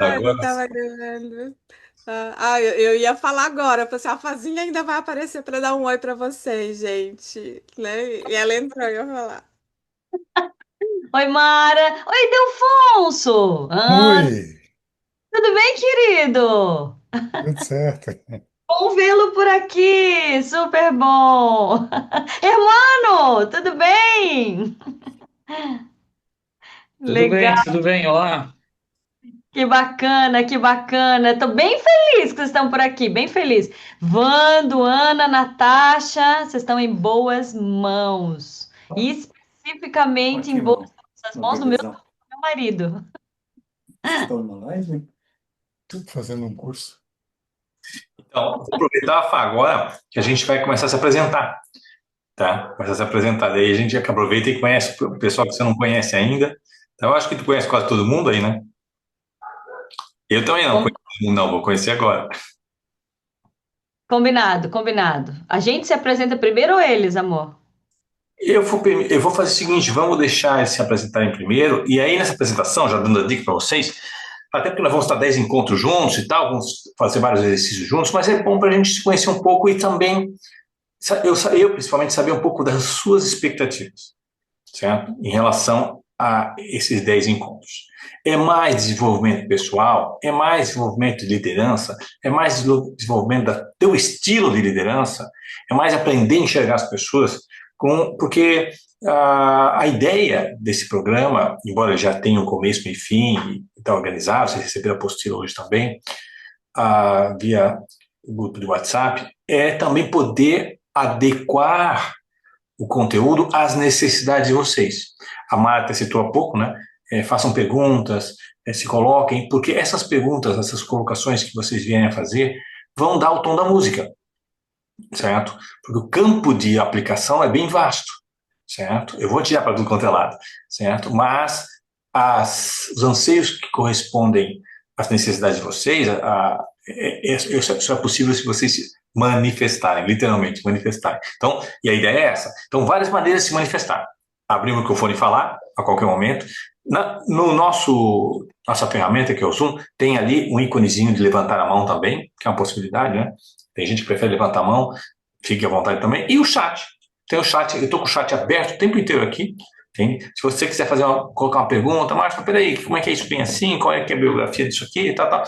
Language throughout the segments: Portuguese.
Ah, não Agora, estava gravando. Eu ia falar agora. Eu falei assim, a Fazinha ainda vai aparecer para dar um oi para vocês, gente. Né? E ela entrou, eu ia falar. Oi, Mara. Oi, Delfonso. oi, Tudo bem, querido? tudo certo. Bom vê-lo por aqui. Super bom. Hermano, tudo bem? Legal. Tudo bem, olá. Que bacana, que bacana. Tô bem feliz que vocês estão por aqui, bem feliz. Vando, Ana, Natasha, vocês estão em boas mãos. E especificamente em Aqui boas no mãos do meu, bebezão. meu marido. Vocês estão numa live? Tudo fazendo um curso. Então, vou aproveitar, Fá, agora que a gente vai começar a se apresentar, tá? Começar a se apresentar. Daí a gente aproveita e conhece o pessoal que você não conhece ainda. Então, eu acho que tu conhece quase todo mundo aí, né? Eu também não Com- conheço todo mundo, não, vou conhecer agora. Combinado, combinado. A gente se apresenta primeiro ou eles, amor? Eu vou fazer o seguinte, vamos deixar eles se apresentarem primeiro, e aí nessa apresentação, já dando a dica para vocês, até porque nós vamos estar 10 encontros juntos e tal, vamos fazer vários exercícios juntos, mas é bom para a gente se conhecer um pouco e também eu principalmente saber um pouco das suas expectativas, certo? Em relação a esses 10 encontros. É mais desenvolvimento pessoal? É mais desenvolvimento de liderança? É mais desenvolvimento do teu estilo de liderança? É mais aprender a enxergar as pessoas? Porque a ideia desse programa, embora já tenha um começo e fim, e está organizado, vocês receberam a apostila hoje também, via o grupo do WhatsApp, é também poder adequar o conteúdo às necessidades de vocês. A Marta citou há pouco, né? Façam perguntas, se coloquem, porque essas perguntas, essas colocações que vocês vierem a fazer, vão dar o tom da música, certo? Porque o campo de aplicação é bem vasto, certo? Eu vou tirar para tudo quanto é lado, certo? Mas os anseios que correspondem às necessidades de vocês, isso é possível se vocês se manifestarem, literalmente manifestarem. Então, e a ideia é essa. Então, várias maneiras de se manifestar. Abrir o microfone e falar a qualquer momento. No nossa ferramenta, que é o Zoom, tem ali um íconezinho de levantar a mão também, que é uma possibilidade, né? Tem gente que prefere levantar a mão, fique à vontade também. E o chat. Tem o chat, eu estou com o chat aberto o tempo inteiro aqui. Entende? Se você quiser colocar uma pergunta, Márcio, peraí, como é que é isso bem assim? Qual é que é a biografia disso aqui? E tal, tal.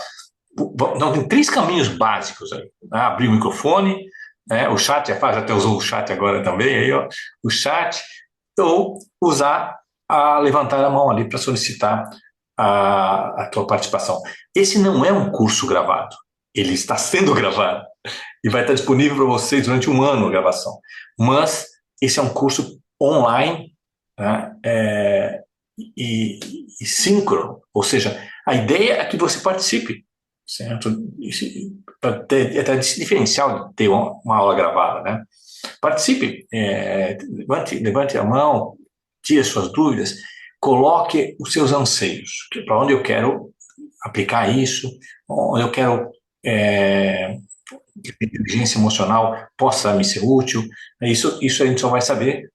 Então, tem três caminhos básicos aí. Né? Abrir o microfone, né? O chat, já até usou o chat agora também, aí, ó, o chat, ou usar levantar a mão ali para solicitar a tua participação. Esse não é um curso gravado, ele está sendo gravado e vai estar disponível para vocês durante um ano a gravação. Mas esse é um curso online, né? E, e síncrono, ou seja, a ideia é que você participe, certo? Para ter até esse diferencial de ter uma aula gravada, né? Participe, levante a mão, tire as suas dúvidas, coloque os seus anseios, para onde eu quero aplicar isso, onde eu quero que a inteligência emocional possa me ser útil. Isso a gente só vai saber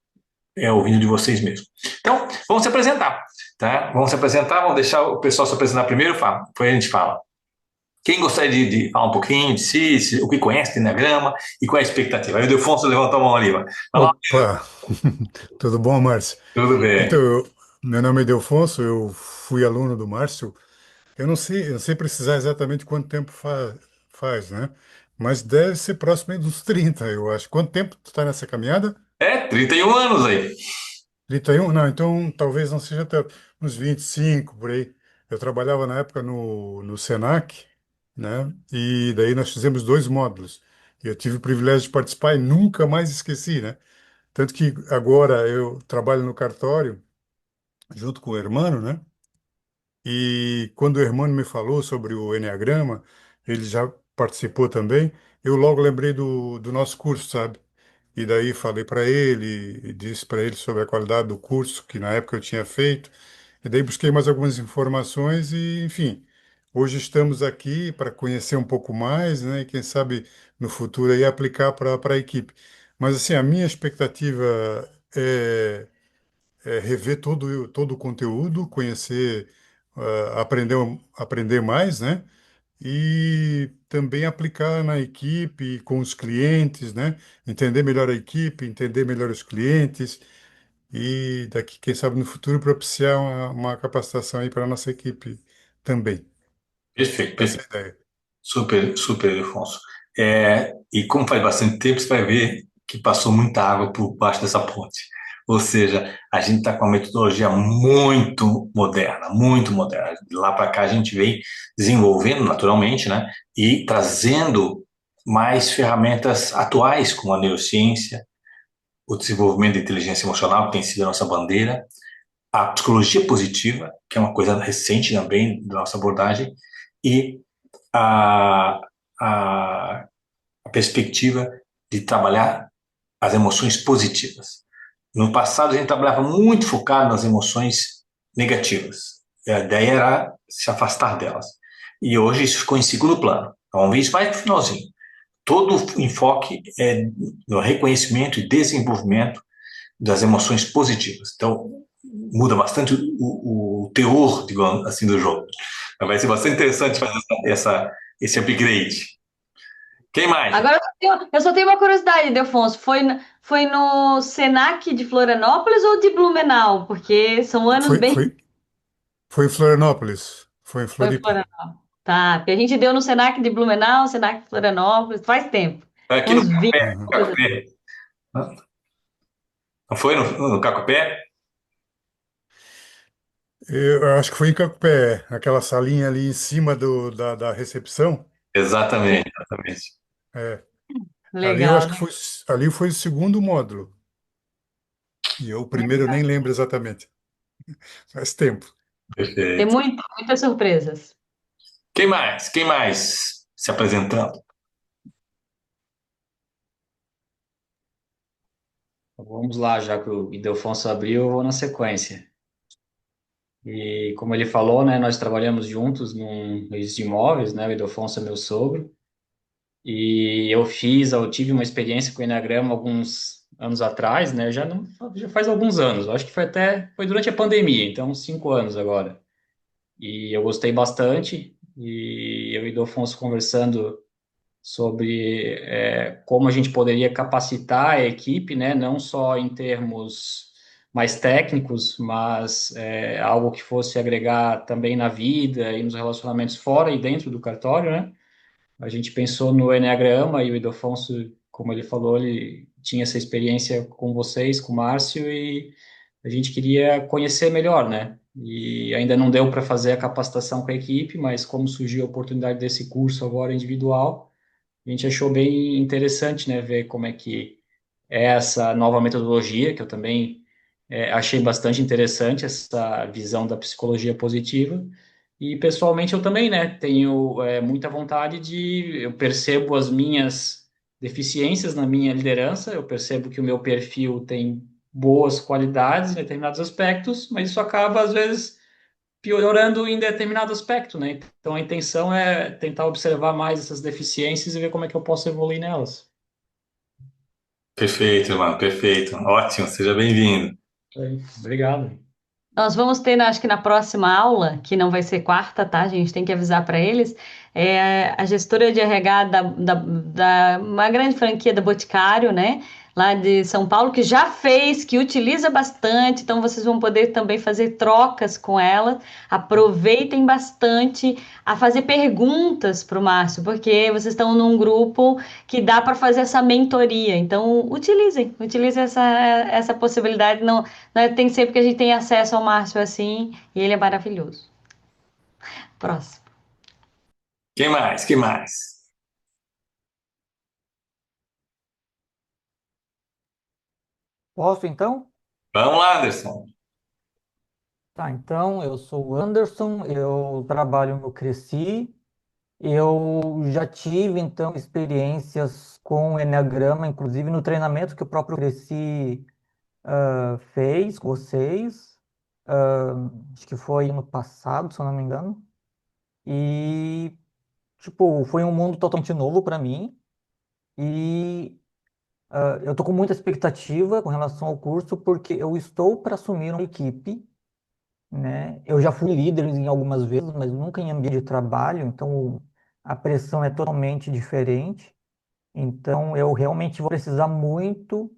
ouvindo de vocês mesmos. Então, vamos se apresentar, tá? Vamos se apresentar, vamos deixar o pessoal se apresentar primeiro, depois a gente fala. Quem gostaria de falar um pouquinho de si, o que conhece do Enneagrama e qual é a expectativa? Aí o Delfonso levantou a mão ali, vai lá, Opa, tudo bom, Márcio? tudo Então, bem. meu nome é Delfonso, eu fui aluno do Márcio. Eu não sei precisar exatamente quanto tempo faz, né? Mas deve ser próximo aí dos 30, eu acho. Quanto tempo tu está nessa caminhada? 31 anos aí. 31? Não, então talvez não seja tanto, uns 25 por aí. Eu trabalhava na época no Senac, né? E daí nós fizemos dois módulos. E eu tive o privilégio de participar e nunca mais esqueci, né? Tanto que agora eu trabalho no cartório junto com o Hermano, né? E quando o Hermano me falou sobre o Enneagrama, ele já participou também, eu logo lembrei do nosso curso, sabe? E daí falei para ele, e disse para ele sobre a qualidade do curso que na época eu tinha feito. E daí busquei mais algumas informações e, enfim, hoje estamos aqui para conhecer um pouco mais, né? E quem sabe no futuro aí aplicar para a equipe. Mas assim, a minha expectativa é rever todo o conteúdo, conhecer aprender mais, né? E também aplicar na equipe, com os clientes, né? Entender melhor a equipe, entender melhor os clientes e daqui, quem sabe, no futuro propiciar uma capacitação aí para a nossa equipe também. Perfeito, Essa é perfeito. a ideia. Super, super, Afonso. E como faz bastante tempo, você vai ver que passou muita água por baixo dessa ponte. Ou seja, a gente está com uma metodologia muito moderna, muito moderna. De lá para cá a gente vem desenvolvendo naturalmente, né? E trazendo mais ferramentas atuais, como a neurociência, o desenvolvimento da inteligência emocional, que tem sido a nossa bandeira, a psicologia positiva, que é uma coisa recente também da nossa abordagem, e a, a, a perspectiva de trabalhar as emoções positivas. No passado, a gente trabalhava muito focado nas emoções negativas. E a ideia era se afastar delas. E hoje isso ficou em segundo plano. Então, vamos ver isso mais no finalzinho. Todo o enfoque é no reconhecimento e desenvolvimento das emoções positivas. Então, muda bastante o teor, digamos assim, do jogo. Mas vai ser bastante interessante fazer esse upgrade. Quem mais? Agora eu só tenho uma curiosidade, Delfonso. Foi no Senac de Florianópolis ou de Blumenau? Porque são anos Foi, bem. foi, foi em Florianópolis, foi em Foi Floripa. Florianópolis. Tá, porque a gente deu no Senac de Blumenau, Senac de Florianópolis, faz tempo. Aqui no Uns 20. Cacupé. Uhum. Cacupé. Não foi no Cacupé? Eu acho que foi em Cacupé, aquela salinha ali em cima da recepção. Sim, Exatamente, exatamente. É, ali eu acho legal, que né? ali foi o segundo módulo. E eu, o primeiro eu nem lembro exatamente. Faz tempo. Tem Perfeito. muitas surpresas. Quem mais? Quem mais se apresentando? Vamos lá, já que o Ildefonso abriu, eu vou na sequência. E como ele falou, né, nós trabalhamos juntos num registro de imóveis, né, o Ildefonso é meu sogro, e eu tive uma experiência com o Eneagrama alguns anos atrás, né, já faz alguns anos, eu acho que foi durante a pandemia, então uns 5 anos agora. E eu gostei bastante, e eu e o Ildefonso conversando sobre como a gente poderia capacitar a equipe, né, não só em termos mais técnicos, mas algo que fosse agregar também na vida e nos relacionamentos fora e dentro do cartório, né? A gente pensou no Enneagrama e o Ildefonso, como ele falou, ele tinha essa experiência com vocês, com o Márcio, e a gente queria conhecer melhor, né? E ainda não deu para fazer a capacitação com a equipe, mas como surgiu a oportunidade desse curso agora individual, a gente achou bem interessante, né, ver como é que é essa nova metodologia, que eu também achei bastante interessante, essa visão da psicologia positiva. E pessoalmente eu também, né, tenho muita vontade eu percebo as minhas deficiências na minha liderança, eu percebo que o meu perfil tem boas qualidades em determinados aspectos, mas isso acaba, às vezes, piorando em determinado aspecto, né? Então a intenção é tentar observar mais essas deficiências e ver como é que eu posso evoluir nelas. Perfeito, irmão, perfeito. Ótimo, seja bem-vindo. Obrigado. Nós vamos ter, acho que na próxima aula, que não vai ser quarta, tá? A gente tem que avisar para eles. A gestora de RH da uma grande franquia da Boticário, né? Lá de São Paulo, que já fez, que utiliza bastante, então vocês vão poder também fazer trocas com ela. Aproveitem bastante a fazer perguntas para o Márcio, porque vocês estão num grupo que dá para fazer essa mentoria. Então, utilizem essa possibilidade. Não, né, tem sempre que a gente tem acesso ao Márcio assim, e ele é maravilhoso. Próximo. Quem mais? Quem mais? Posso então? Vamos lá, Anderson. Tá, então eu sou o Anderson, eu trabalho no Cresci, eu já tive então experiências com o Enneagrama, inclusive no treinamento que o próprio Cresci fez com vocês, ah, acho que foi ano passado, se eu não me engano, e tipo, foi um mundo totalmente novo para mim, e eu tô com muita expectativa com relação ao curso, porque eu estou para assumir uma equipe. né? Eu já fui líder em algumas vezes, mas nunca em ambiente de trabalho, então a pressão é totalmente diferente. Então eu realmente vou precisar muito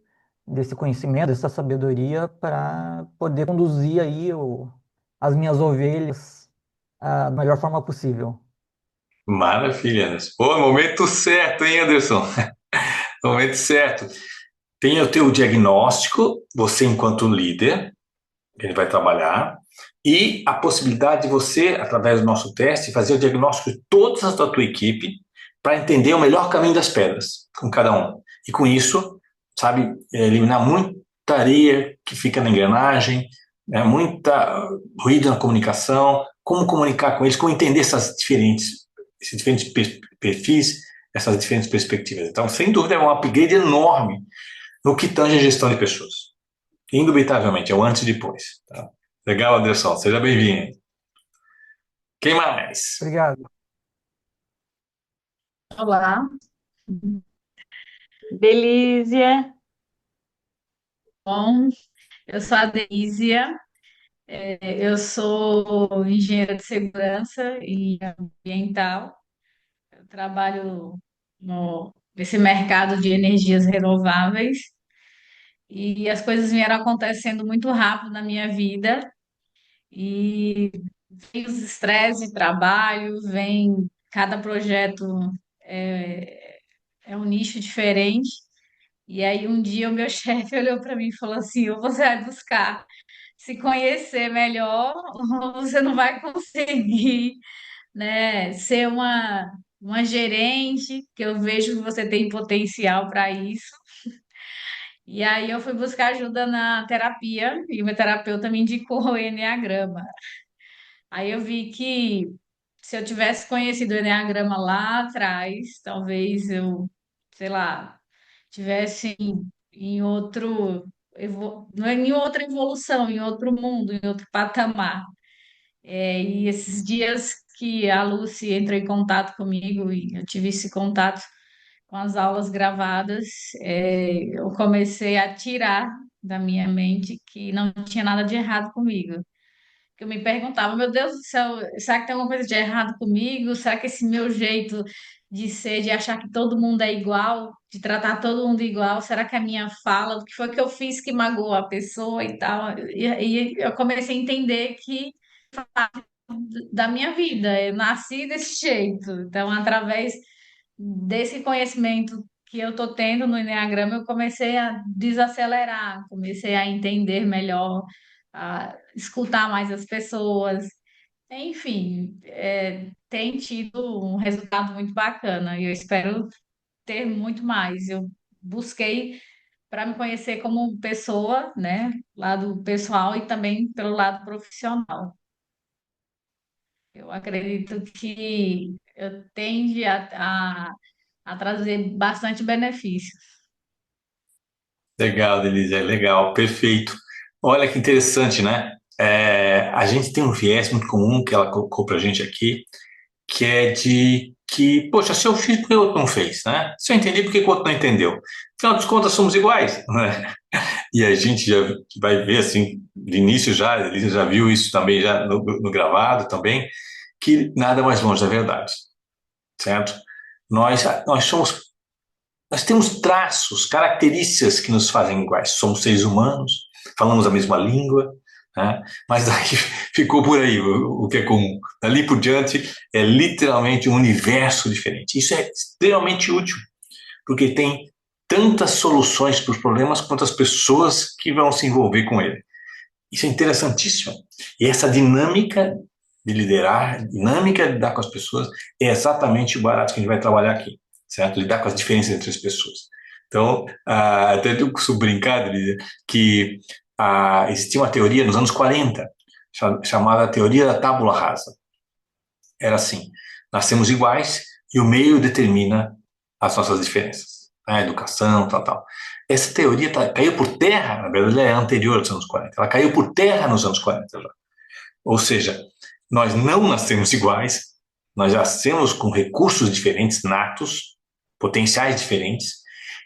desse conhecimento, dessa sabedoria para poder conduzir aí as minhas ovelhas da melhor forma possível. Maravilha, Anderson. Pô, momento certo, hein, Anderson? Momento certo. Tem o teu diagnóstico, você enquanto líder, ele vai trabalhar, e a possibilidade de você, através do nosso teste, fazer o diagnóstico de todas as da tua equipe para entender o melhor caminho das pedras com cada um. E com isso, sabe, eliminar muita areia que fica na engrenagem, né, muita ruído na comunicação, como comunicar com eles, como entender esses diferentes perfis, essas diferentes perspectivas. Então, sem dúvida, é um upgrade enorme no que tange a gestão de pessoas. Indubitavelmente, é o antes e depois. Tá? Legal, Anderson, seja bem-vindo. Quem mais? Obrigado. Olá, Delícia. bom, eu sou a Deísia, eu sou engenheira de segurança e ambiental, eu trabalho nesse mercado de energias renováveis e as coisas vieram acontecendo muito rápido na minha vida e vem os estresses de trabalho, vem cada projeto é, é um nicho diferente. E aí um dia o meu chefe olhou para mim e falou assim: ou você vai buscar se conhecer melhor, ou você não vai conseguir, né, ser uma gerente, que eu vejo que você tem potencial para isso. E aí eu fui buscar ajuda na terapia, e o meu terapeuta me indicou o Enneagrama. Aí eu vi que se eu tivesse conhecido o Enneagrama lá atrás, talvez eu, sei lá, tivesse em outro, não é em outra evolução, em outro mundo, em outro patamar. E esses dias que a Lucy entrou em contato comigo e eu tive esse contato com as aulas gravadas, eu comecei a tirar da minha mente que não tinha nada de errado comigo. Que eu me perguntava, meu Deus do céu, será que tem alguma coisa de errado comigo? Será que esse meu jeito de ser, de achar que todo mundo é igual, de tratar todo mundo igual, será que a minha fala, o que foi que eu fiz que magoou a pessoa e tal? E eu comecei a entender que da minha vida, eu nasci desse jeito. Então, através desse conhecimento que eu estou tendo no Enneagrama, eu comecei a desacelerar, comecei a entender melhor, a escutar mais as pessoas. Enfim, tem tido um resultado muito bacana e eu espero ter muito mais. Eu busquei para me conhecer como pessoa, né, lado pessoal e também pelo lado profissional. Eu acredito que eu tende a trazer bastante benefícios. Legal, Denise, é legal, perfeito. Olha que interessante, né? A gente tem um viés muito comum que ela colocou para a gente aqui, que é de que, poxa, se eu fiz, por que o outro não fez, né? Se eu entendi, por que o outro não entendeu? Afinal das contas, somos iguais, né? E a gente já vai ver, assim, de início já, a Elisa já viu isso também já no gravado também, que nada mais longe da verdade, certo? Nós somos, nós temos traços, características que nos fazem iguais. Somos seres humanos, falamos a mesma língua, né? Mas daí ficou por aí o que é comum. Dali por diante é literalmente um universo diferente. Isso é extremamente útil, porque tem tantas soluções para os problemas quanto as pessoas que vão se envolver com ele. Isso é interessantíssimo. E essa dinâmica de liderar, dinâmica de lidar com as pessoas, é exatamente o barato que a gente vai trabalhar aqui, certo? Lidar com as diferenças entre as pessoas. Então, até eu costumo brincar, que existia uma teoria nos anos 40, chamada teoria da tábula rasa. Era assim, nascemos iguais e o meio determina as nossas diferenças. A educação, tal. Essa teoria caiu por terra, na verdade ela é anterior aos anos 40, ela caiu por terra nos anos 40 já. Ou seja, nós não nascemos iguais, nós nascemos com recursos diferentes, natos, potenciais diferentes,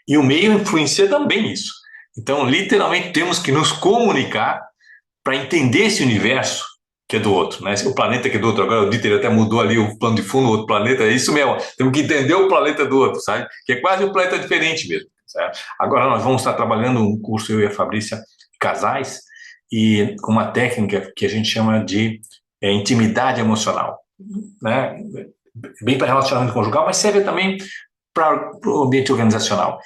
e o meio influencia também isso. Então, literalmente, temos que nos comunicar para entender esse universo que é do outro, né? O planeta que é do outro. Agora o Dieter até mudou ali o plano de fundo, o outro planeta. É isso mesmo. Temos que entender o planeta do outro, sabe? Que é quase um planeta diferente mesmo, certo? Agora nós vamos estar trabalhando um curso, eu e a Fabrícia, casais, e com uma técnica que a gente chama de intimidade emocional, né? Bem para relacionamento conjugal, mas serve também para o ambiente organizacional.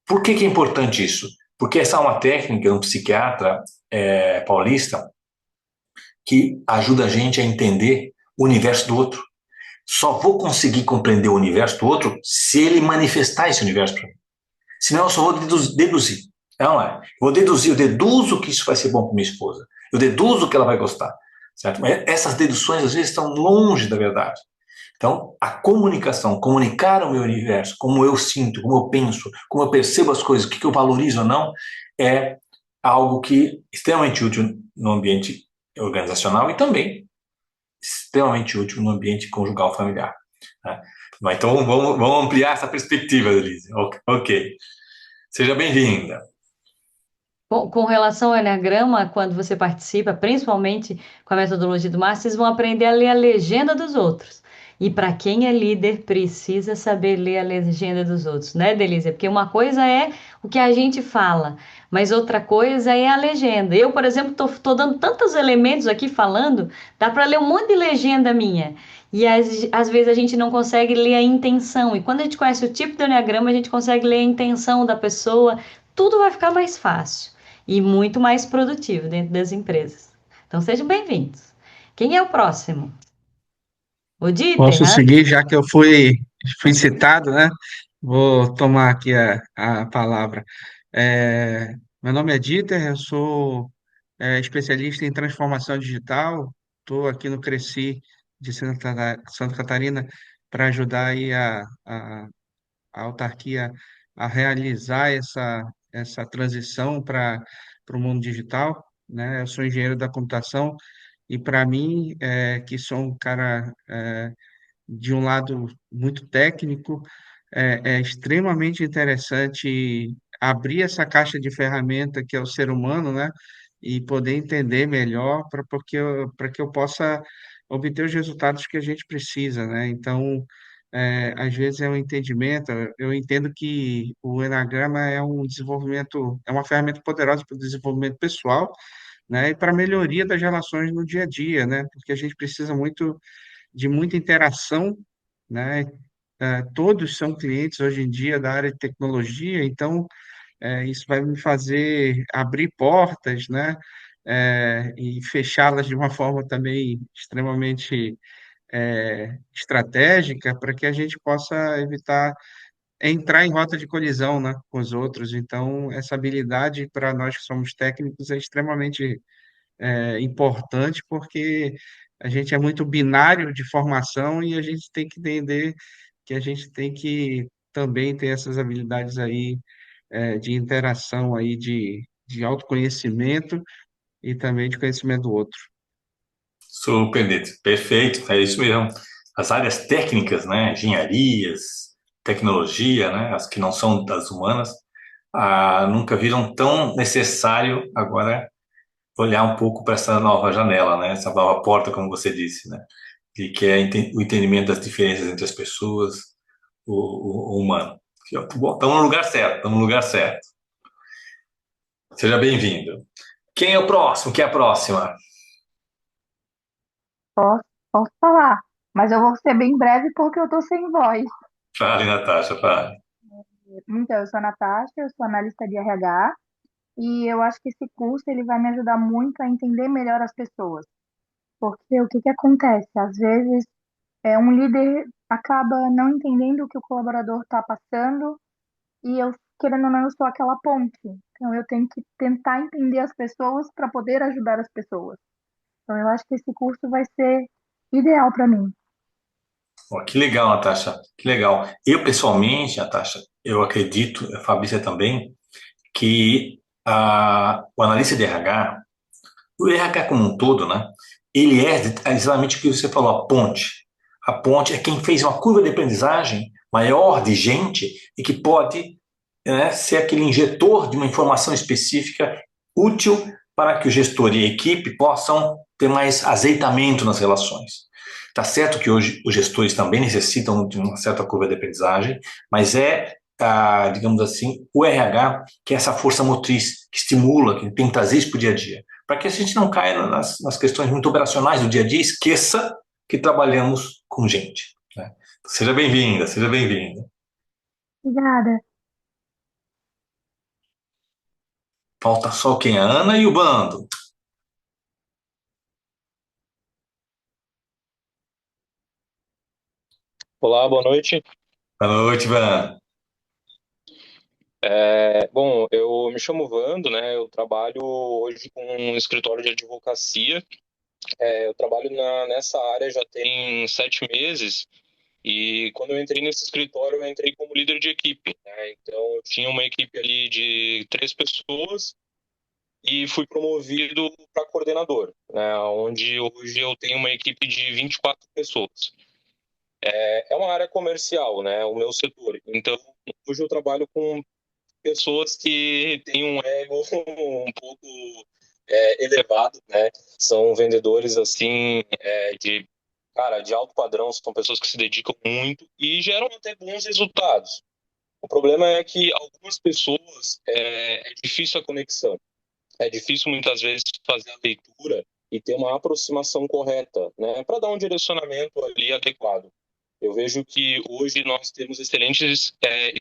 Por que que é importante isso? Porque essa é uma técnica de um psiquiatra paulista que ajuda a gente a entender o universo do outro. Só vou conseguir compreender o universo do outro se ele manifestar esse universo para mim. Senão eu só vou deduzir. Não é? Eu deduzo que isso vai ser bom para minha esposa. Eu deduzo que ela vai gostar. Certo? Mas essas deduções às vezes estão longe da verdade. Então, a comunicação, comunicar o meu universo, como eu sinto, como eu penso, como eu percebo as coisas, o que eu valorizo ou não, é algo que é extremamente útil no ambiente organizacional e também extremamente útil no ambiente conjugal familiar. Né? Então, vamos ampliar essa perspectiva, Elise. Ok. Seja bem-vinda. Com relação ao Eneagrama, quando você participa, principalmente com a metodologia do Márcio, vocês vão aprender a ler a legenda dos outros. E para quem é líder, precisa saber ler a legenda dos outros, né, Delícia? Porque uma coisa é o que a gente fala, mas outra coisa é a legenda. Eu, por exemplo, tô dando tantos elementos aqui falando, dá para ler um monte de legenda minha. E às vezes a gente não consegue ler a intenção. E quando a gente conhece o tipo do Eneagrama, a gente consegue ler a intenção da pessoa, tudo vai ficar mais fácil e muito mais produtivo dentro das empresas. Então sejam bem-vindos. Quem é o próximo? O Dieter, Posso né? seguir, já que eu fui citado, né? Vou tomar aqui a palavra. Meu nome é Dieter, eu sou especialista em transformação digital, estou aqui no Cresci de Santa Catarina para ajudar aí a autarquia a realizar essa transição para o mundo digital, né? Eu sou engenheiro da computação e para mim, que sou um cara de um lado muito técnico, é extremamente interessante abrir essa caixa de ferramenta que é o ser humano, né? E poder entender melhor para que eu possa obter os resultados que a gente precisa, né? Então, às vezes é um entendimento, eu entendo que o Enagrama é um desenvolvimento, é uma ferramenta poderosa para o desenvolvimento pessoal, né? E para a melhoria das relações no dia a dia, né? Porque a gente precisa muito de muita interação, né? Todos são clientes hoje em dia da área de tecnologia, então isso vai me fazer abrir portas, né? E fechá-las de uma forma também extremamente estratégica para que a gente possa evitar entrar em rota de colisão, né, com os outros. Então, essa habilidade para nós que somos técnicos é extremamente importante porque a gente é muito binário de formação e a gente tem que entender que a gente tem que também ter essas habilidades aí de interação aí de autoconhecimento e também de conhecimento do outro. Surpreendente. Perfeito, é isso mesmo. As áreas técnicas, né, engenharias, tecnologia, né, as que não são das humanas, nunca viram tão necessário agora olhar um pouco para essa nova janela, né, essa nova porta, como você disse, né, e que é o entendimento das diferenças entre as pessoas, o humano. Bom, estamos no lugar certo, estamos no lugar certo. Seja bem-vindo. Quem é o próximo? Quem é a próxima? Posso falar, mas eu vou ser bem breve porque eu tô sem voz. Fale, Natasha, fale. Então, eu sou a Natasha, eu sou analista de RH e eu acho que esse curso ele vai me ajudar muito a entender melhor as pessoas. Porque o que que acontece? Às vezes, um líder acaba não entendendo o que o colaborador está passando e eu, querendo ou não, eu sou aquela ponte. Então, eu tenho que tentar entender as pessoas para poder ajudar as pessoas. Então, eu acho que esse curso vai ser ideal para mim. Ó, que legal, Natasha, que legal. Eu, pessoalmente, Natasha, eu acredito, a Fabrícia também, que o analista de RH, o RH como um todo, né, ele é exatamente o que você falou, a ponte. A ponte é quem fez uma curva de aprendizagem maior de gente e que pode, né, ser aquele injetor de uma informação específica útil para que o gestor e a equipe possam ter mais azeitamento nas relações. Tá certo que hoje os gestores também necessitam de uma certa curva de aprendizagem, mas digamos assim, o RH, que é essa força motriz, que estimula, que tem que trazer isso para o dia a dia, para que a gente não caia nas questões muito operacionais do dia a dia, esqueça que trabalhamos com gente, né? Seja bem-vinda, seja bem-vinda. Obrigada. Falta só quem? A Ana e o bando. Olá, boa noite. Boa noite, Van. Bom, eu me chamo Vando, né? Eu trabalho hoje com um escritório de advocacia. Eu trabalho nessa área já tem 7 meses e quando eu entrei nesse escritório, eu entrei como líder de equipe, né? Então, eu tinha uma equipe ali de 3 pessoas e fui promovido para coordenador, né? Onde hoje eu tenho uma equipe de 24 pessoas. É uma área comercial, né? O meu setor. Então, hoje eu trabalho com pessoas que têm um ego um pouco elevado, né? São vendedores assim de alto padrão, são pessoas que se dedicam muito e geram até bons resultados. O problema é que algumas pessoas é difícil a conexão, é difícil muitas vezes fazer a leitura e ter uma aproximação correta, né? Para dar um direcionamento ali adequado. Eu vejo que hoje nós temos excelentes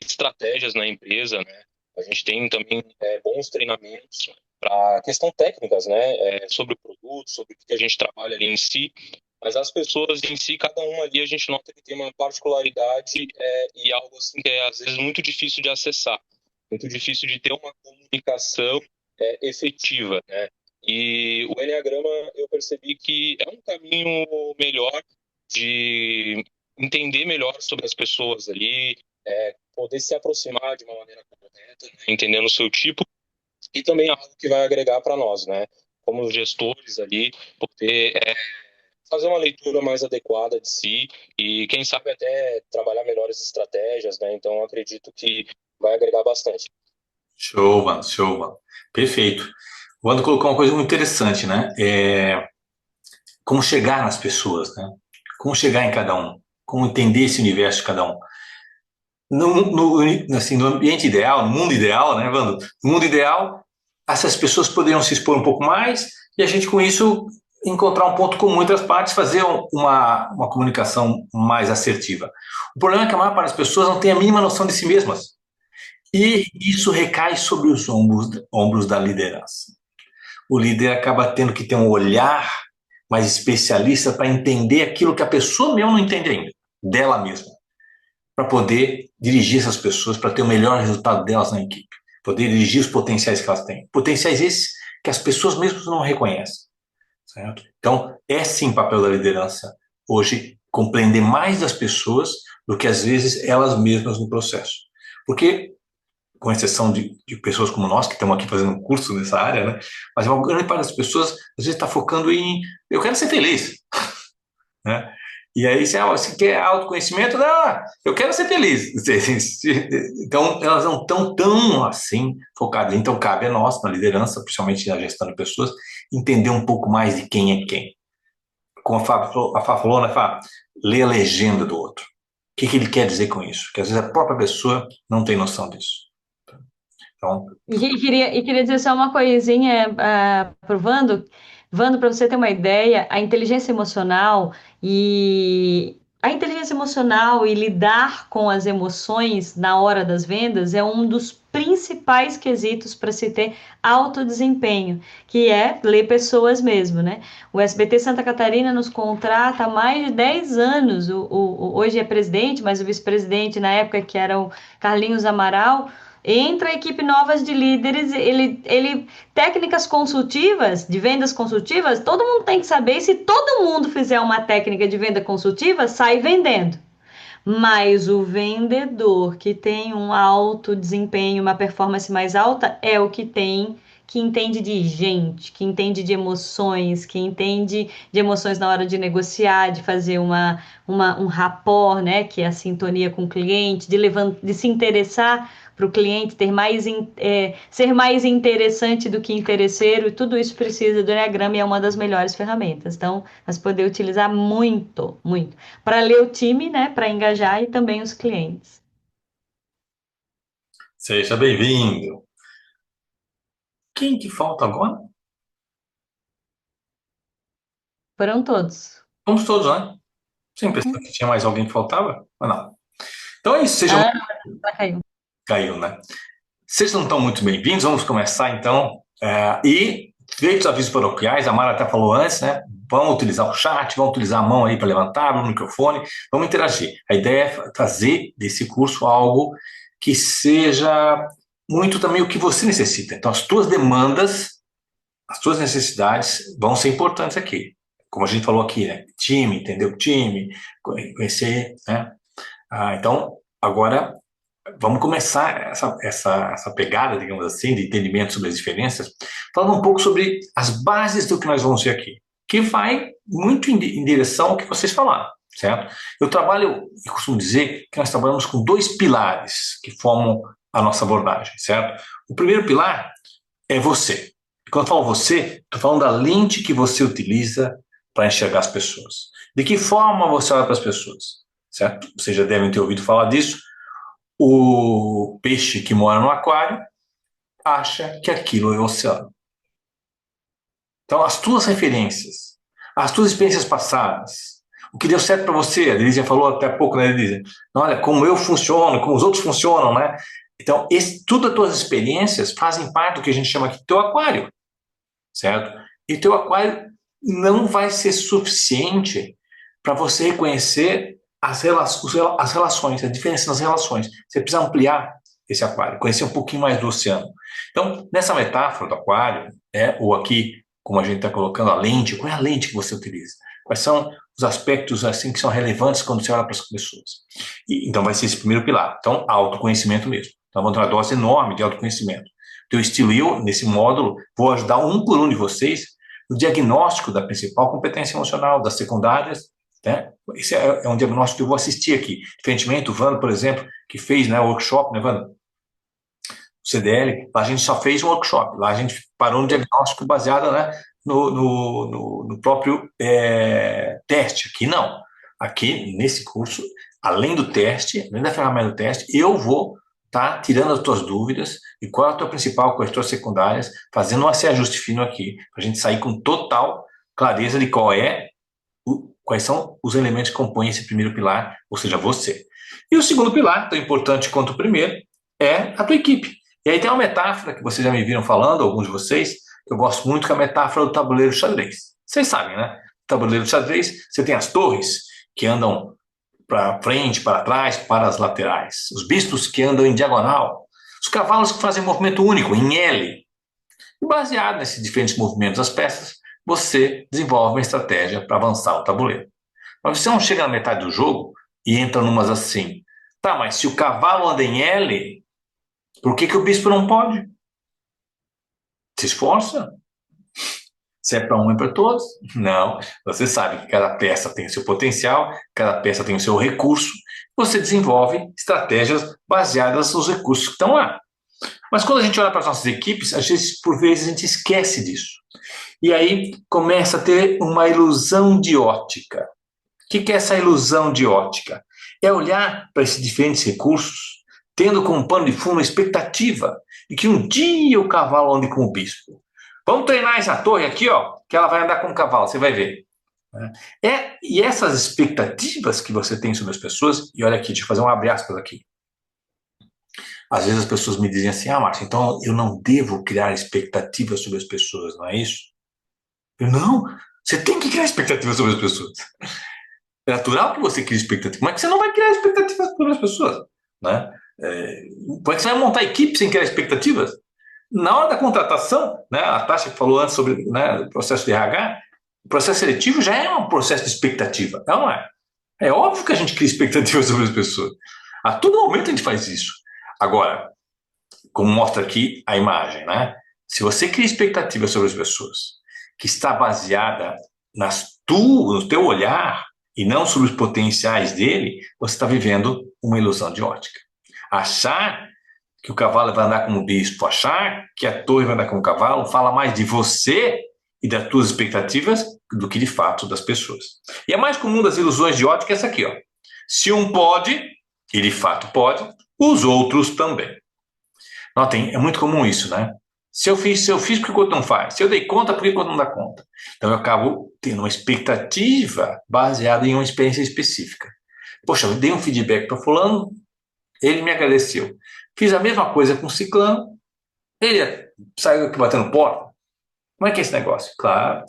estratégias na empresa, né? A gente tem também bons treinamentos para questão técnicas, né? Sobre o produto, sobre o que a gente trabalha ali em si. Mas as pessoas em si, cada uma ali, a gente nota que tem uma particularidade e algo assim que é às vezes muito difícil de acessar, muito difícil de ter uma comunicação efetiva, né? E o Enneagrama, eu percebi que é um caminho melhor de entender melhor sobre as pessoas ali, poder se aproximar de uma maneira correta, né, entendendo o seu tipo, e também é algo que vai agregar para nós, né, como gestores ali, poder fazer uma leitura mais adequada de si e, quem sabe, até trabalhar melhores estratégias, né, então eu acredito que vai agregar bastante. Show, mano, show, mano. Perfeito. O Wando colocou uma coisa muito interessante, né? Como chegar nas pessoas, né? Como chegar em cada um, como entender esse universo de cada um. Assim, no ambiente ideal, no mundo ideal, né, Wando? No mundo ideal, essas pessoas poderiam se expor um pouco mais e a gente, com isso, encontrar um ponto comum entre as partes, fazer uma comunicação mais assertiva. O problema é que a maior parte das pessoas não tem a mínima noção de si mesmas. E isso recai sobre os ombros da liderança. O líder acaba tendo que ter um olhar mais especialista para entender aquilo que a pessoa mesmo não entende ainda, dela mesma, para poder dirigir essas pessoas, para ter o melhor resultado delas na equipe, poder dirigir os potenciais que elas têm. Potenciais esses que as pessoas mesmas não reconhecem, certo? Então, é sim papel da liderança hoje compreender mais das pessoas do que às vezes elas mesmas no processo. Porque, com exceção de pessoas como nós, que estamos aqui fazendo um curso nessa área, né? Mas uma grande parte das pessoas, às vezes, está focando em eu quero ser feliz, né? E aí, se quer autoconhecimento, eu quero ser feliz. Então, elas não estão tão assim focadas. Então, cabe a nós, na liderança, principalmente na gestão de pessoas, entender um pouco mais de quem é quem. Como a Fá falou, né, Fá? Lê a legenda do outro. O que ele quer dizer com isso? Que às vezes a própria pessoa não tem noção disso. Então, E queria dizer só uma coisinha pro Vando, para você ter uma ideia, a inteligência emocional e lidar com as emoções na hora das vendas é um dos principais quesitos para se ter alto desempenho, que é ler pessoas mesmo, né? O SBT Santa Catarina nos contrata há mais de 10 anos. Hoje é presidente, mas o vice-presidente na época, que era o Carlinhos Amaral, entra a equipe novas de líderes, ele técnicas consultivas, de vendas consultivas, todo mundo tem que saber. Se todo mundo fizer uma técnica de venda consultiva, sai vendendo. Mas o vendedor que tem um alto desempenho, uma performance mais alta, é o que entende de gente, que entende de emoções, que entende de emoções na hora de negociar, de fazer um rapport, né, que é a sintonia com o cliente, de se interessar o cliente ser mais interessante do que interesseiro, tudo isso precisa do Enneagrama e é uma das melhores ferramentas. Então, nós podemos utilizar muito, muito, para ler o time, né, para engajar e também os clientes. Seja bem-vindo. Quem que falta agora? Foram todos. Vamos todos, né? Sempre pensava que tinha mais alguém que faltava, mas não. Então é isso, sejam... Caiu. Caiu, né? Vocês não estão muito bem-vindos, vamos começar então. E, feitos os avisos paroquiais, a Mara até falou antes, né? Vamos utilizar o chat, vamos utilizar a mão aí para levantar, o microfone, vamos interagir. A ideia é fazer desse curso algo que seja muito também o que você necessita. Então, as tuas demandas, as tuas necessidades vão ser importantes aqui. Como a gente falou aqui, né? Time, entender o time, conhecer, né? Então, agora, vamos começar essa pegada, digamos assim, de entendimento sobre as diferenças, falando um pouco sobre as bases do que nós vamos ver aqui, que vai muito em direção ao que vocês falaram, certo? Eu costumo dizer que nós trabalhamos com 2 pilares que formam a nossa abordagem, certo? O primeiro pilar é você. E quando eu falo você, estou falando da lente que você utiliza para enxergar as pessoas. De que forma você olha para as pessoas, certo? Vocês já devem ter ouvido falar disso. O peixe que mora no aquário acha que aquilo é o oceano. Então, as tuas referências, as tuas experiências passadas, o que deu certo para você, a Denise já falou até há pouco, né, Denise? Olha, como eu funciono, como os outros funcionam, né? Então, tudo as tuas experiências fazem parte do que a gente chama aqui de teu aquário, certo? E teu aquário não vai ser suficiente para você reconhecer as relações, a diferença nas relações. Você precisa ampliar esse aquário, conhecer um pouquinho mais do oceano. Então, nessa metáfora do aquário, ou aqui, como a gente está colocando a lente, qual é a lente que você utiliza? Quais são os aspectos assim que são relevantes quando você olha para as pessoas? Então, vai ser esse primeiro pilar. Então, autoconhecimento mesmo. Então, vamos ter uma dose enorme de autoconhecimento. Teu estilo e eu, nesse módulo, vou ajudar um por um de vocês no diagnóstico da principal competência emocional, das secundárias, né? Esse é um diagnóstico que eu vou assistir aqui. Diferentemente, o Vando, por exemplo, que fez, né, o workshop, né, Vando? O CDL, lá a gente só fez um workshop, lá a gente parou no diagnóstico baseado, né, no próprio teste. Aqui não. Aqui, nesse curso, além do teste, além da ferramenta do teste, eu vou estar tirando as tuas dúvidas e qual é a tua principal, quais as tuas secundárias, fazendo esse ajuste fino aqui, para a gente sair com total clareza de quais são os elementos que compõem esse primeiro pilar, ou seja, você. E o segundo pilar, tão importante quanto o primeiro, é a tua equipe. E aí tem uma metáfora que vocês já me viram falando, alguns de vocês, que eu gosto muito, que é a metáfora do tabuleiro xadrez. Vocês sabem, né? Tabuleiro xadrez, você tem as torres que andam para frente, para trás, para as laterais. Os bispos que andam em diagonal. Os cavalos que fazem movimento único, em L. E baseado nesses diferentes movimentos das peças, você desenvolve uma estratégia para avançar o tabuleiro. Mas você não chega na metade do jogo e entra numas assim. Tá, mas se o cavalo anda em L, por que o bispo não pode? Se esforça. Se é para um, é para todos? Não. Você sabe que cada peça tem o seu potencial, cada peça tem o seu recurso. Você desenvolve estratégias baseadas nos recursos que estão lá. Mas quando a gente olha para as nossas equipes, às vezes, por vezes, a gente esquece disso. E aí começa a ter uma ilusão de ótica. O que é essa ilusão de ótica? É olhar para esses diferentes recursos, tendo como pano de fundo a expectativa de que um dia o cavalo ande com o bispo. Vamos treinar essa torre aqui, ó, que ela vai andar com o cavalo, você vai ver. E essas expectativas que você tem sobre as pessoas, e olha aqui, deixa eu fazer um abre aspas aqui. Às vezes as pessoas me dizem assim, Márcio, então eu não devo criar expectativas sobre as pessoas, não é isso? Não, você tem que criar expectativas sobre as pessoas. É natural que você crie expectativas. Como é que você não vai criar expectativas sobre as pessoas? Né? Como é que você vai montar equipe sem criar expectativas? Na hora da contratação, né, a Tasha que falou antes sobre, né, o processo de RH, o processo seletivo já é um processo de expectativa, não é? É óbvio que a gente cria expectativas sobre as pessoas. A todo momento a gente faz isso. Agora, como mostra aqui a imagem, né? Se você cria expectativas sobre as pessoas que está baseada no teu olhar e não sobre os potenciais dele, você está vivendo uma ilusão de ótica. Achar que o cavalo vai andar como o bispo, achar que a torre vai andar como o cavalo, fala mais de você e das tuas expectativas do que de fato das pessoas. E a mais comum das ilusões de ótica é essa aqui, ó. Se um pode, e de fato pode, os outros também. Notem, é muito comum isso, né? Se eu fiz, porque o outro não faz. Se eu dei conta, por que o outro não dá conta? Então eu acabo tendo uma expectativa baseada em uma experiência específica. Poxa, eu dei um feedback para fulano, ele me agradeceu. Fiz a mesma coisa com o ciclano, ele saiu aqui batendo porta. Como é que é esse negócio? Claro,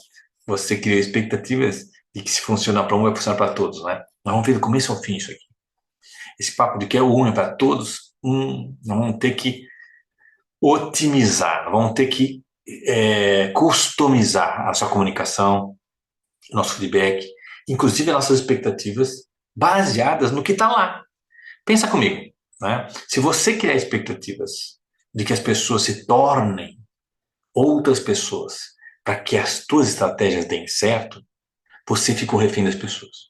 você cria expectativas de que se funcionar para um, vai funcionar para todos, né? Nós vamos ver do começo ao fim isso aqui. Esse papo de que é o um é para todos, nós vamos ter que otimizar, nós vamos ter que customizar a sua comunicação, nosso feedback, inclusive as nossas expectativas, baseadas no que está lá. Pensa comigo, né? Se você criar expectativas de que as pessoas se tornem outras pessoas para que as tuas estratégias deem certo, você ficou refém das pessoas.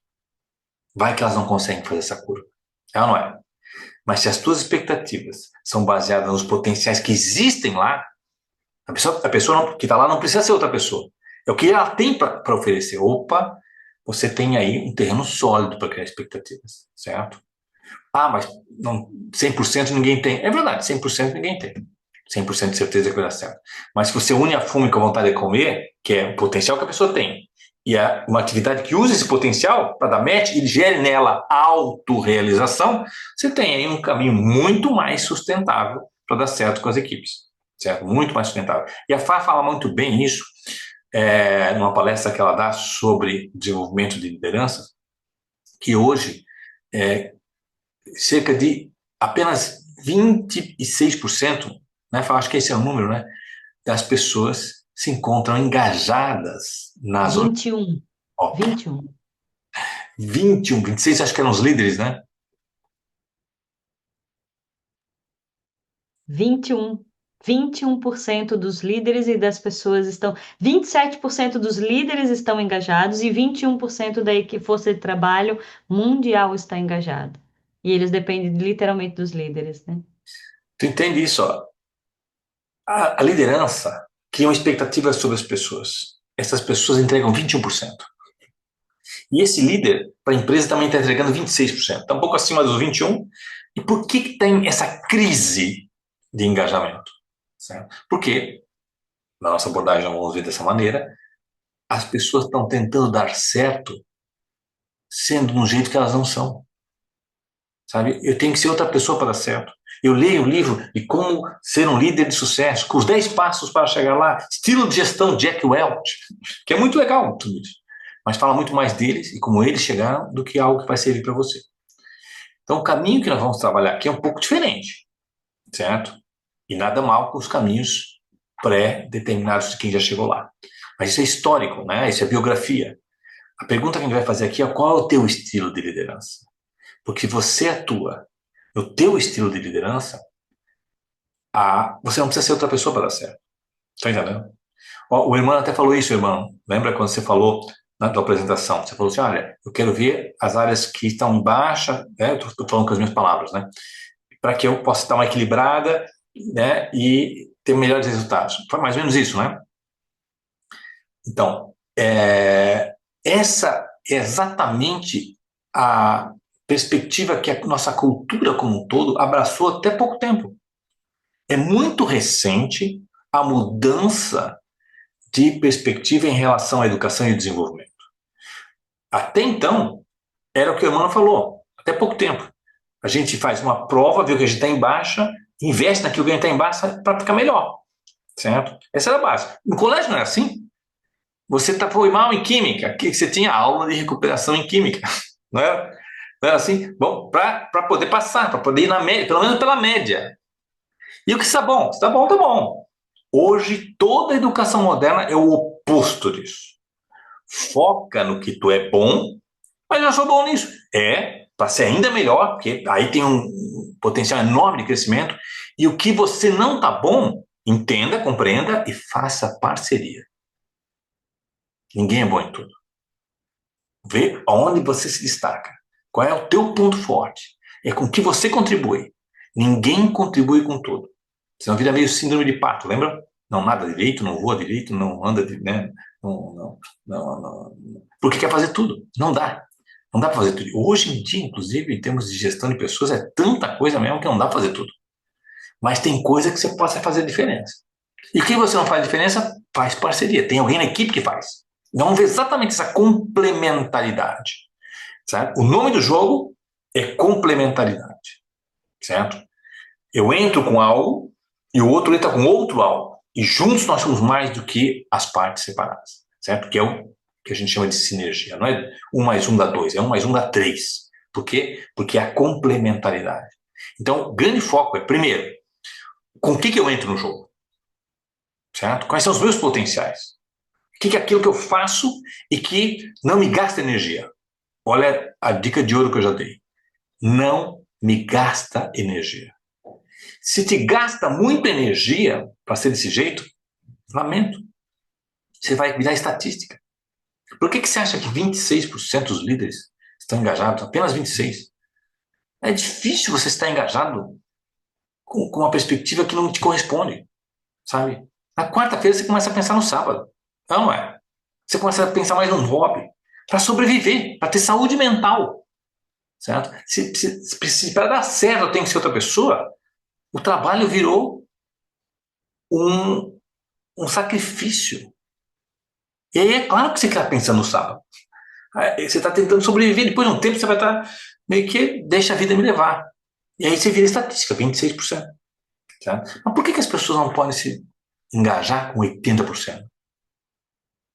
Vai que elas não conseguem fazer essa curva. Ela não é. Mas se as tuas expectativas são baseadas nos potenciais que existem lá, a pessoa que está lá não precisa ser outra pessoa. É o que ela tem para oferecer. Opa, você tem aí um terreno sólido para criar expectativas, certo? Ah, mas não, 100% ninguém tem. É verdade, 100% ninguém tem. 100% de certeza que vai dar certo. Mas se você une a fome com a vontade de comer, que é o potencial que a pessoa tem, e é uma atividade que usa esse potencial para dar match e gere nela autorrealização, você tem aí um caminho muito mais sustentável para dar certo com as equipes, certo? Muito mais sustentável. E a Fá fala muito bem isso, numa palestra que ela dá sobre desenvolvimento de liderança, que hoje cerca de apenas 26%, né, acho que esse é o número, né, das pessoas se encontram engajadas nas 21. Ó, 21. 21, 26, acho que eram os líderes, né? 21. 21% dos líderes e das pessoas estão. 27% dos líderes estão engajados e 21% da força de trabalho mundial está engajada. E eles dependem literalmente dos líderes, né? Tu entende isso, ó? A liderança cria uma expectativa sobre as pessoas. Essas pessoas entregam 21%. E esse líder, para a empresa, também está entregando 26%. Está um pouco acima dos 21%. E por que tem essa crise de engajamento? Certo? Porque, na nossa abordagem, vamos ver dessa maneira, as pessoas estão tentando dar certo sendo de um jeito que elas não são. Sabe? Eu tenho que ser outra pessoa para dar certo. Eu leio o livro de como ser um líder de sucesso, com os 10 passos para chegar lá, estilo de gestão Jack Welch, que é muito legal tudo isso. Mas fala muito mais deles e como eles chegaram do que algo que vai servir para você. Então, o caminho que nós vamos trabalhar aqui é um pouco diferente, certo? E nada mal com os caminhos pré-determinados de quem já chegou lá. Mas isso é histórico, né? Isso é biografia. A pergunta que a gente vai fazer aqui é qual é o teu estilo de liderança? Porque se você atua no teu estilo de liderança, você não precisa ser outra pessoa para dar certo. Está entendendo? O irmão até falou isso, irmão. Lembra quando você falou na tua apresentação? Você falou assim, olha, eu quero ver as áreas que estão em baixa, né? Eu estou falando com as minhas palavras, né? Para que eu possa dar uma equilibrada, né? E ter melhores resultados. Foi mais ou menos isso, né? Então, essa é exatamente a perspectiva que a nossa cultura como um todo abraçou até pouco tempo. É muito recente a mudança de perspectiva em relação à educação e desenvolvimento. Até então, era o que o Emmanuel falou, até pouco tempo. A gente faz uma prova, vê o que a gente está em baixa, investe naquilo que a gente está em baixa para ficar melhor, certo? Essa era a base. No colégio não era assim. Você foi mal em química, que você tinha aula de recuperação em química, não era? Não era assim? Bom, para poder passar, para poder ir na média, pelo menos pela média. E o que está bom? Está bom, está bom. Hoje, toda a educação moderna é o oposto disso. Foca no que tu é bom, mas eu sou bom nisso. Para ser ainda melhor, porque aí tem um potencial enorme de crescimento. E o que você não está bom, entenda, compreenda e faça parceria. Ninguém é bom em tudo. Vê onde você se destaca. Qual é o teu ponto forte. É com que você contribui. Ninguém contribui com tudo. Senão vira meio síndrome de pato, lembra? Não nada direito, não voa direito, não anda, né? Não. Porque quer fazer tudo. Não dá. Não dá para fazer tudo. Hoje em dia, inclusive, em termos de gestão de pessoas, é tanta coisa mesmo que não dá para fazer tudo. Mas tem coisa que você possa fazer diferença. E o que você não faz diferença, faz parceria. Tem alguém na equipe que faz. Vamos ver exatamente essa complementaridade. Certo? O nome do jogo é complementaridade. Certo? Eu entro com algo e o outro entra com outro algo. E juntos nós somos mais do que as partes separadas. Certo? Que é o que a gente chama de sinergia. Não é 1 mais 1 dá 2, é 1 mais 1 dá 3. Por quê? Porque é a complementaridade. Então, o grande foco é, primeiro, com o que eu entro no jogo? Certo? Quais são os meus potenciais? O que é aquilo que eu faço e que não me gasta energia? Olha a dica de ouro que eu já dei. Não me gasta energia. Se te gasta muita energia para ser desse jeito, lamento. Você vai virar estatística. Por que você acha que 26% dos líderes estão engajados? Apenas 26%. É difícil você estar engajado com uma perspectiva que não te corresponde, sabe? Na quarta-feira você começa a pensar no sábado. Não é? Você começa a pensar mais num hobby, para sobreviver, para ter saúde mental, certo? Se para dar certo eu tenho que ser outra pessoa, o trabalho virou um sacrifício. E aí é claro que você está pensando no sábado. Você está tentando sobreviver, depois de um tempo você vai estar meio que deixa a vida me levar. E aí você vira estatística, 26%. Certo? Mas por que as pessoas não podem se engajar com 80%?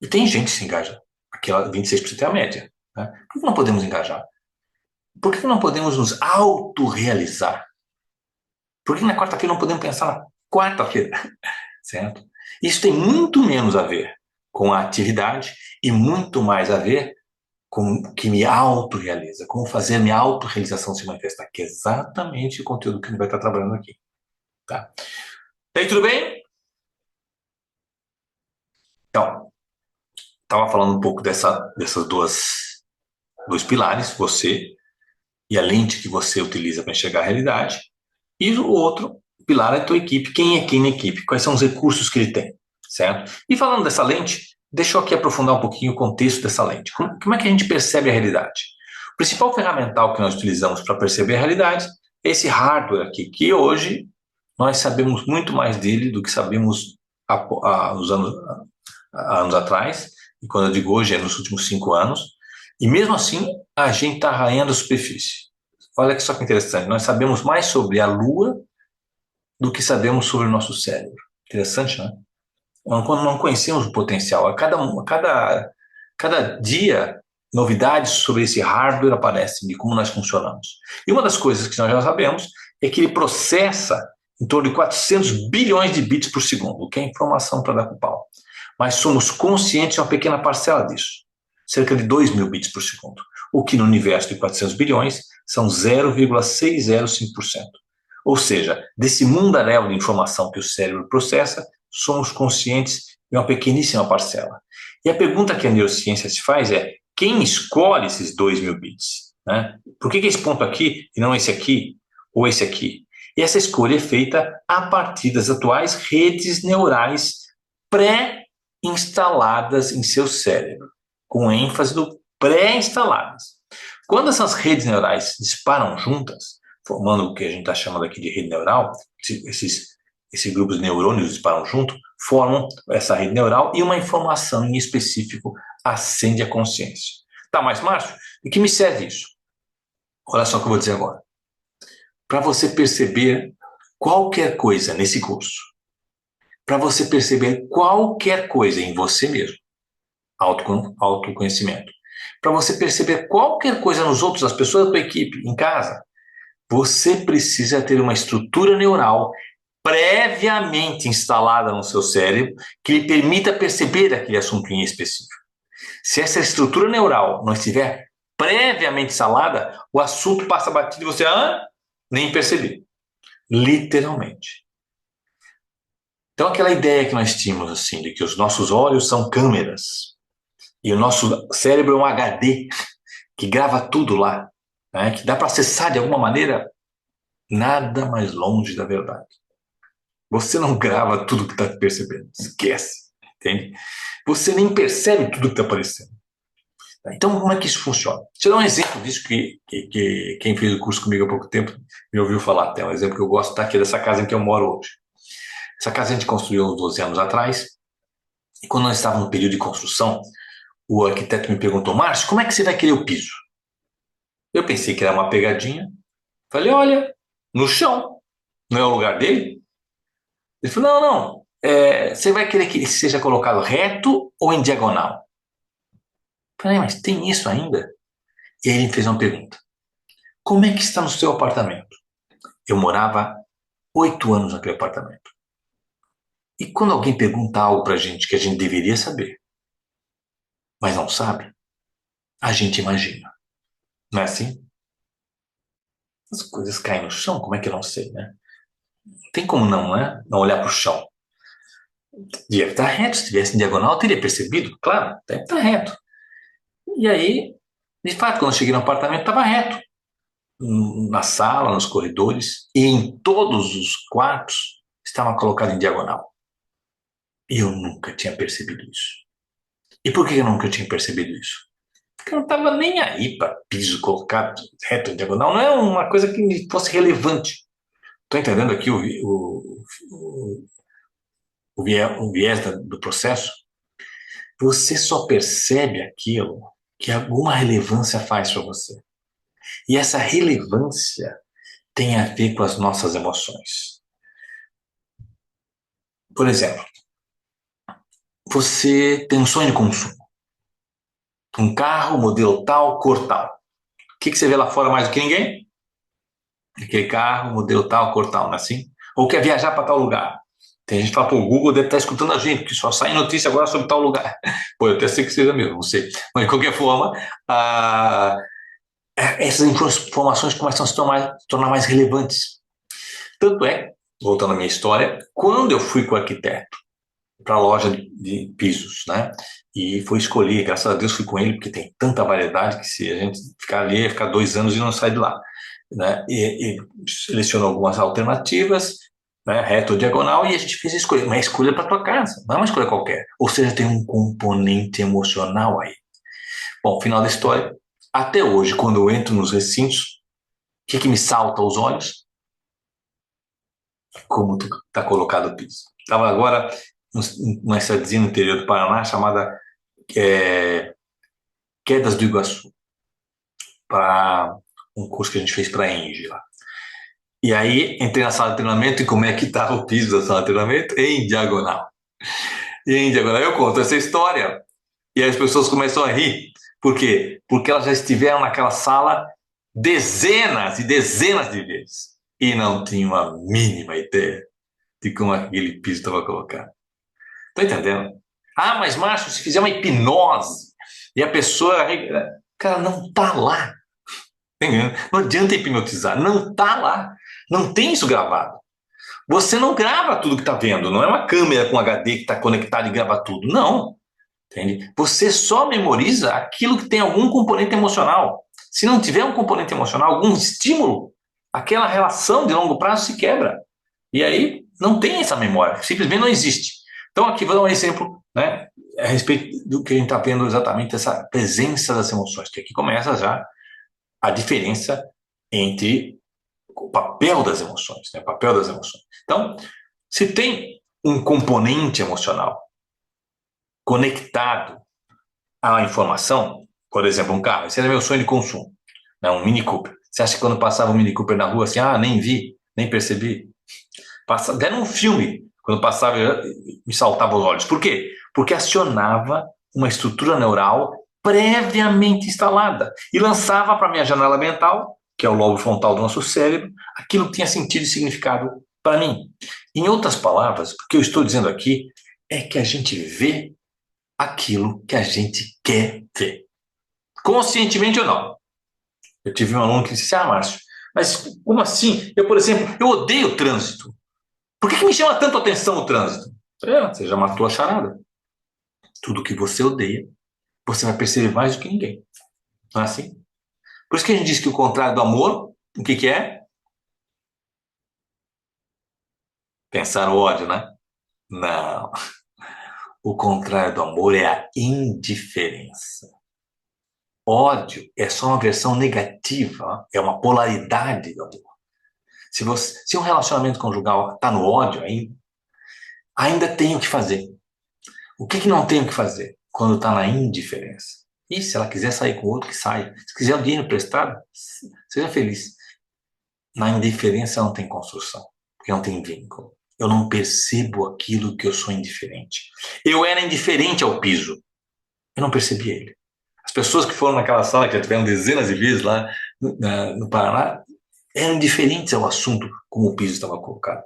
E tem gente que se engaja. Aquela 26% é a média. Né? Por que não podemos engajar? Por que não podemos nos autorrealizar? Por que na quarta-feira não podemos pensar na quarta-feira? Certo? Isso tem muito menos a ver com a atividade e muito mais a ver com o que me autorrealiza, como fazer minha autorrealização se manifestar, que é exatamente o conteúdo que a gente vai estar trabalhando aqui. Tá? E aí, tudo bem? Então, estava falando um pouco dessas dois pilares, você e a lente que você utiliza para enxergar a realidade, e o outro pilar é a tua equipe, quem é quem na equipe, quais são os recursos que ele tem, certo? E falando dessa lente, deixa eu aqui aprofundar um pouquinho o contexto dessa lente. Como é que a gente percebe a realidade? O principal ferramental que nós utilizamos para perceber a realidade é esse hardware aqui, que hoje nós sabemos muito mais dele do que sabemos há anos atrás, e quando eu digo hoje é nos últimos 5 anos, e mesmo assim a gente está arranhando a superfície. Olha que só que interessante, nós sabemos mais sobre a Lua do que sabemos sobre o nosso cérebro. Interessante, né? Quando não conhecemos o potencial, a cada dia novidades sobre esse hardware aparecem, de como nós funcionamos. E uma das coisas que nós já sabemos é que ele processa em torno de 400 bilhões de bits por segundo, o que é informação para dar com pau. Mas somos conscientes de uma pequena parcela disso, cerca de 2.000 bits por segundo, o que no universo de 400 bilhões são 0,605%. Ou seja, desse mundaréu de informação que o cérebro processa, somos conscientes de uma pequeníssima parcela. E a pergunta que a neurociência se faz é, quem escolhe esses 2.000 bits? Né? Por que esse ponto aqui e não esse aqui ou esse aqui? E essa escolha é feita a partir das atuais redes neurais pré-instaladas em seu cérebro, com ênfase do pré-instaladas. Quando essas redes neurais disparam juntas, formando o que a gente está chamando aqui de rede neural, esses grupos de neurônios disparam junto, formam essa rede neural e uma informação em específico acende a consciência. Tá, mas Márcio, de que me serve isso? Olha só o que eu vou dizer agora. Para você perceber qualquer coisa nesse curso, para você perceber qualquer coisa em você mesmo, autoconhecimento, para você perceber qualquer coisa nos outros, as pessoas da tua equipe, em casa, você precisa ter uma estrutura neural previamente instalada no seu cérebro que lhe permita perceber aquele assunto em específico. Se essa estrutura neural não estiver previamente instalada, o assunto passa batido e você nem perceber. Literalmente. Então aquela ideia que nós tínhamos assim, de que os nossos olhos são câmeras e o nosso cérebro é um HD que grava tudo lá, né, que dá para acessar de alguma maneira, Nada mais longe da verdade. Você não grava tudo que está percebendo. Esquece. Entende? Você nem percebe tudo que está aparecendo. Então, como é que isso funciona? Deixa eu dar um exemplo disso que quem fez o curso comigo há pouco tempo me ouviu falar. Tem um exemplo que eu gosto daqui dessa casa em que eu moro hoje. Essa casa a gente construiu uns 12 anos atrás. E quando nós estávamos no período de construção, o arquiteto me perguntou: Márcio, como é que você vai querer o piso? Eu pensei que era uma pegadinha. Falei: olha, no chão. Não é o lugar dele? Ele falou: não. Você vai querer que ele seja colocado reto ou em diagonal? Falei: mas tem isso ainda? E aí ele me fez uma pergunta: como é que está no seu apartamento? Eu morava 8 anos naquele apartamento. E quando alguém pergunta algo pra gente que a gente deveria saber, mas não sabe, a gente imagina. Não é assim? As coisas caem no chão, como é que eu não sei, né? Tem como não, né? Não olhar para o chão. Devia estar reto, se tivesse em diagonal, eu teria percebido, claro, deve estar reto. E aí, de fato, quando eu cheguei no apartamento, estava reto. Na sala, nos corredores, e em todos os quartos, estava colocado em diagonal. E eu nunca tinha percebido isso. E por que eu nunca tinha percebido isso? Porque eu não estava nem aí para piso colocado reto em diagonal. Não é uma coisa que me fosse relevante. Estou entendendo aqui o viés do processo? Você só percebe aquilo que alguma relevância faz para você. E essa relevância tem a ver com as nossas emoções. Por exemplo, você tem um sonho de consumo. Um carro, modelo tal, cor tal. O que você vê lá fora mais do que ninguém? Aquele carro, modelo tal, cor tal, não é assim? Ou quer viajar para tal lugar. Tem gente que fala: pô, o Google deve estar escutando a gente, porque só sai notícia agora sobre tal lugar. Pô, eu até sei que seja mesmo, não sei. Mas, de qualquer forma, essas informações começam a se tornar mais relevantes. Tanto é, voltando à minha história, quando eu fui com o arquiteto para a loja de pisos, né? E foi escolher, graças a Deus fui com ele, porque tem tanta variedade que se a gente ficar ali, ia ficar 2 anos e não sai de lá. Né? E selecionou algumas alternativas, né? Reto ou diagonal, e a gente fez a escolha. Uma escolha para tua casa, não é uma escolha qualquer. Ou seja, tem um componente emocional aí. Bom, final da história. Até hoje, quando eu entro nos recintos, o que me salta aos olhos? Como está colocado o piso. Estava agora numa cidadezinha no interior do Paraná chamada Quedas do Iguaçu, para um curso que a gente fez para a Engie lá. E aí entrei na sala de treinamento e como é que estava o piso da sala de treinamento? Em diagonal. E em diagonal eu conto essa história e as pessoas começam a rir. Por quê? Porque elas já estiveram naquela sala dezenas e dezenas de vezes e não tinham a mínima ideia de como aquele piso estava colocado. Tá entendendo? Ah, mas Márcio, se fizer uma hipnose e a pessoa... Cara, não tá lá. Entendeu? Não adianta hipnotizar, não tá lá. Não tem isso gravado. Você não grava tudo que está vendo, não é uma câmera com HD que está conectada e grava tudo. Não. Entende? Você só memoriza aquilo que tem algum componente emocional. Se não tiver um componente emocional, algum estímulo, aquela relação de longo prazo se quebra. E aí não tem essa memória, simplesmente não existe. Então aqui vou dar um exemplo, né, a respeito do que a gente está vendo exatamente, essa presença das emoções, que aqui começa já a diferença entre o papel das emoções, né? O papel das emoções. Então, se tem um componente emocional conectado à informação, por exemplo, um carro, esse era meu sonho de consumo, né? Um Mini Cooper. Você acha que quando passava um Mini Cooper na rua, assim, nem vi, nem percebi? Era um filme, quando passava, me saltava os olhos. Por quê? Porque acionava uma estrutura neural previamente instalada e lançava para a minha janela mental, que é o lobo frontal do nosso cérebro, aquilo que tinha sentido e significado para mim. Em outras palavras, o que eu estou dizendo aqui é que a gente vê aquilo que a gente quer ver. Conscientemente ou não. Eu tive um aluno que disse: Márcio, mas como assim? Eu, por exemplo, eu odeio o trânsito. Por que me chama tanto a atenção o trânsito? Você já matou a charada. Tudo que você odeia, você vai perceber mais do que ninguém. Não é assim? Por isso que a gente diz que o contrário do amor, o que é? Pensar o ódio, né? Não. O contrário do amor é a indiferença. Ódio é só uma versão negativa, é uma polaridade do amor. Se um relacionamento conjugal está no ódio ainda tem o que fazer. O que não tem o que fazer quando está na indiferença? E se ela quiser sair com outro, que saia. Se quiser o dinheiro emprestado, seja feliz. Na indiferença não tem construção, porque não tem vínculo. Eu não percebo aquilo que eu sou indiferente. Eu era indiferente ao piso. Eu não percebi ele. As pessoas que foram naquela sala, que já tiveram dezenas de vezes lá no Paraná, eram indiferentes ao assunto como o piso estava colocado.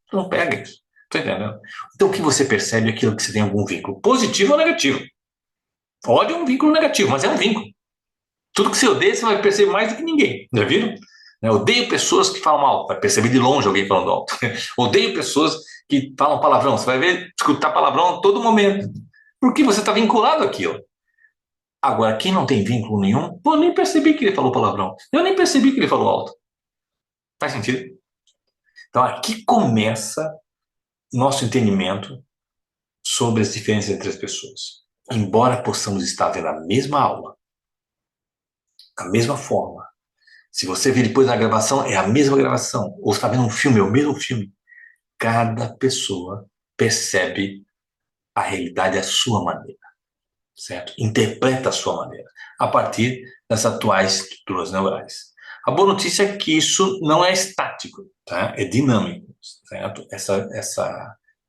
Tu não pega isso. Tá entendendo? Então o que você percebe é aquilo que você tem algum vínculo, positivo ou negativo. Ódio é um vínculo negativo, mas é um vínculo. Tudo que você odeia, você vai perceber mais do que ninguém. Já viram? Eu odeio pessoas que falam alto, vai perceber de longe alguém falando alto. Odeio pessoas que falam palavrão, você vai ver, escutar palavrão a todo momento. Porque você está vinculado àquilo. Agora, quem não tem vínculo nenhum, pô, eu nem percebi que ele falou palavrão. Eu nem percebi que ele falou alto. Faz sentido? Então, aqui começa nosso entendimento sobre as diferenças entre as pessoas. Embora possamos estar vendo a mesma aula, a mesma forma, se você ver depois na gravação, é a mesma gravação, ou está vendo um filme, é o mesmo filme, cada pessoa percebe a realidade à sua maneira, certo? Interpreta a sua maneira, a partir das atuais estruturas neurais. A boa notícia é que isso não é estático, tá? É dinâmico, certo?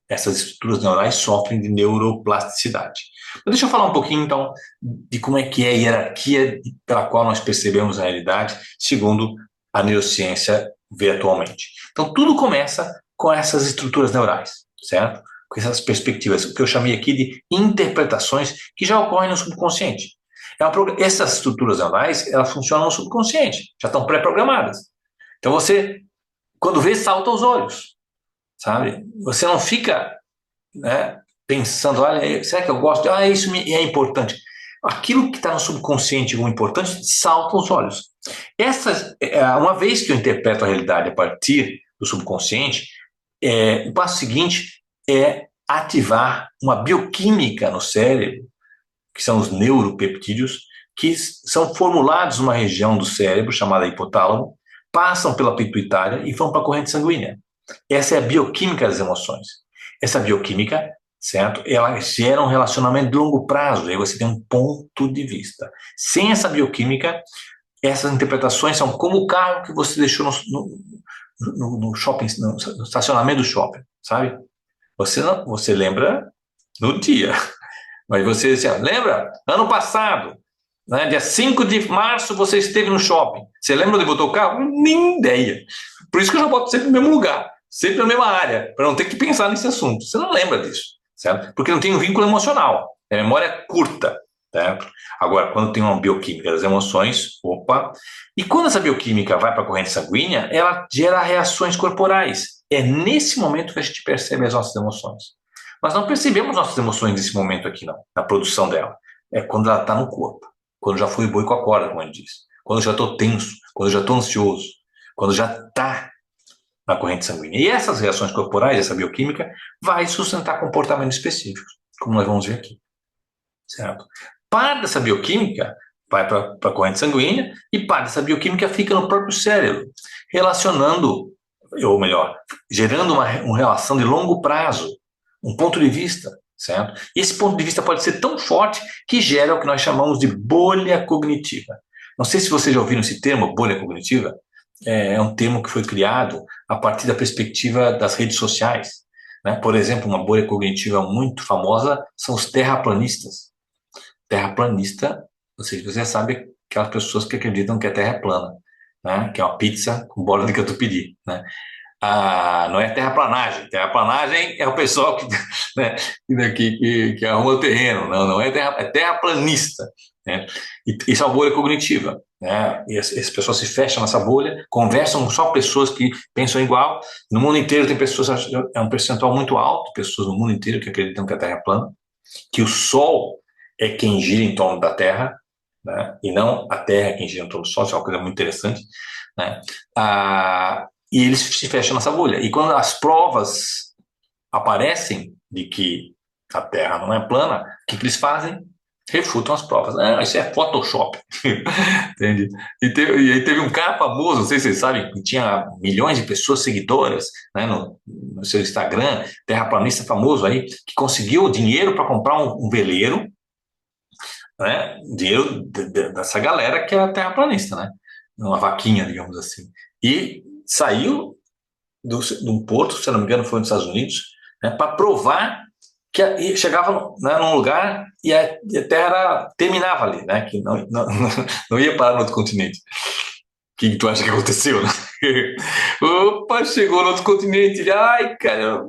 Essas estruturas neurais sofrem de neuroplasticidade. Mas deixa eu falar um pouquinho, então, de como é que é a hierarquia pela qual nós percebemos a realidade, segundo a neurociência vê atualmente. Então, tudo começa com essas estruturas neurais, certo? Com essas perspectivas, o que eu chamei aqui de interpretações que já ocorrem no subconsciente. Essas estruturas neurais, elas funcionam no subconsciente, já estão pré-programadas. Então, você, quando vê, salta aos olhos, sabe? Você não fica, né, pensando, olha, será que eu gosto? Isso é importante. Aquilo que está no subconsciente como importante salta aos olhos. Uma vez que eu interpreto a realidade a partir do subconsciente, o passo seguinte é ativar uma bioquímica no cérebro, que são os neuropeptídeos, que são formulados numa região do cérebro chamada hipotálamo, passam pela pituitária e vão para a corrente sanguínea. Essa é a bioquímica das emoções. Essa bioquímica, certo? Ela gera um relacionamento de longo prazo, aí você tem um ponto de vista. Sem essa bioquímica, essas interpretações são como o carro que você deixou no shopping, no estacionamento do shopping, sabe? Você lembra no dia, mas você lembra? Ano passado, né, dia 5 de março, você esteve no shopping. Você lembra de botar o carro? Nem ideia. Por isso que eu já boto sempre no mesmo lugar, sempre na mesma área, para não ter que pensar nesse assunto. Você não lembra disso, certo? Porque não tem um vínculo emocional, é memória curta, certo? Agora, quando tem uma bioquímica das emoções, opa, e quando essa bioquímica vai para a corrente sanguínea, ela gera reações corporais. É nesse momento que a gente percebe as nossas emoções. Nós não percebemos nossas emoções nesse momento aqui, não, na produção dela. É quando ela está no corpo, quando já foi boi com a corda, como a gente diz, quando eu já estou tenso, quando eu já estou ansioso, quando já está na corrente sanguínea. E essas reações corporais, essa bioquímica, vai sustentar comportamentos específicos, como nós vamos ver aqui, certo? Parte dessa bioquímica vai para a corrente sanguínea e parte dessa bioquímica fica no próprio cérebro, relacionando, ou melhor, gerando uma relação de longo prazo, um ponto de vista, certo? E esse ponto de vista pode ser tão forte que gera o que nós chamamos de bolha cognitiva. Não sei se vocês já ouviram esse termo, bolha cognitiva. É um termo que foi criado a partir da perspectiva das redes sociais, né? Por exemplo, uma bolha cognitiva muito famosa são os terraplanistas. Terraplanista, não sei se você sabe, aquelas pessoas que acreditam que a Terra é plana, né? Que é uma pizza com bola de catupiry, né? Não é terraplanagem. Terraplanagem é o pessoal né, que arruma o terreno. Não é terraplanista. Né? E isso é uma bolha cognitiva. Né? E as pessoas se fecham nessa bolha, conversam com só pessoas que pensam igual. No mundo inteiro tem pessoas, é um percentual muito alto, pessoas no mundo inteiro que acreditam que a Terra é plana, que o Sol é quem gira em torno da Terra, né? E não a Terra é quem gira em torno do Sol. Isso é uma coisa muito interessante. Né? e eles se fecham nessa bolha. E quando as provas aparecem de que a Terra não é plana, o que eles fazem? Refutam as provas. Ah, isso é Photoshop. Entende? E aí teve um cara famoso, não sei se vocês sabem, que tinha milhões de pessoas seguidoras, né, no seu Instagram, terraplanista famoso aí, que conseguiu dinheiro para comprar um veleiro, né, dinheiro dessa galera que é terraplanista, né? Uma vaquinha, digamos assim. E saiu de um porto, se não me engano, foi nos Estados Unidos, né, para provar que chegava, né, num lugar e a Terra terminava ali, né, que não ia parar no outro continente. O que tu acha que aconteceu, né? Opa, chegou no outro continente. Ele, ai, cara,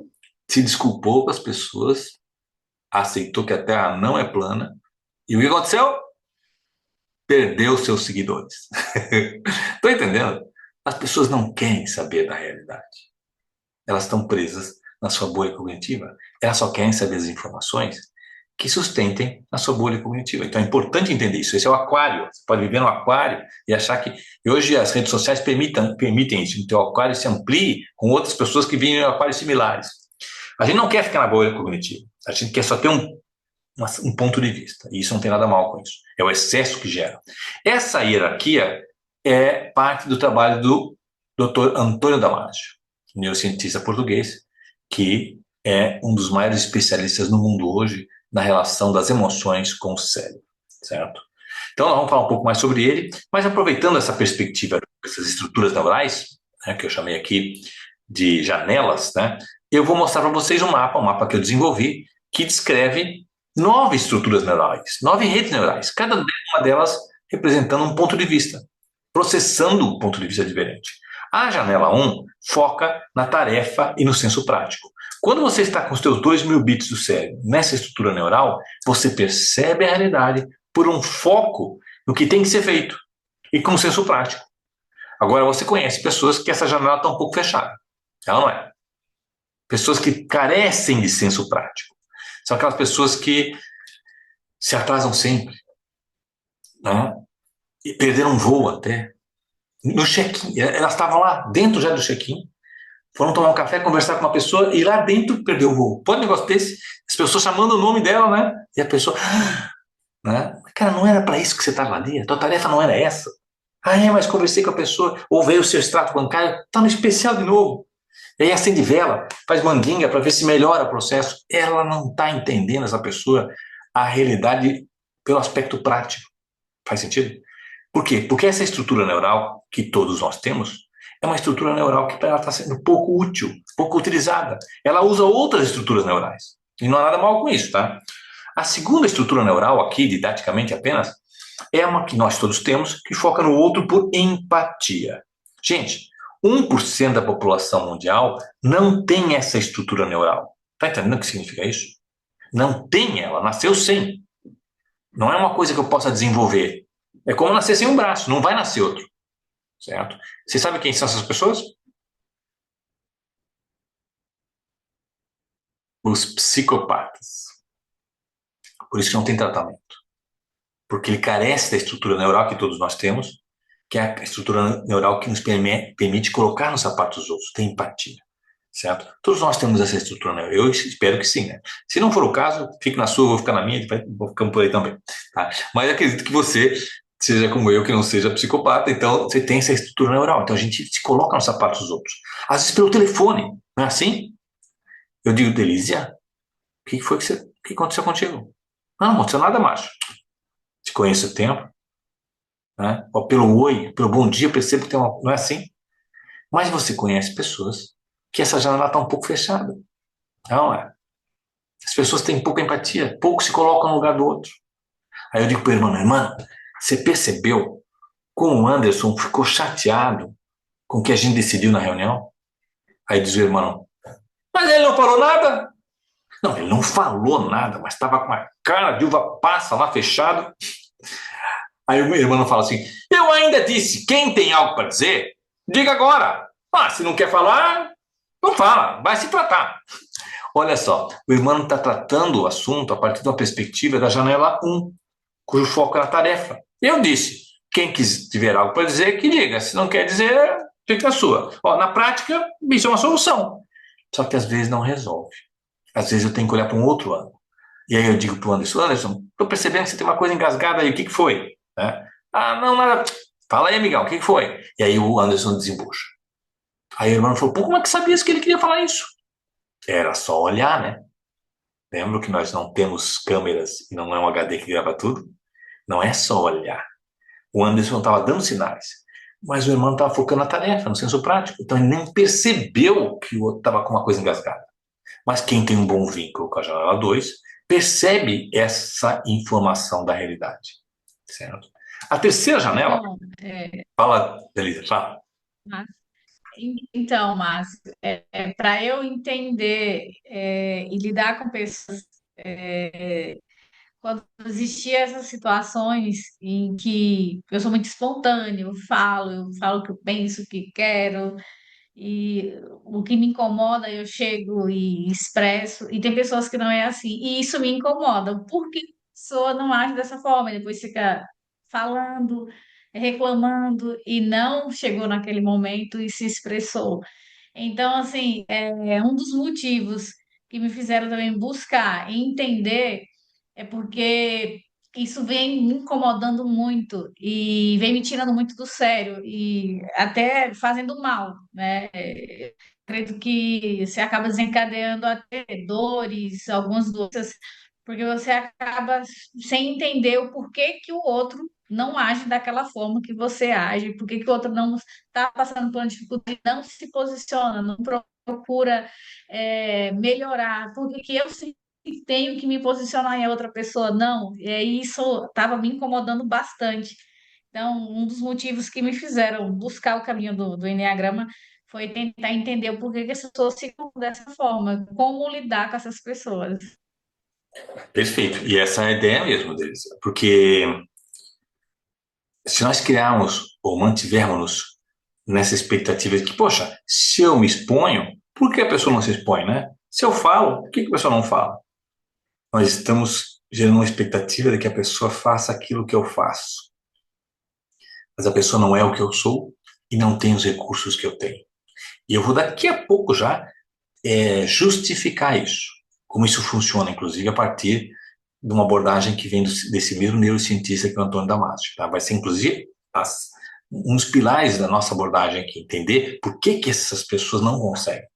se desculpou com as pessoas, aceitou que a Terra não é plana. E o que aconteceu? Perdeu seus seguidores. Estou entendendo? As pessoas não querem saber da realidade. Elas estão presas na sua bolha cognitiva. Elas só querem saber as informações que sustentem a sua bolha cognitiva. Então é importante entender isso. Esse é o aquário. Você pode viver no aquário e achar que... E hoje as redes sociais permitem isso. O teu aquário se amplie com outras pessoas que vivem em aquários similares. A gente não quer ficar na bolha cognitiva. A gente quer só ter um ponto de vista. E isso não tem nada mal com isso. É o excesso que gera. Essa hierarquia é parte do trabalho do Dr. Antônio Damasio, neurocientista português, que é um dos maiores especialistas no mundo hoje na relação das emoções com o cérebro, certo? Então, nós vamos falar um pouco mais sobre ele, mas aproveitando essa perspectiva dessas estruturas neurais, né, que eu chamei aqui de janelas, né, eu vou mostrar para vocês um mapa que eu desenvolvi, que descreve 9 estruturas neurais, 9 redes neurais, cada uma delas representando um ponto de vista, processando um ponto de vista diferente. A janela 1 foca na tarefa e no senso prático. Quando você está com os seus 2.000 bits do cérebro nessa estrutura neural, você percebe a realidade por um foco no que tem que ser feito e com um senso prático. Agora, você conhece pessoas que essa janela está um pouco fechada. Ela não é. Pessoas que carecem de senso prático. São aquelas pessoas que se atrasam sempre, né? E perderam um voo até. No check-in, elas estavam lá dentro já do check-in, foram tomar um café, conversar com uma pessoa e lá dentro perdeu o voo. Pode um negócio desse? As pessoas chamando o nome dela, né? E a pessoa, né? Cara, não era para isso que você estava ali, a tua tarefa não era essa. Ah, mas conversei com a pessoa, ou veio o seu extrato bancário, tá no especial de novo. E aí acende vela, faz mandinga para ver se melhora o processo. Ela não está entendendo, essa pessoa, a realidade pelo aspecto prático. Faz sentido? Por quê? Porque essa estrutura neural que todos nós temos é uma estrutura neural que ela está sendo pouco útil, pouco utilizada. Ela usa outras estruturas neurais. E não há nada mal com isso, tá? A segunda estrutura neural aqui, didaticamente apenas, é uma que nós todos temos, que foca no outro por empatia. Gente, 1% da população mundial não tem essa estrutura neural. Está entendendo o que significa isso? Não tem ela, nasceu sem. Não é uma coisa que eu possa desenvolver. É como nascer sem um braço, não vai nascer outro. Certo? Você sabe quem são essas pessoas? Os psicopatas. Por isso que não tem tratamento. Porque ele carece da estrutura neural que todos nós temos, que é a estrutura neural que nos permite colocar nos sapatos dos outros, ter empatia. Certo? Todos nós temos essa estrutura neural. Eu espero que sim, né? Se não for o caso, fique na sua, eu vou ficar na minha, vou ficar por aí também. Tá? Mas acredito que você seja como eu, que não seja psicopata, então você tem essa estrutura neural. Então a gente se coloca nos sapatos dos outros. Às vezes pelo telefone, não é assim? Eu digo, Delícia, o que foi que aconteceu contigo? Não aconteceu nada, macho. Te conheço há tempo. Né? Ou pelo oi, pelo bom dia, eu percebo que tem uma... Não é assim? Mas você conhece pessoas que essa janela está um pouco fechada. Não é? As pessoas têm pouca empatia, pouco se colocam no lugar do outro. Aí eu digo para o irmão, você percebeu como o Anderson ficou chateado com o que a gente decidiu na reunião? Aí diz o irmão, mas ele não falou nada? Não, ele não falou nada, mas estava com a cara de uva passa lá fechado. Aí o meu irmão fala assim, eu ainda disse, quem tem algo para dizer, diga agora. Ah, se não quer falar, não fala, vai se tratar. Olha só, o irmão está tratando o assunto a partir de uma perspectiva da janela 1, cujo foco é na tarefa. Eu disse, quem tiver algo para dizer, que diga. Se não quer dizer, fica a sua. Ó, na prática, isso é uma solução. Só que às vezes não resolve. Às vezes eu tenho que olhar para um outro ângulo. E aí eu digo para o Anderson, estou percebendo que você tem uma coisa engasgada aí, o que que foi? Né? Ah, não, nada. Fala aí, amigão, o que que foi? E aí o Anderson desembucha. Aí o irmão falou, pô, como é que sabia que ele queria falar isso? Era só olhar, né? Lembra que nós não temos câmeras e não é um HD que grava tudo? Não é só olhar. O Anderson estava dando sinais, mas o irmão estava focando na tarefa, no senso prático. Então ele nem percebeu que o outro estava com uma coisa engasgada. Mas quem tem um bom vínculo com a janela 2 percebe essa informação da realidade. Certo? A terceira janela, Então, é, fala, Elisa, fala. então, Márcio, para eu entender e lidar com pessoas, quando existia essas situações em que eu sou muito espontânea, eu falo o que eu penso, o que quero, e o que me incomoda eu chego e expresso, e tem pessoas que não é assim, e isso me incomoda. Por que a pessoa não age dessa forma? E depois fica falando, reclamando, e não chegou naquele momento e se expressou. Então, assim, é um dos motivos que me fizeram também buscar e entender é porque isso vem me incomodando muito e vem me tirando muito do sério e até fazendo mal, né? Acredito que você acaba desencadeando até dores, algumas doenças, porque você acaba sem entender o porquê que o outro não age daquela forma que você age, porquê que o outro não está passando por uma dificuldade, não se posiciona, não procura melhorar, porque que eu tenho que me posicionar em outra pessoa. Não, isso estava me incomodando bastante. Então, um dos motivos que me fizeram buscar o caminho do Enneagrama foi tentar entender o porquê que as pessoas se comportam dessa forma, como lidar com essas pessoas. Perfeito. E essa é a ideia mesmo deles. Porque se nós criarmos ou mantivermos nessa expectativa de que, poxa, se eu me exponho, por que a pessoa não se expõe, né? Se eu falo, por que a pessoa não fala? Nós estamos gerando uma expectativa de que a pessoa faça aquilo que eu faço. Mas a pessoa não é o que eu sou e não tem os recursos que eu tenho. E eu vou daqui a pouco já justificar isso. Como isso funciona, inclusive, a partir de uma abordagem que vem desse mesmo neurocientista que é o Antônio Damasio. Tá? Vai ser, inclusive, um dos pilares da nossa abordagem aqui, entender por que essas pessoas não conseguem.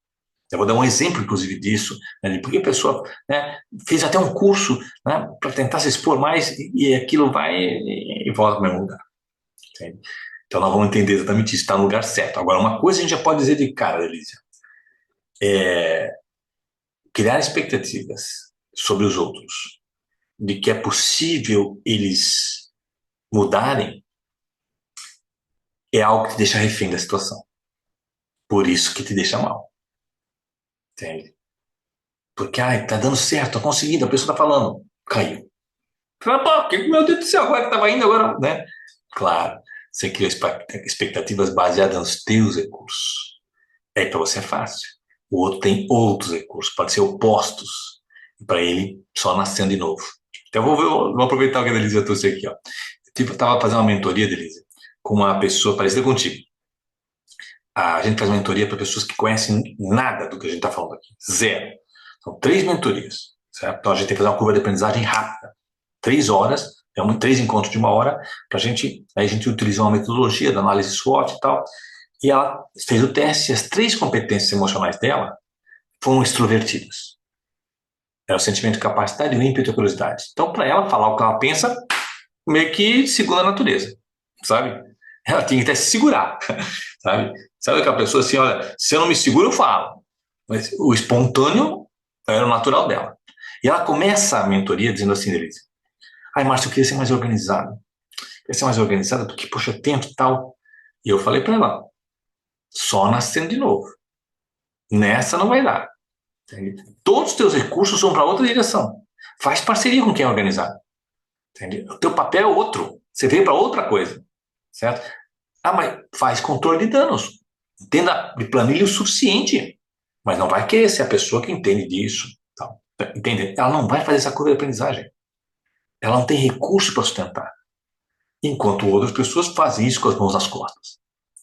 Eu vou dar um exemplo, inclusive, disso, né, de por que a pessoa, né, fez até um curso, né, para tentar se expor mais e aquilo vai e volta para o mesmo lugar. Entende? Então, nós vamos entender exatamente isso, está no lugar certo. Agora, uma coisa a gente já pode dizer de cara, Elísia, criar expectativas sobre os outros, de que é possível eles mudarem, é algo que te deixa refém da situação. Por isso que te deixa mal. Entende? Porque, ai, tá dando certo, tô conseguindo, a pessoa tá falando, caiu. Fala, pô, meu Deus do céu, agora que tava indo, agora, né? Claro, você cria expectativas baseadas nos teus recursos. Aí para você é fácil. O outro tem outros recursos, pode ser opostos. Para ele, só nascendo de novo. Então, vou aproveitar o que a Delícia trouxe aqui. Ó. Eu estava fazendo uma mentoria, Delícia, com uma pessoa parecida contigo. A gente faz uma mentoria para pessoas que conhecem nada do que a gente está falando aqui. Zero. São 3 mentorias. Certo? Então, a gente tem que fazer uma curva de aprendizagem rápida. 3 horas, 3 encontros de 1 hora, para a gente utiliza uma metodologia da análise SWOT e tal, e ela fez o teste e as 3 competências emocionais dela foram extrovertidas. É o sentimento de capacidade, o ímpeto e a curiosidade. Então, para ela falar o que ela pensa, meio que segundo a natureza, sabe? Ela tinha que até se segurar, sabe? Sabe aquela pessoa assim, olha, se eu não me seguro, eu falo. Mas o espontâneo era o natural dela. E ela começa a mentoria dizendo assim, Delícia, ai, Márcio, eu queria ser mais organizado. Queria ser mais organizado porque, poxa, eu tento e tal. E eu falei para ela, só nascendo de novo. Nessa não vai dar. Entende? Todos os teus recursos vão para outra direção. Faz parceria com quem é organizado. Entende? O teu papel é outro. Você veio para outra coisa. Certo? Ah, mas faz controle de danos. Entenda de planilha o suficiente. Mas não vai querer ser a pessoa que entende disso. Tal. Entende? Ela não vai fazer essa curva de aprendizagem. Ela não tem recurso para sustentar. Enquanto outras pessoas fazem isso com as mãos nas costas.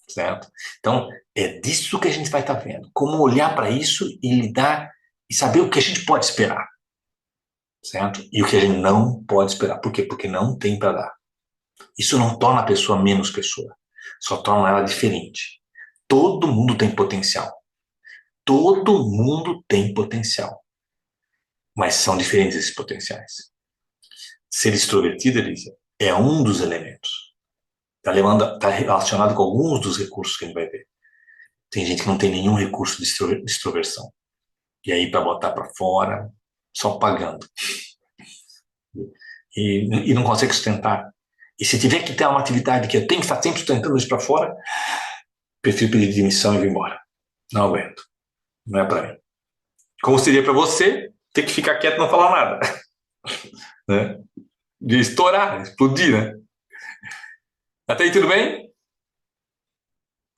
certo? Então, é disso que a gente vai estar vendo. Como olhar para isso e lidar e saber o que a gente pode esperar, certo? E o que a gente não pode esperar. Por quê? Porque não tem para dar. Isso não torna a pessoa menos pessoa, só torna ela diferente. Todo mundo tem potencial. Todo mundo tem potencial. Mas são diferentes esses potenciais. Ser extrovertido, Elisa, é um dos elementos. Está relacionado com alguns dos recursos que a gente vai ver. Tem gente que não tem nenhum recurso de extroversão. E aí, para botar para fora, só pagando. E não consegue sustentar. E se tiver que ter uma atividade que eu tenho que estar sempre sustentando isso para fora, prefiro pedir demissão e vir embora. Não aguento. Não é para mim. Como seria para você ter que ficar quieto e não falar nada? Né? De estourar, explodir, né? Até aí tudo bem?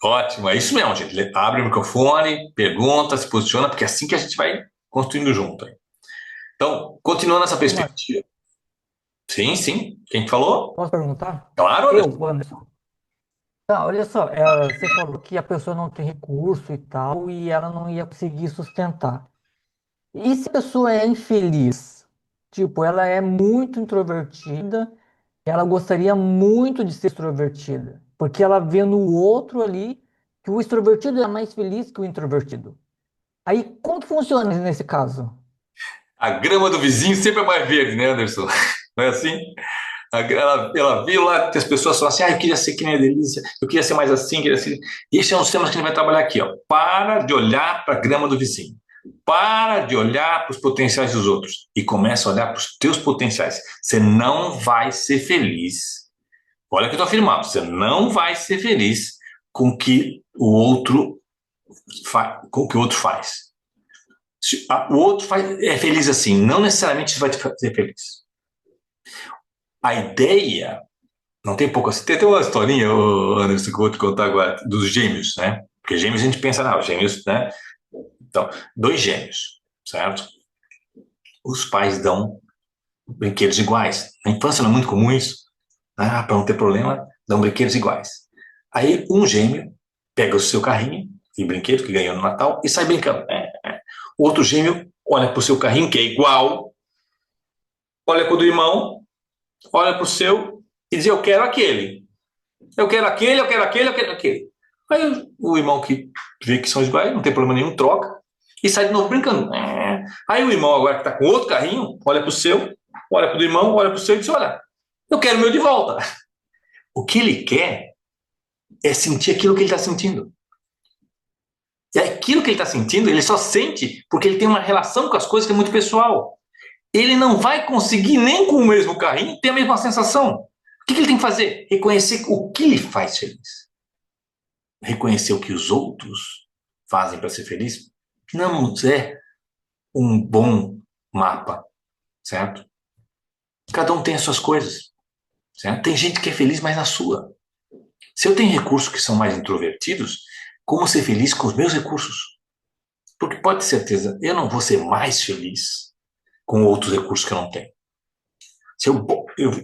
Ótimo, é isso mesmo, gente. Abre o microfone, pergunta, se posiciona, porque é assim que a gente vai construindo junto. Então, continuando essa perspectiva. Sim, sim. Quem falou? Posso perguntar? Claro, Anderson. Eu, Anderson. Tá, olha só, você falou que a pessoa não tem recurso e tal, e ela não ia conseguir sustentar. E se a pessoa é infeliz? Tipo, ela é muito introvertida, ela gostaria muito de ser extrovertida, porque ela vê no outro ali que o extrovertido é mais feliz que o introvertido. Aí, como que funciona nesse caso? A grama do vizinho sempre é mais verde, né, Anderson? Não é assim? Ela viu lá que as pessoas falam assim, eu queria ser que nem a Delícia, eu queria ser mais assim, queria ser... E esses são os temas que a gente vai trabalhar aqui, ó. Para de olhar para a grama do vizinho. Para de olhar para os potenciais dos outros e começa a olhar para os teus potenciais. Você não vai ser feliz. Olha o que eu estou afirmando. Você não vai ser feliz com o que o outro faz. Se o outro é feliz assim, não necessariamente vai te fazer feliz. A ideia, não tem pouco assim, tem até uma historinha, Anderson, que eu vou te contar agora, dos gêmeos, né? Porque gêmeos a gente pensa, não, gêmeos, né? Então, 2 gêmeos, certo? Os pais dão brinquedos iguais. Na infância não é muito comum isso. Para não ter problema, dão brinquedos iguais. Aí um gêmeo pega o seu carrinho de brinquedo que ganhou no Natal e sai brincando. O outro gêmeo olha para o seu carrinho, que é igual, olha para o do irmão, olha para o seu e diz, eu quero aquele. Eu quero aquele, eu quero aquele, eu quero aquele. Aí o irmão que vê que são iguais, não tem problema nenhum, troca e sai de novo brincando. Aí o irmão agora que está com outro carrinho, olha para o seu, olha para o do irmão, olha para o seu e diz, olha, eu quero o meu de volta. O que ele quer é sentir aquilo que ele está sentindo. E aquilo que ele está sentindo, ele só sente porque ele tem uma relação com as coisas que é muito pessoal. Ele não vai conseguir, nem com o mesmo carrinho, ter a mesma sensação. O que ele tem que fazer? Reconhecer o que lhe faz feliz. Reconhecer o que os outros fazem para ser feliz não é um bom mapa, certo? Cada um tem as suas coisas, certo? Tem gente que é feliz mais na sua. Se eu tenho recursos que são mais introvertidos, como ser feliz com os meus recursos? Porque pode ter certeza, eu não vou ser mais feliz com outros recursos que eu não tenho.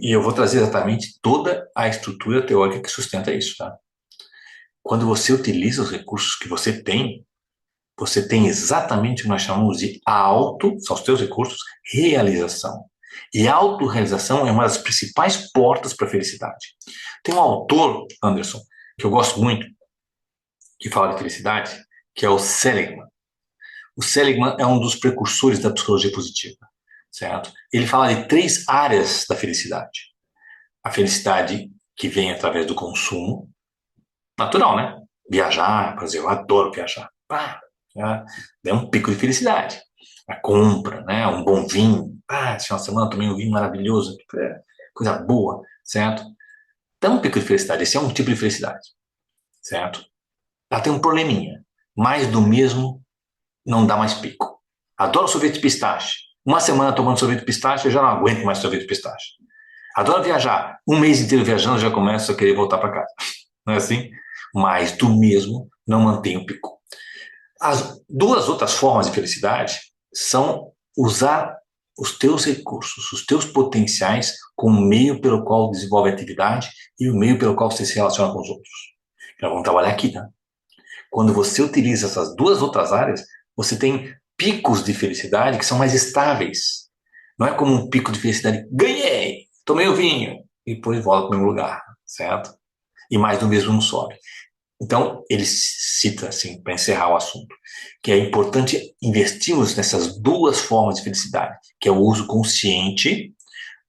E eu vou trazer exatamente toda a estrutura teórica que sustenta isso, tá? Quando você utiliza os recursos que você tem exatamente o que nós chamamos de são os teus recursos, realização. E a autorrealização é uma das principais portas para a felicidade. Tem um autor, Anderson, que eu gosto muito, que fala de felicidade, que é o Seligman. O Seligman é um dos precursores da psicologia positiva, certo? Ele fala de 3 áreas da felicidade. A felicidade que vem através do consumo, natural, né? Viajar, por exemplo, eu adoro viajar. É um pico de felicidade. A compra, né? Um bom vinho. Esse final de semana tomei um vinho maravilhoso, coisa boa, certo? Então, um pico de felicidade, esse é um tipo de felicidade, certo? Ela tem um probleminha. Mais do mesmo não dá mais pico. Adoro sorvete de pistache. Uma semana tomando sorvete de pistache, eu já não aguento mais sorvete de pistache. Adoro viajar. Um mês inteiro viajando, já começo a querer voltar para casa. Não é assim? Mais do mesmo não mantém o pico. As 2 outras formas de felicidade são usar os teus recursos, os teus potenciais como meio pelo qual desenvolve a atividade e o meio pelo qual você se relaciona com os outros. Nós vamos trabalhar aqui, tá? Quando você utiliza essas duas outras áreas, você tem picos de felicidade que são mais estáveis. Não é como um pico de felicidade, ganhei, tomei o vinho, e depois volta para o mesmo lugar, certo? E mais do mesmo não sobe. Então, ele cita, assim, para encerrar o assunto, que é importante investirmos nessas duas formas de felicidade, que é o uso consciente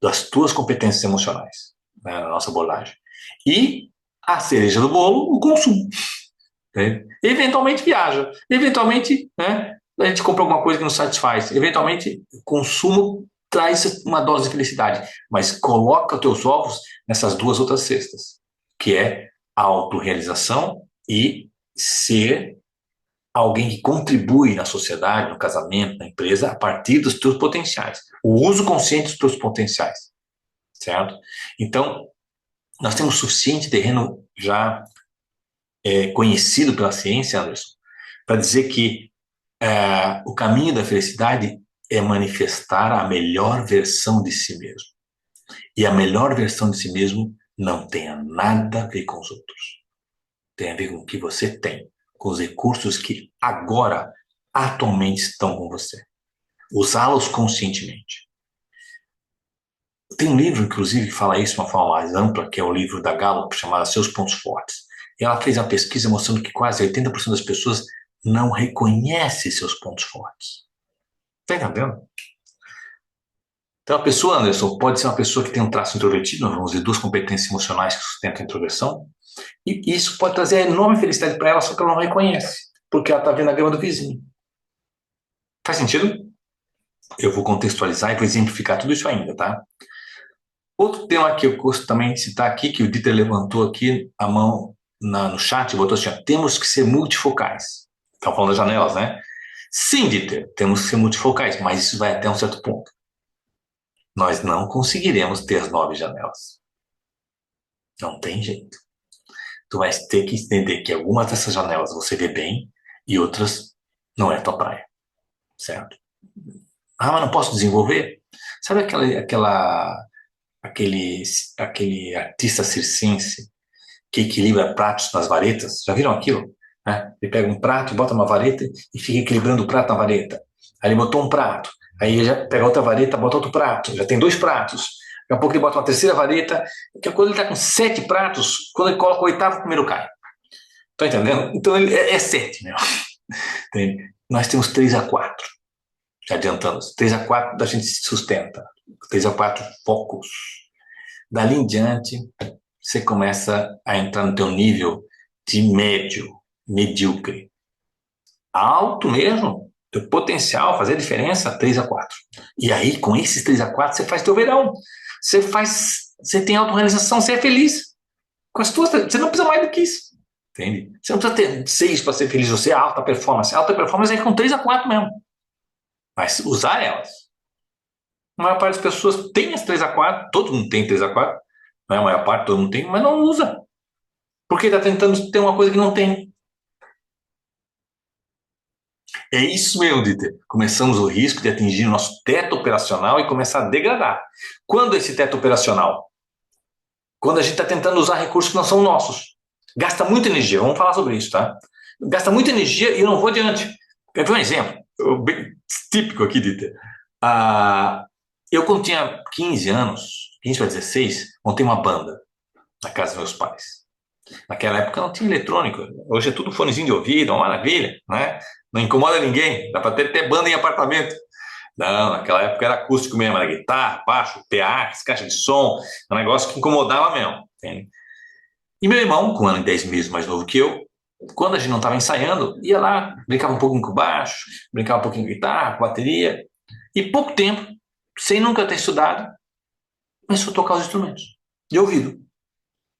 das tuas competências emocionais, né, na nossa abordagem. E a cereja do bolo, o consumo. Né? Eventualmente viaja, eventualmente, né, a gente compra alguma coisa que nos satisfaz, eventualmente o consumo traz uma dose de felicidade, mas coloca os teus ovos nessas duas outras cestas, que é a autorrealização e ser alguém que contribui na sociedade, no casamento, na empresa, a partir dos teus potenciais. O uso consciente dos teus potenciais, certo? Então, nós temos suficiente terreno já conhecido pela ciência, Anderson, para dizer que o caminho da felicidade é manifestar a melhor versão de si mesmo. E a melhor versão de si mesmo não tem nada a ver com os outros. Tem a ver com o que você tem, com os recursos que agora, atualmente estão com você. Usá-los conscientemente. Tem um livro, inclusive, que fala isso de uma forma mais ampla, que é o livro da Gallup, chamado Seus Pontos Fortes. E ela fez uma pesquisa mostrando que quase 80% das pessoas não reconhecem seus pontos fortes. Está entendendo? Então, a pessoa, Anderson, pode ser uma pessoa que tem um traço introvertido, nós vamos ver duas competências emocionais que sustentam a introversão, e isso pode trazer enorme felicidade para ela, só que ela não reconhece, porque ela está vendo a grama do vizinho. Faz sentido? Eu vou contextualizar e vou exemplificar tudo isso ainda, tá? Outro tema que eu gosto também de citar aqui, que o Dieter levantou aqui a mão no chat, botou assim, ó, temos que ser multifocais. Estão falando das janelas, né? Sim, Dieter, temos que ser multifocais, mas isso vai até um certo ponto. Nós não conseguiremos ter as 9 janelas. Não tem jeito. Tu vai ter que entender que algumas dessas janelas você vê bem e outras não é tua praia. Certo? Ah, mas não posso desenvolver? Sabe aquele artista circense que equilibra pratos nas varetas? Já viram aquilo? Né? Ele pega um prato, bota uma vareta e fica equilibrando o prato na vareta. Aí ele botou um prato, aí ele já pega outra vareta, bota outro prato, já tem 2 pratos. Daqui a pouco ele bota uma terceira vareta, que quando ele está com 7 pratos, quando ele coloca o 8º, o primeiro cai. Tá entendendo? Então ele é 7, né? Nós temos 3 a 4. Já adiantando, 3 a 4 a gente se sustenta. 3 a 4 focos. Dali em diante, você começa a entrar no teu nível de médio, medíocre. Alto mesmo, teu potencial, fazer a diferença, 3 a 4. E aí, com esses 3 a 4, você faz teu verão. Você tem autorrealização, você é feliz. Com as tuas, você não precisa mais do que isso. Entende? Você não precisa ter 6 para ser feliz, você é alta performance. Alta performance é com 3 a 4 mesmo. Mas usar elas. A maior parte das pessoas tem as 3 a 4, todo mundo tem 3 a 4, não é a maior parte, todo mundo tem, mas não usa. Porque está tentando ter uma coisa que não tem. É isso mesmo, Dieter. Começamos o risco de atingir o nosso teto operacional e começar a degradar. Quando esse teto operacional? Quando a gente está tentando usar recursos que não são nossos. Gasta muita energia, vamos falar sobre isso, tá? Gasta muita energia e eu não vou adiante. Quer ver um exemplo? Bem típico aqui, Dieter. Eu, quando tinha 15 anos, 15 para 16, montei uma banda na casa dos meus pais. Naquela época não tinha eletrônico. Hoje é tudo fonezinho de ouvido, uma maravilha, né? Não incomoda ninguém. Dá para ter até banda em apartamento. Não, naquela época era acústico mesmo. Era guitarra, baixo, PA, caixa de som. Um negócio que incomodava mesmo. Entende? E meu irmão, com 1 ano e 10 meses mais novo que eu, quando a gente não estava ensaiando, ia lá, brincava um pouquinho com baixo, brincava um pouquinho com guitarra, com bateria. E pouco tempo, sem nunca ter estudado, começou a tocar os instrumentos de ouvido.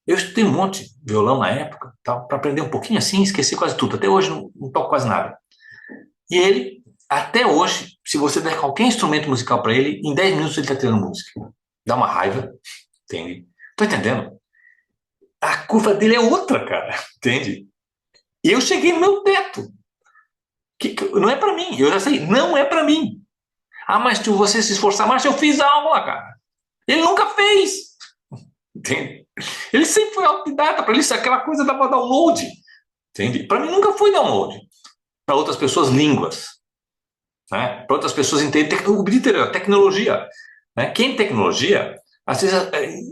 Eu estudei um monte de violão na época, para aprender um pouquinho assim, esqueci quase tudo. Até hoje não toco quase nada. E ele, até hoje, se você der qualquer instrumento musical para ele, em 10 minutos ele está tirando música. Dá uma raiva, entende? Tô entendendo? A curva dele é outra, cara, entende? E eu cheguei no meu teto. Não é para mim, eu já sei, não é para mim. Ah, mas se você se esforçar mais, eu fiz a aula, cara. Ele nunca fez. entende? Ele sempre foi autodidata, para ele isso aquela coisa dava download, entende? Para mim nunca foi download. Para outras pessoas, línguas, né? Para outras pessoas entender tecnologia, né? Quem tecnologia, às vezes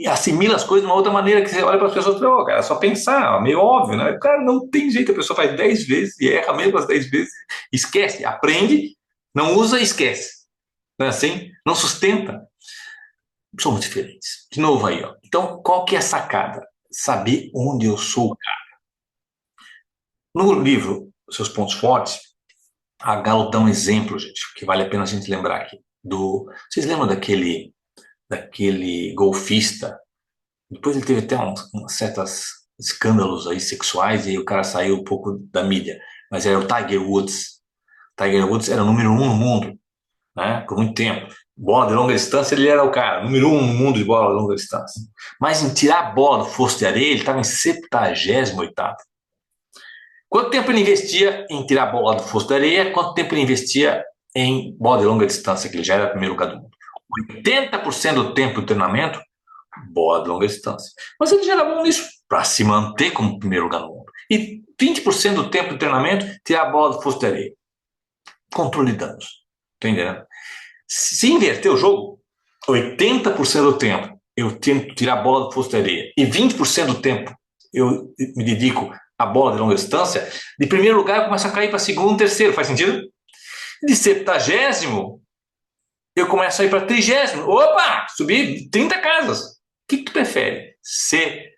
assimila as coisas de uma outra maneira, que você olha para as pessoas e fala, cara, é só pensar, meio óbvio, né? Cara, não tem jeito, a pessoa faz 10 vezes e erra mesmo as 10 vezes, esquece, aprende, não usa e esquece. Não é assim? Não sustenta. Somos diferentes. De novo aí, ó. Então, qual que é a sacada? Saber onde eu sou o cara. No livro Seus Pontos Fortes, a Galo dá um exemplo, gente, que vale a pena a gente lembrar aqui. Vocês lembram daquele golfista? Depois ele teve até uns certos escândalos aí sexuais e aí o cara saiu um pouco da mídia. Mas era o Tiger Woods. Tiger Woods era o número 1 no mundo, né? Por muito tempo. Bola de longa distância, ele era o cara, número 1 no mundo de bola de longa distância. Mas em tirar a bola do fosso de areia, ele estava em 78º. Quanto tempo ele investia em tirar a bola do fosso de areia? Quanto tempo ele investia em bola de longa distância, que ele já era o primeiro lugar do mundo? 80% do tempo de treinamento, bola de longa distância. Mas ele já era bom nisso, para se manter como primeiro lugar no mundo. E 20% do tempo de treinamento, tirar a bola do fosso de areia. Controle de danos. Tá entendendo? Se inverter o jogo, 80% do tempo eu tento tirar a bola do fosso de areia e 20% do tempo eu me dedico à bola de longa distância, de primeiro lugar eu começo a cair para segundo, terceiro. Faz sentido? De 70º, eu começo a ir para 30º. Opa! Subi 30 casas. O que tu prefere? Ser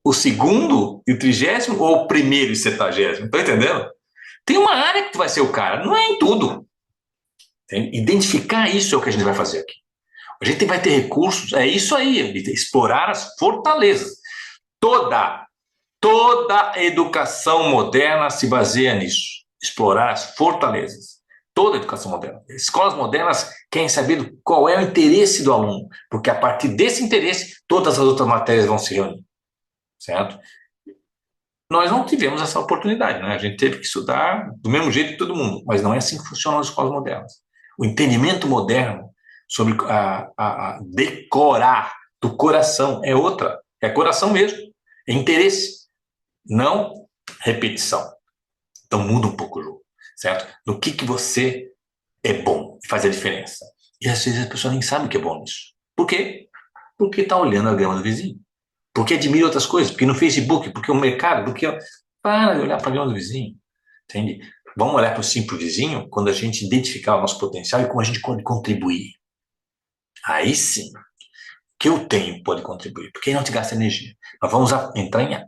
o segundo e o 30º ou o primeiro e 70º? Tá entendendo? Tem uma área que tu vai ser o cara, não é em tudo. Identificar isso é o que a gente vai fazer aqui. A gente vai ter recursos, é isso aí, explorar as fortalezas. Toda educação moderna se baseia nisso, explorar as fortalezas. Toda educação moderna. Escolas modernas querem saber qual é o interesse do aluno, porque a partir desse interesse, todas as outras matérias vão se reunir, certo? Nós não tivemos essa oportunidade, né? A gente teve que estudar do mesmo jeito que todo mundo, mas não é assim que funcionam as escolas modernas. O entendimento moderno sobre a decorar do coração é outra. É coração mesmo. É interesse, não repetição. Então muda um pouco o jogo, certo? No que você é bom e faz a diferença. E às vezes a pessoa nem sabe o que é bom nisso. Por quê? Porque está olhando a grama do vizinho. Porque admira outras coisas. Porque no Facebook, porque o mercado, porque... Para de olhar para a grama do vizinho. Entende? Vamos olhar para o simples vizinho quando a gente identificar o nosso potencial e como a gente pode contribuir. Aí sim, o que eu tenho pode contribuir, porque aí não te gasta energia. Nós vamos entrar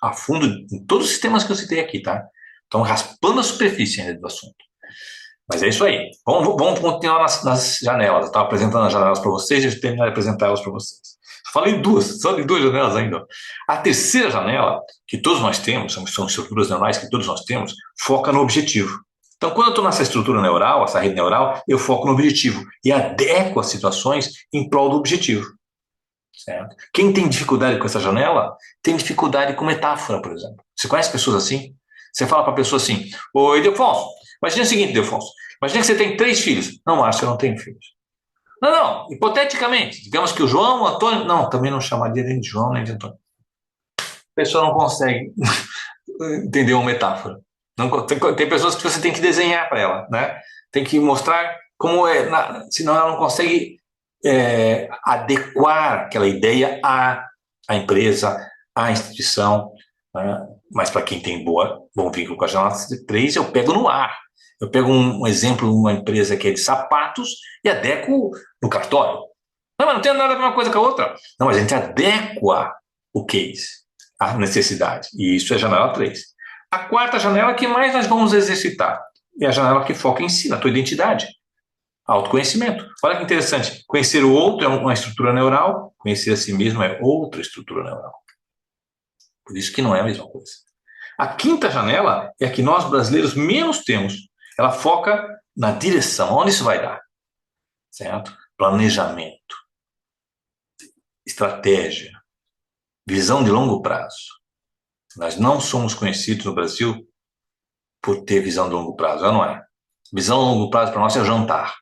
a fundo em todos os sistemas que eu citei aqui, tá? Então, raspando a superfície ainda do assunto. Mas é isso aí. Vamos continuar nas janelas. Eu estava apresentando as janelas para vocês e eu terminar de apresentar elas para vocês. Falei só de duas janelas ainda. A terceira janela, que todos nós temos, são estruturas neurais que todos nós temos, foca no objetivo. Então, quando eu estou nessa estrutura neural, essa rede neural, eu foco no objetivo e adequo as situações em prol do objetivo. Certo? Quem tem dificuldade com essa janela, tem dificuldade com metáfora, por exemplo. Você conhece pessoas assim? Você fala para a pessoa assim, oi, Ildefonso, imagina o seguinte, Ildefonso, imagina que você tem 3 filhos. Não, Márcio, eu não tenho filhos. Não, hipoteticamente, digamos que o João, o Antônio, não, também não chamaria nem de João, nem de Antônio. A pessoa não consegue entender uma metáfora. Não, tem pessoas que você tem que desenhar para ela, né? Tem que mostrar como é, senão ela não consegue adequar aquela ideia à empresa, à instituição, né? Mas para quem tem bom vínculo com a janela 3, eu pego no ar. Eu pego um exemplo de uma empresa que é de sapatos e adequo no cartório. Não, mas não tem nada a ver uma coisa com a outra. Não, mas a gente adequa o case, a necessidade. E isso é a janela 3. A quarta janela que mais nós vamos exercitar é a janela que foca em si, na tua identidade. Autoconhecimento. Olha que interessante. Conhecer o outro é uma estrutura neural, conhecer a si mesmo é outra estrutura neural. Por isso que não é a mesma coisa. A quinta janela é a que nós brasileiros menos temos. Ela foca na direção, onde isso vai dar. Certo? Planejamento, estratégia, visão de longo prazo. Nós não somos conhecidos no Brasil por ter visão de longo prazo, não é? Visão de longo prazo para nós é o jantar.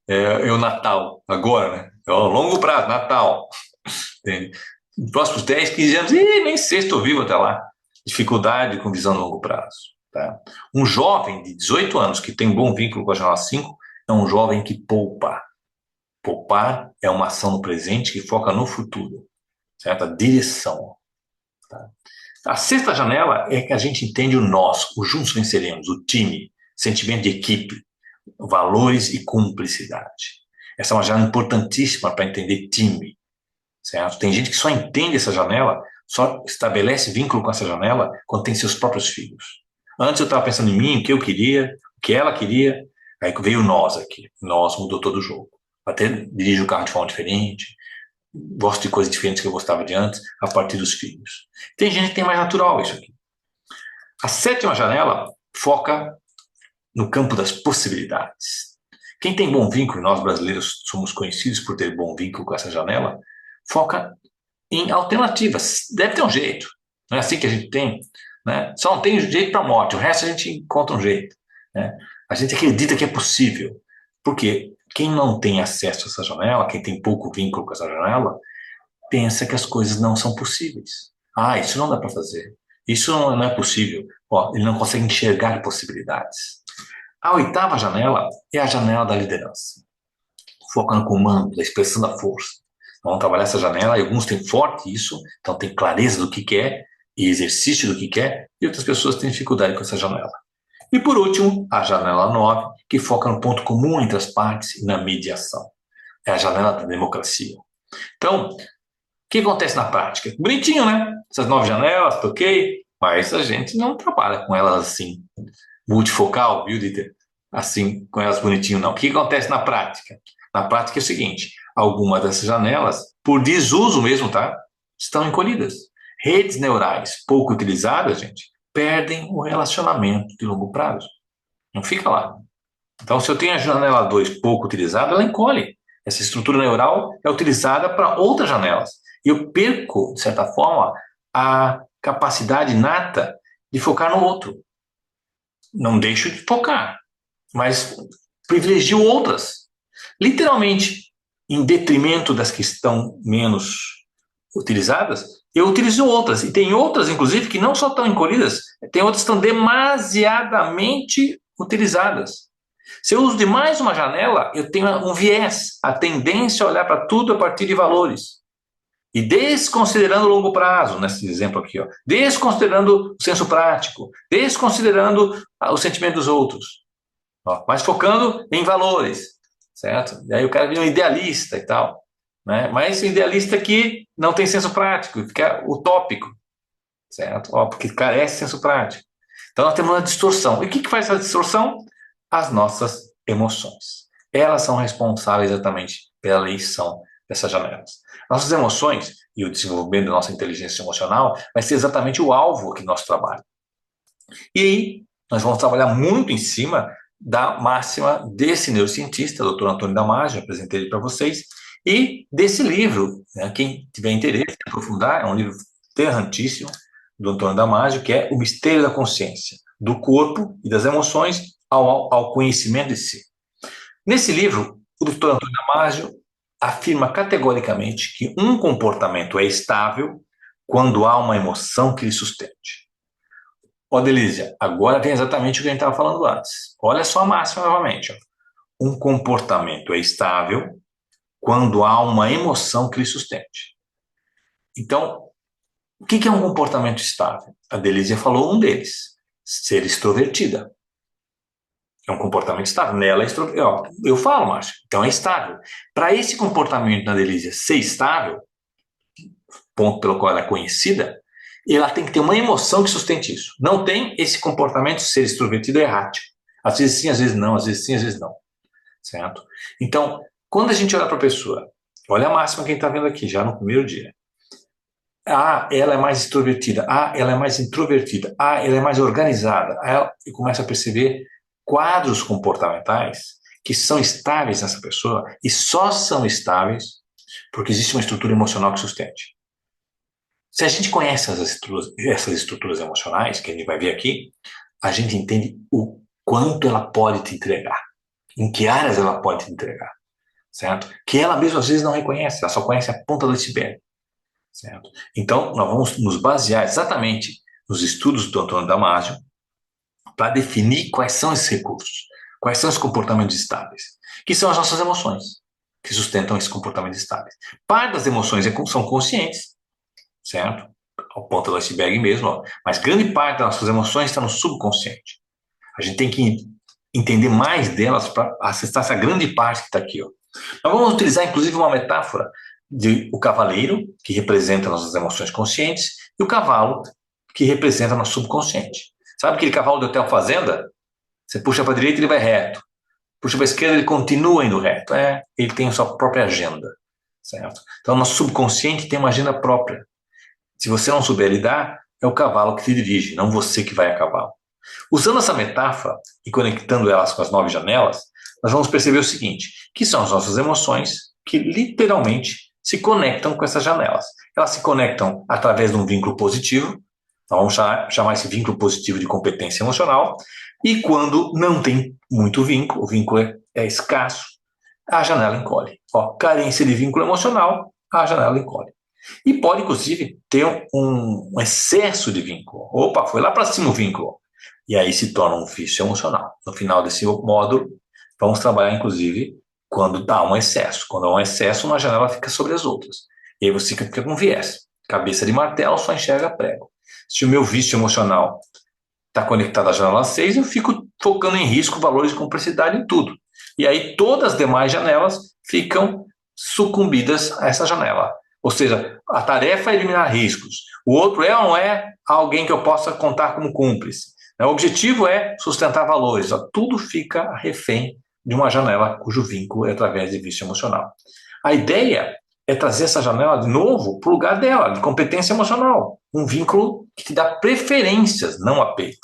É o Natal, agora, né? É o longo prazo, Natal. Entende? Nos próximos 10, 15 anos, nem sei se estou vivo até lá. Dificuldade com visão a longo prazo. Tá? Um jovem de 18 anos que tem um bom vínculo com a janela 5 é um jovem que poupa. Poupar é uma ação no presente que foca no futuro, certo? A direção. Tá? A sexta janela é que a gente entende o nós, o juntos venceremos, o time, sentimento de equipe, valores e cumplicidade. Essa é uma janela importantíssima para entender time, certo? Tem gente que só entende essa janela, só estabelece vínculo com essa janela quando tem seus próprios filhos. Antes eu estava pensando em mim, o que eu queria, o que ela queria, aí veio o nós aqui. Nós mudou todo o jogo. Até dirijo o carro de forma diferente, gosto de coisas diferentes que eu gostava de antes, a partir dos filhos. Tem gente que tem mais natural isso aqui. A sétima janela foca no campo das possibilidades. Quem tem bom vínculo, nós brasileiros somos conhecidos por ter bom vínculo com essa janela, foca em alternativas. Deve ter um jeito. Não é assim que a gente tem, né? Só não tem jeito para a morte, o resto a gente encontra um jeito, né? A gente acredita que é possível. Porque quem não tem acesso a essa janela, quem tem pouco vínculo com essa janela, pensa que as coisas não são possíveis. Ah, isso não dá para fazer. Isso não é possível. Ó, ele não consegue enxergar possibilidades. A oitava janela é a janela da liderança. Foca no comando, na expressão da força. Vamos trabalhar essa janela, e alguns têm forte isso, então tem clareza do que quer e exercício do que quer, e outras pessoas têm dificuldade com essa janela. E por último, a janela 9, que foca no ponto comum entre as partes e na mediação. É a janela da democracia. Então, o que acontece na prática? Bonitinho, né? Essas 9 janelas, ok, mas a gente não trabalha com elas assim, multifocal, viu, Dieter? Assim, com elas bonitinho, não. O que acontece na prática? Na prática é o seguinte, algumas dessas janelas, por desuso mesmo, tá? Estão encolhidas. Redes neurais pouco utilizadas, gente, perdem o relacionamento de longo prazo. Não fica lá. Então, se eu tenho a janela 2 pouco utilizada, ela encolhe. Essa estrutura neural é utilizada para outras janelas. E eu perco, de certa forma, a capacidade inata de focar no outro. Não deixo de focar, mas privilegio outras. Literalmente, em detrimento das que estão menos utilizadas, eu utilizo outras. E tem outras, inclusive, que não só estão encolhidas, tem outras que estão demasiadamente utilizadas. Se eu uso demais uma janela, eu tenho um viés, a tendência a olhar para tudo a partir de valores. E desconsiderando o longo prazo, nesse exemplo aqui, ó, desconsiderando o senso prático, desconsiderando o sentimento dos outros, ó, mas focando em valores, certo? E aí o cara vira um idealista e tal, né? Mas o idealista que não tem senso prático, fica utópico, certo? Ó, porque carece de senso prático. Então nós temos uma distorção. E o que faz essa distorção? As nossas emoções. Elas são responsáveis exatamente pela eleição dessas janelas. Nossas emoções e o desenvolvimento da nossa inteligência emocional vai ser exatamente o alvo aqui do nosso trabalho. E aí, nós vamos trabalhar muito em cima da máxima desse neurocientista, Dr. Antônio Damasio, apresentei ele para vocês, e desse livro, né, quem tiver interesse em aprofundar, é um livro ferrantíssimo do Antônio Damasio, que é O Mistério da Consciência, do Corpo e das Emoções ao Conhecimento de Si. Nesse livro, o Dr. Antônio Damasio afirma categoricamente que um comportamento é estável quando há uma emoção que lhe sustente. Ó, Delícia, agora vem exatamente o que a gente estava falando antes. Olha só a máxima novamente. Ó. Um comportamento é estável quando há uma emoção que lhe sustente. Então, o que é um comportamento estável? A Delícia falou um deles, ser extrovertida. É um comportamento estável. Nela é extrovertida. Eu falo, Márcio, então é estável. Para esse comportamento na Delícia ser estável, ponto pelo qual ela é conhecida, ela tem que ter uma emoção que sustente isso. Não tem esse comportamento ser extrovertido errático. Às vezes sim, às vezes não, às vezes sim, às vezes não. Certo? Então, quando a gente olha para a pessoa, olha a máxima que a gente está vendo aqui, já no primeiro dia. Ah, ela é mais extrovertida. Ah, ela é mais introvertida. Ah, ela é mais organizada. E começa a perceber quadros comportamentais que são estáveis nessa pessoa e só são estáveis porque existe uma estrutura emocional que sustente. Se a gente conhece essas estruturas emocionais, que a gente vai ver aqui, a gente entende o quanto ela pode te entregar, em que áreas ela pode te entregar. certo? Que ela mesma às vezes não reconhece, ela só conhece a ponta do iceberg, certo? Então, nós vamos nos basear exatamente nos estudos do Antônio Damasio para definir quais são esses recursos, quais são os comportamentos estáveis, que são as nossas emoções, que sustentam esses comportamentos estáveis. Parte das emoções são conscientes, certo? Ao ponto do iceberg mesmo, ó. Mas grande parte das nossas emoções está no subconsciente. A gente tem que entender mais delas para acessar essa grande parte que está aqui, ó. Nós vamos utilizar, inclusive, uma metáfora de o cavaleiro, que representa nossas emoções conscientes, e o cavalo, que representa nosso subconsciente. Sabe aquele cavalo do Hotel Fazenda? Você puxa para a direita, ele vai reto. Puxa para a esquerda, ele continua indo reto. Ele tem a sua própria agenda, certo? Então, nosso subconsciente tem uma agenda própria. Se você não souber lidar, é o cavalo que te dirige, não você que vai a cavalo. Usando essa metáfora e conectando elas com as 9 janelas, nós vamos perceber o seguinte, que são as nossas emoções que literalmente se conectam com essas janelas. Elas se conectam através de um vínculo positivo, nós vamos chamar esse vínculo positivo de competência emocional, e quando não tem muito vínculo, o vínculo é escasso, a janela encolhe. Carência de vínculo emocional, a janela encolhe. E pode, inclusive, ter um excesso de vínculo. Opa, foi lá para cima o vínculo. E aí se torna um vício emocional. No final desse módulo, vamos trabalhar, inclusive, quando dá um excesso. Quando há um excesso, uma janela fica sobre as outras. E aí você fica com viés. Cabeça de martelo só enxerga prego. Se o meu vício emocional está conectado à janela 6, eu fico focando em risco, valores de complexidade em tudo. E aí todas as demais janelas ficam sucumbidas a essa janela. Ou seja, a tarefa é eliminar riscos. O outro é ou não é alguém que eu possa contar como cúmplice. O objetivo é sustentar valores. Tudo fica refém de uma janela cujo vínculo é através de vício emocional. A ideia é trazer essa janela de novo para o lugar dela, de competência emocional. Um vínculo que te dá preferências, não apego.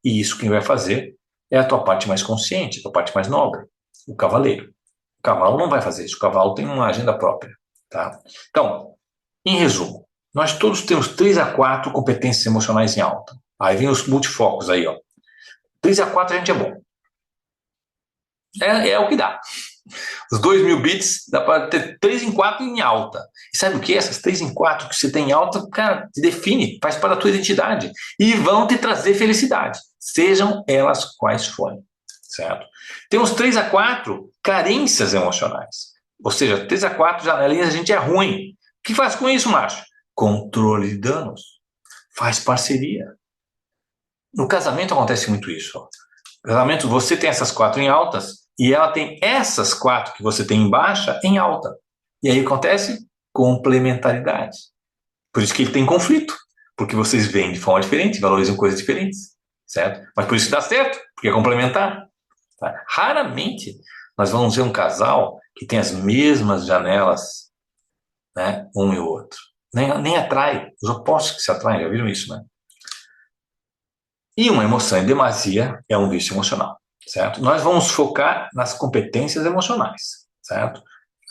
E isso quem vai fazer é a tua parte mais consciente, a tua parte mais nobre, o cavaleiro. O cavalo não vai fazer isso, o cavalo tem uma agenda própria. Tá? Então, em resumo, nós todos temos 3 a 4 competências emocionais em alta. Aí vem os multifocos aí, ó. 3 a 4 a gente é bom. É o que dá. Os 2.000 bits dá para ter 3 em 4 em alta. E sabe o que? Essas 3 em 4 que você tem em alta, cara, te define, faz parte da tua identidade. E vão te trazer felicidade, sejam elas quais forem. Certo? Temos 3 a 4 carências emocionais. Ou seja, 3 a 4 janelinhas a gente é ruim. O que faz com isso, Márcio? Controle de danos. Faz parceria. No casamento acontece muito isso. Ó. No casamento você tem essas 4 em altas e ela tem essas 4 que você tem em baixa em alta. E aí acontece complementaridade. Por isso que ele tem conflito. Porque vocês veem de forma diferente, valorizam coisas diferentes. Certo? Mas por isso que dá certo, porque é complementar. Tá? Raramente nós vamos ver um casal que tem as mesmas janelas, né, um e o outro. Nem atrai, os opostos que se atraem, já viram isso, né? E uma emoção em demasia é um vício emocional, certo? Nós vamos focar nas competências emocionais, certo?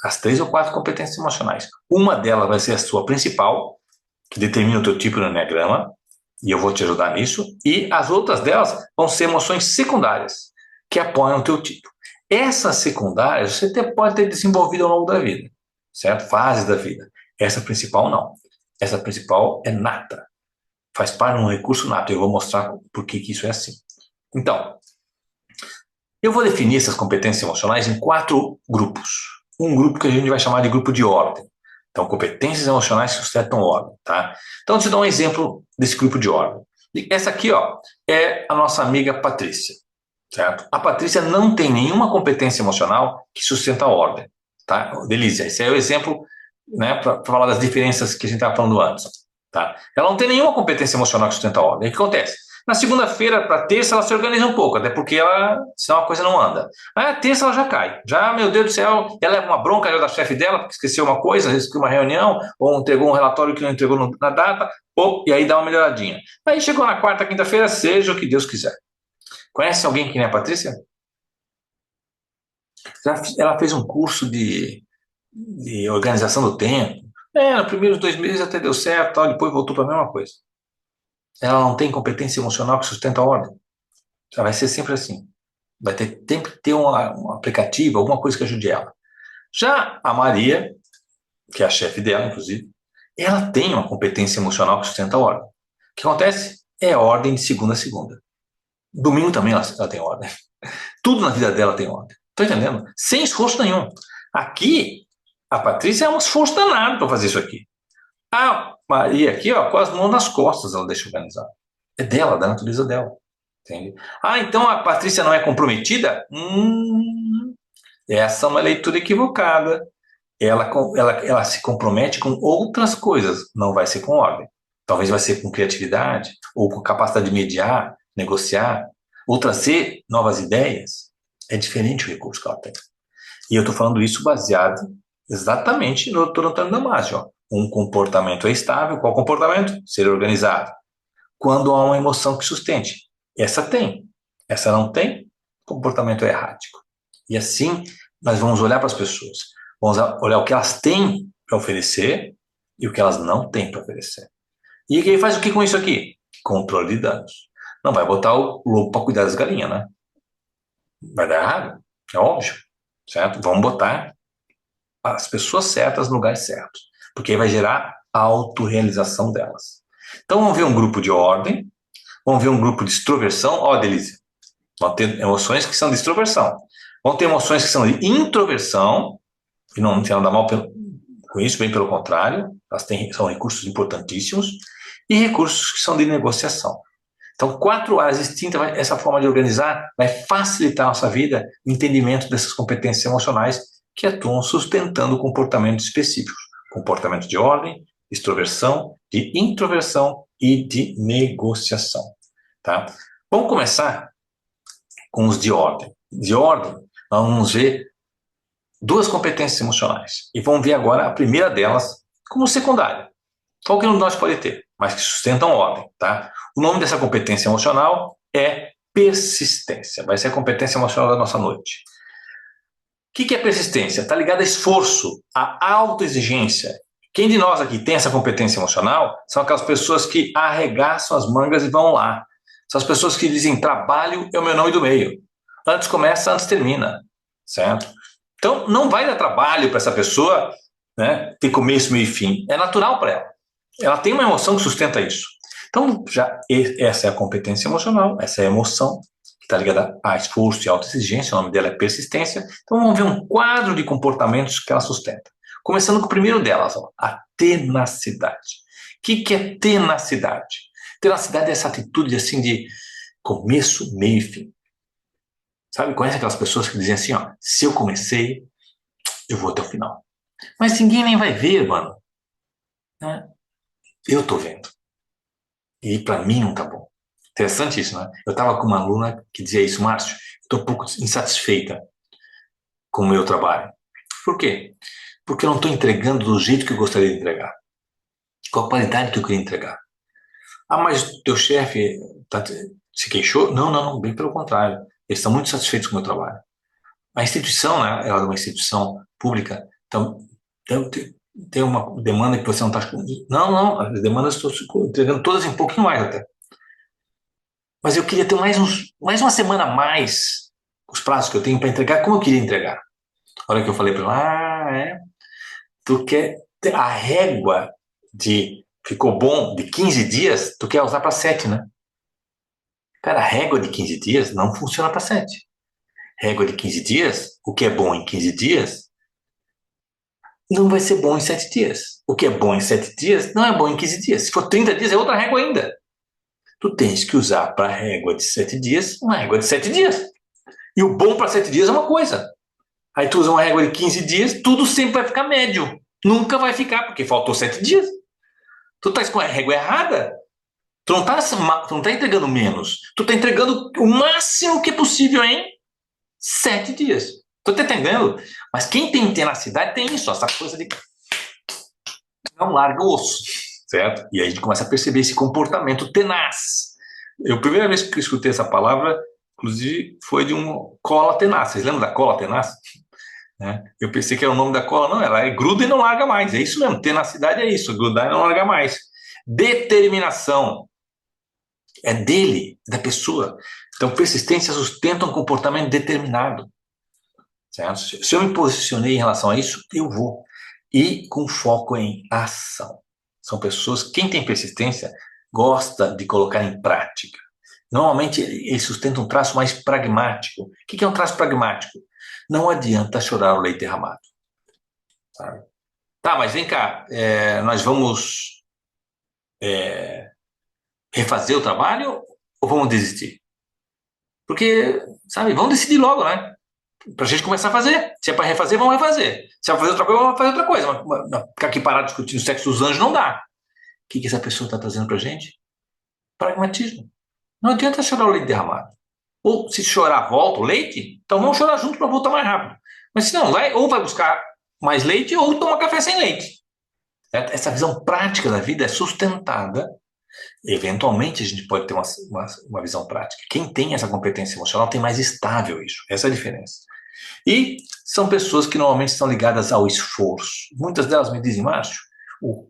As 3 ou 4 competências emocionais. Uma delas vai ser a sua principal, que determina o teu tipo no Enneagrama, e eu vou te ajudar nisso. E as outras delas vão ser emoções secundárias, que apoiam o teu tipo. Essas secundárias você pode ter desenvolvido ao longo da vida, certo? Fases da vida. Essa principal não. Essa principal é nata. Faz parte de um recurso nato. Eu vou mostrar por que isso é assim. Então, eu vou definir essas competências emocionais em 4 grupos. Um grupo que a gente vai chamar de grupo de ordem. Então, competências emocionais que sustentam ordem, tá? Então, deixa eu dar um exemplo desse grupo de ordem. Essa aqui, ó, é a nossa amiga Patrícia. Certo? A Patrícia não tem nenhuma competência emocional que sustenta a ordem. Tá? Delícia, esse é o exemplo, né, para falar das diferenças que a gente estava falando antes. Tá? Ela não tem nenhuma competência emocional que sustenta a ordem. O que acontece? Na segunda-feira para terça ela se organiza um pouco, até porque senão a coisa não anda. Aí a terça ela já cai. Já, meu Deus do céu, ela leva uma bronca da chefe dela porque esqueceu uma coisa, esqueceu uma reunião, ou entregou um relatório que não entregou na data, e aí dá uma melhoradinha. Aí chegou na quarta, quinta-feira, seja o que Deus quiser. Conhece alguém que nem a Patrícia? Ela fez um curso de organização do tempo. Nos primeiros 2 meses até deu certo, tal, depois voltou para a mesma coisa. Ela não tem competência emocional que sustenta a ordem. Ela vai ser sempre assim. Vai ter sempre que ter um aplicativo, alguma coisa que ajude ela. Já a Maria, que é a chefe dela, inclusive, ela tem uma competência emocional que sustenta a ordem. O que acontece? É ordem de segunda a segunda. Domingo também ela tem ordem. Tudo na vida dela tem ordem. Tá entendendo? Sem esforço nenhum. Aqui, a Patrícia é um esforço danado para fazer isso aqui. A Maria aqui, ó, com as mãos nas costas, ela deixa organizar. É dela, da natureza dela. Entende? Ah, então a Patrícia não é comprometida? Essa é uma leitura equivocada. Ela se compromete com outras coisas, não vai ser com ordem. Talvez vai ser com criatividade, ou com capacidade de mediar, negociar, ou trazer novas ideias. É diferente o recurso que ela tem. E eu estou falando isso baseado exatamente no Dr. Antônio Damasio. Ó. Um comportamento é estável. Qual comportamento? Ser organizado. Quando há uma emoção que sustente. Essa tem. Essa não tem, o comportamento é errático. E assim, nós vamos olhar para as pessoas. Vamos olhar o que elas têm para oferecer e o que elas não têm para oferecer. E ele faz o que com isso aqui? Controle de danos. Não vai botar o lobo para cuidar das galinhas, né? Vai dar errado, é óbvio, certo? Vamos botar as pessoas certas no lugar certo, porque aí vai gerar a autorrealização delas. Então vamos ver um grupo de ordem, vamos ver um grupo de extroversão. Ó, Delícia, vão ter emoções que são de extroversão, vão ter emoções que são de introversão, e não tem nada mal com isso, bem pelo contrário, elas são recursos importantíssimos, e recursos que são de negociação. Então, 4 áreas distintas, essa forma de organizar vai facilitar a nossa vida, o entendimento dessas competências emocionais que atuam sustentando comportamentos específicos. Comportamento de ordem, extroversão, de introversão e de negociação. Tá? Vamos começar com os de ordem. De ordem, nós vamos ver 2 competências emocionais. E vamos ver agora a primeira delas como secundária. Qualquer um de nós pode ter, mas que sustentam ordem, tá? O nome dessa competência emocional é persistência. Vai ser a competência emocional da nossa noite. O que é persistência? Está ligado a esforço, a autoexigência. Quem de nós aqui tem essa competência emocional são aquelas pessoas que arregaçam as mangas e vão lá. São as pessoas que dizem, trabalho é o meu nome do meio. Antes começa, antes termina, certo? Então, não vai dar trabalho para essa pessoa, né, ter começo, meio e fim. É natural para ela. Ela tem uma emoção que sustenta isso. Então, essa é a competência emocional, essa é a emoção, que está ligada a esforço e autoexigência, o nome dela é persistência. Então, vamos ver um quadro de comportamentos que ela sustenta. Começando com o primeiro delas, ó, a tenacidade. O que é tenacidade? Tenacidade é essa atitude assim de começo, meio e fim. Sabe, conhece aquelas pessoas que dizem assim, ó, se eu comecei, eu vou até o final. Mas ninguém nem vai ver, mano. Né? Eu tô vendo. E para mim não tá bom. Interessante isso, né? Eu tava com uma aluna que dizia isso, Márcio, eu tô um pouco insatisfeita com o meu trabalho. Por quê? Porque eu não estou entregando do jeito que eu gostaria de entregar. Com a qualidade que eu queria entregar. Ah, mas o teu chefe se queixou? Não, bem pelo contrário. Eles estão muito satisfeitos com o meu trabalho. A instituição, né, ela é uma instituição pública, então tem uma demanda que você não está... Não, as demandas estou entregando todas em pouquinho mais até. Mas eu queria ter mais uma semana a mais, os prazos que eu tenho para entregar, como eu queria entregar. A hora que eu falei para ela, tu quer ter a régua de ficou bom de 15 dias, tu quer usar para 7, né? Cara, a régua de 15 dias não funciona para 7. Régua de 15 dias, o que é bom em 15 dias, não vai ser bom em 7 dias. O que é bom em 7 dias, não é bom em 15 dias. Se for 30 dias, é outra régua ainda. Tu tens que usar para a régua de 7 dias, uma régua de 7 dias. E o bom para 7 dias é uma coisa. Aí tu usa uma régua de 15 dias, tudo sempre vai ficar médio. Nunca vai ficar, porque faltou 7 dias. Tu tá com a régua errada. Tu não tá entregando menos. Tu tá entregando o máximo que é possível em 7 dias. Tu tá entendendo? Mas quem tem tenacidade tem isso, essa coisa de não larga o osso, certo? E aí a gente começa a perceber esse comportamento tenaz. A primeira vez que eu escutei essa palavra, inclusive, foi de um cola tenaz. Vocês lembram da cola tenaz? Né? Eu pensei que era o nome da cola. Não, ela é gruda e não larga mais. É isso mesmo, tenacidade é isso, grudar e não largar mais. Determinação. É dele, da pessoa. Então, persistência sustenta um comportamento determinado. certo? Se eu me posicionei em relação a isso, eu vou. E com foco em ação. São pessoas, quem tem persistência, gosta de colocar em prática. Normalmente, ele sustenta um traço mais pragmático. O que é um traço pragmático? Não adianta chorar o leite derramado. Sabe? Tá, mas vem cá, nós vamos refazer o trabalho ou vamos desistir? Porque, sabe, vamos decidir logo, né? Pra gente começar a fazer. Se é para refazer, vamos refazer. Se é para fazer outra coisa, vamos fazer outra coisa. Mas ficar aqui parado discutindo o sexo dos anjos não dá. O que essa pessoa está trazendo pra gente? Pragmatismo. Não adianta chorar o leite derramado. Ou se chorar, volta o leite, então vamos chorar junto para voltar mais rápido. Mas se não, ou vai buscar mais leite ou toma café sem leite. Certo? Essa visão prática da vida é sustentada. Eventualmente a gente pode ter uma visão prática. Quem tem essa competência emocional tem mais estável isso. Essa é a diferença. E são pessoas que normalmente estão ligadas ao esforço. Muitas delas me dizem, Márcio,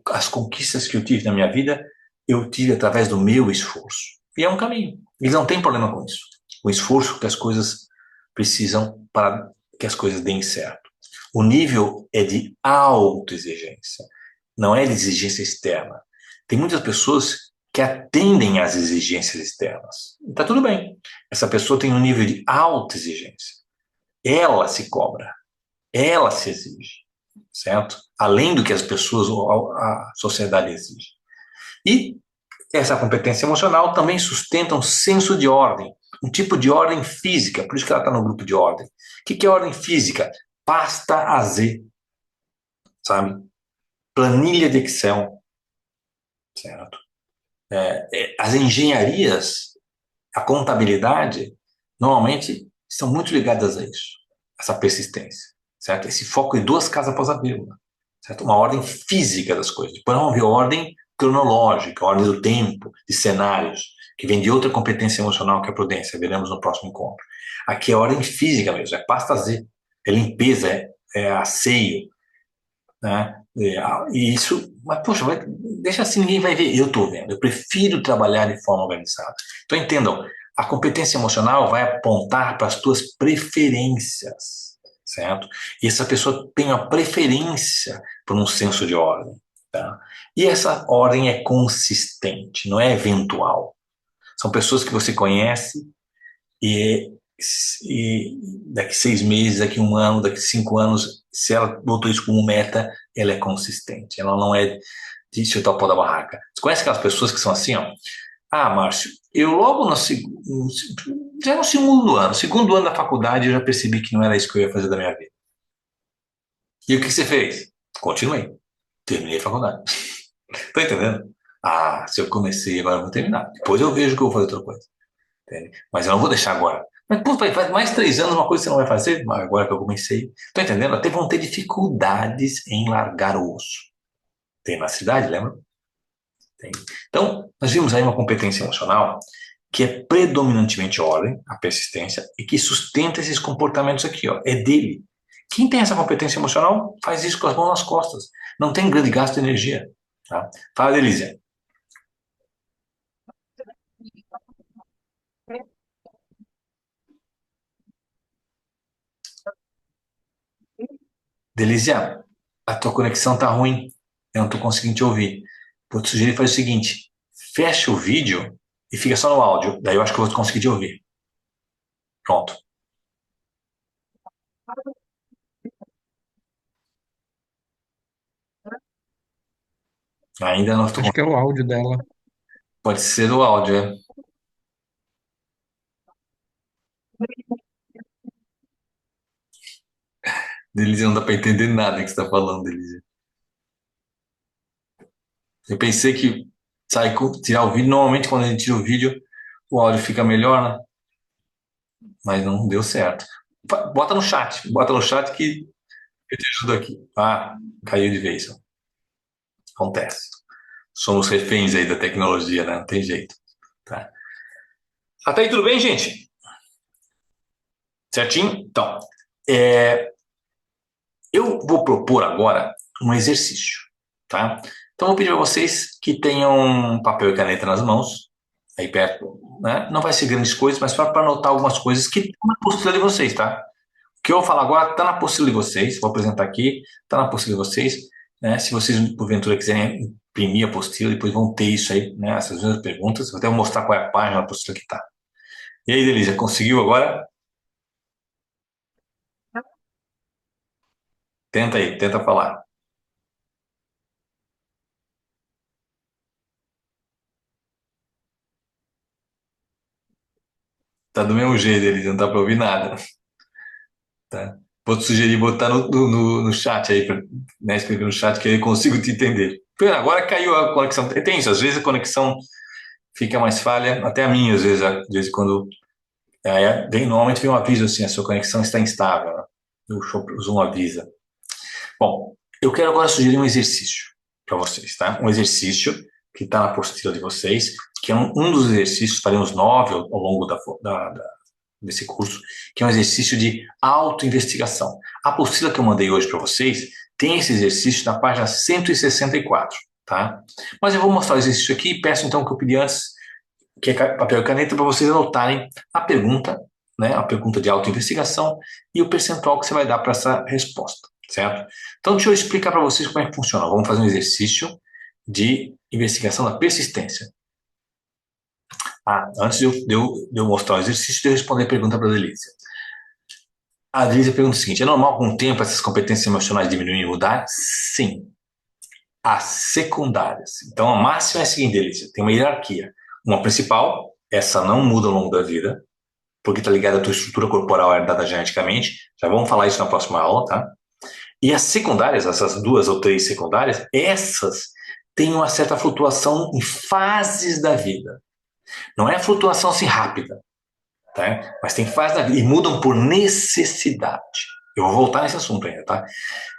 as conquistas que eu tive na minha vida, eu tive através do meu esforço. E é um caminho. Eles não têm problema com isso. O esforço que as coisas precisam para que as coisas deem certo. O nível é de autoexigência, não é de exigência externa. Tem muitas pessoas que atendem às exigências externas. Está tudo bem. Essa pessoa tem um nível de autoexigência. Ela se cobra, ela se exige, certo? Além do que as pessoas ou a sociedade exige. E essa competência emocional também sustenta um senso de ordem, um tipo de ordem física, por isso que ela está no grupo de ordem. O que é ordem física? Pasta a Z, sabe? Planilha de Excel, certo? As engenharias, a contabilidade, normalmente estão muito ligadas a isso, essa persistência, certo? Esse foco em duas casas após a vírgula, certo? Uma ordem física das coisas. Depois vamos ver a ordem cronológica, a ordem do tempo, de cenários, que vem de outra competência emocional que é a prudência, veremos no próximo encontro. Aqui é a ordem física mesmo, é pasta Z, é limpeza, é asseio, né? E isso, mas poxa, deixa assim, ninguém vai ver, eu estou vendo, eu prefiro trabalhar de forma organizada. Então entendam, a competência emocional vai apontar para as tuas preferências, certo? E essa pessoa tem uma preferência por um senso de ordem, tá? E essa ordem é consistente, não é eventual. São pessoas que você conhece e daqui 6 meses, daqui 1 ano, daqui 5 anos, se ela botou isso como meta, ela é consistente. Ela não é de chutar o pau da barraca. Você conhece aquelas pessoas que são assim, ó? Ah, Márcio, eu logo já no segundo ano da faculdade, eu já percebi que não era isso que eu ia fazer da minha vida. E o que você fez? Continuei. Terminei a faculdade. Tá entendendo? Ah, se eu comecei, agora eu vou terminar. Depois eu vejo que eu vou fazer outra coisa. Entende? Mas eu não vou deixar agora. Mas, pô, faz mais 3 anos uma coisa que você não vai fazer, agora que eu comecei. Tá entendendo? Até vão ter dificuldades em largar o osso. Tem na cidade, lembra? Tem. Então, nós vimos aí uma competência emocional que é predominantemente ordem, a persistência, e que sustenta esses comportamentos aqui, ó. É dele. Quem tem essa competência emocional faz isso com as mãos nas costas. Não tem grande gasto de energia. Tá? Fala, Delícia. Delícia, a tua conexão tá ruim. Eu não tô conseguindo te ouvir. Vou te sugerir fazer o seguinte: fecha o vídeo e fica só no áudio. Daí eu acho que eu vou conseguir te ouvir. Pronto. Ainda não estou. Acho que é o áudio dela. Pode ser o áudio, é. Delícia, não dá para entender nada que você está falando, Delícia. Eu pensei que tirar o vídeo, normalmente quando a gente tira o vídeo, o áudio fica melhor, né? Mas não deu certo. Bota no chat que eu te ajudo aqui. Ah, caiu de vez. Ó. Acontece. Somos reféns aí da tecnologia, né? Não tem jeito. Tá. Até aí tudo bem, gente? Certinho? Então, eu vou propor agora um exercício, tá? Então, eu vou pedir a vocês que tenham papel e caneta nas mãos, aí perto, né? Não vai ser grandes coisas, mas para anotar algumas coisas que estão na postura de vocês, tá? que eu vou falar agora está na apostila de vocês, vou apresentar aqui, está na apostila de vocês, né? Se vocês, porventura, quiserem imprimir a apostila, depois vão ter isso aí, né? Essas mesmas perguntas, vou até mostrar qual é a página da apostila que está. E aí, Delícia, conseguiu agora? Tenta aí, tenta falar. Tá do mesmo jeito, Delícia, não dá para ouvir nada. Tá? Vou te sugerir botar no chat aí, né, escrever no chat que aí eu consigo te entender. Agora caiu a conexão. Tem isso, às vezes a conexão fica mais falha, até a minha, às vezes, de vez em quando. Normalmente vem um aviso assim, a sua conexão está instável. Né? O Zoom avisa. Bom, eu quero agora sugerir um exercício para vocês, tá? Um exercício que está na apostila de vocês, que é um dos exercícios, faremos 9 ao longo desse curso, que é um exercício de autoinvestigação. A apostila que eu mandei hoje para vocês tem esse exercício na página 164, tá? Mas eu vou mostrar o exercício aqui e peço então que eu pedi antes, que é papel e caneta, para vocês anotarem a pergunta, né? A pergunta de autoinvestigação e o percentual que você vai dar para essa resposta, certo? Então, deixa eu explicar para vocês como é que funciona. Vamos fazer um exercício de investigação da persistência. Antes de eu mostrar o exercício, eu responder a pergunta para a Delícia. A Delícia pergunta o seguinte: é normal com o tempo essas competências emocionais diminuírem e mudar? Sim. As secundárias. Então, a máxima é a seguinte, Delícia: tem uma hierarquia. Uma principal, essa não muda ao longo da vida, porque está ligada à tua estrutura corporal herdada geneticamente. Já vamos falar isso na próxima aula, tá? E as secundárias, essas 2 ou 3 secundárias, essas têm uma certa flutuação em fases da vida. Não é flutuação assim rápida, tá? Mas tem fases da vida e mudam por necessidade. Eu vou voltar nesse assunto ainda, tá?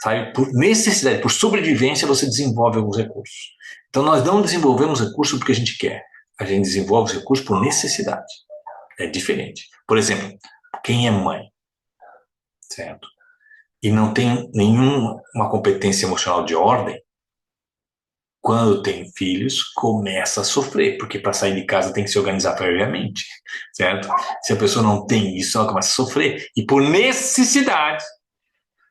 Sabe, por necessidade, por sobrevivência, você desenvolve alguns recursos. Então, nós não desenvolvemos recursos porque a gente quer. A gente desenvolve os recursos por necessidade. É diferente. Por exemplo, quem é mãe, certo? E não tem nenhuma competência emocional de ordem, quando tem filhos, começa a sofrer, porque para sair de casa tem que se organizar previamente, certo? Se a pessoa não tem isso, ela começa a sofrer. E por necessidade,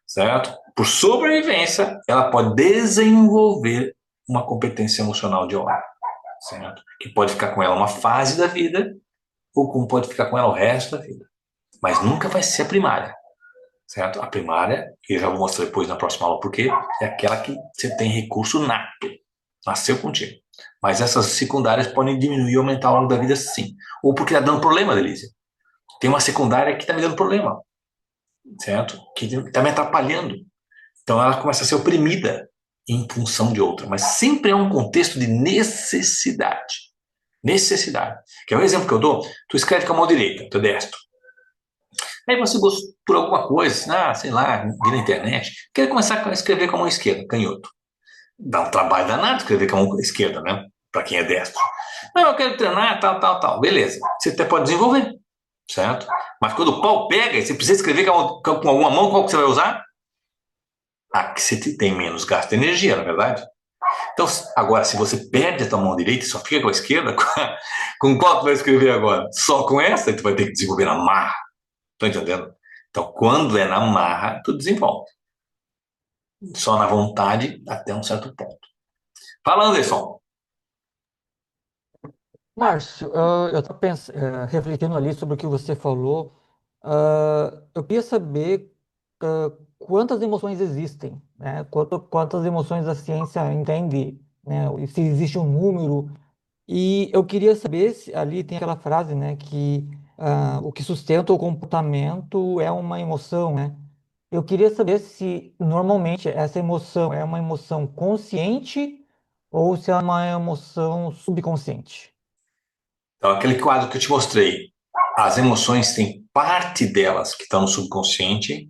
certo? Por sobrevivência, ela pode desenvolver uma competência emocional de ordem, certo? Que pode ficar com ela uma fase da vida, ou como pode ficar com ela o resto da vida. Mas nunca vai ser a primária, certo? A primária, que eu já vou mostrar depois na próxima aula, porque é aquela que você tem recurso nato, nasceu contigo. Mas essas secundárias podem diminuir ou aumentar ao longo da vida, sim. Ou porque está dando problema, Delícia. Tem uma secundária que está me dando problema, certo? Que está me atrapalhando. Então ela começa a ser oprimida em função de outra. Mas sempre é um contexto de necessidade. Necessidade. Que é o exemplo que eu dou. Tu escreve com a mão direita, tu é destro. Aí você gostou por alguma coisa, sei lá, vi na internet, quer começar a escrever com a mão esquerda, canhoto. Dá um trabalho danado escrever com a mão esquerda, né? Para quem é destro. Não, eu quero treinar, tal. Beleza. Você até pode desenvolver, certo? Mas quando o pau pega, você precisa escrever com alguma mão, qual que você vai usar? A que você tem menos gasto de energia, na verdade. Então, agora, se você perde a tua mão direita e só fica com a esquerda, com qual tu vai escrever agora? Só com essa, tu vai ter que desenvolver na marra. Tô entendendo? Então, quando é na marra, tu desenvolve. Só na vontade, até um certo ponto. Fala, Anderson. Márcio, eu estou refletindo ali sobre o que você falou. Eu queria saber quantas emoções existem, né? Quantas emoções a ciência entende, né? E se existe um número. E eu queria saber se ali tem aquela frase, né, que o que sustenta o comportamento é uma emoção, né? Eu queria saber se normalmente essa emoção é uma emoção consciente ou se é uma emoção subconsciente. Então, aquele quadro que eu te mostrei, as emoções têm parte delas que estão no subconsciente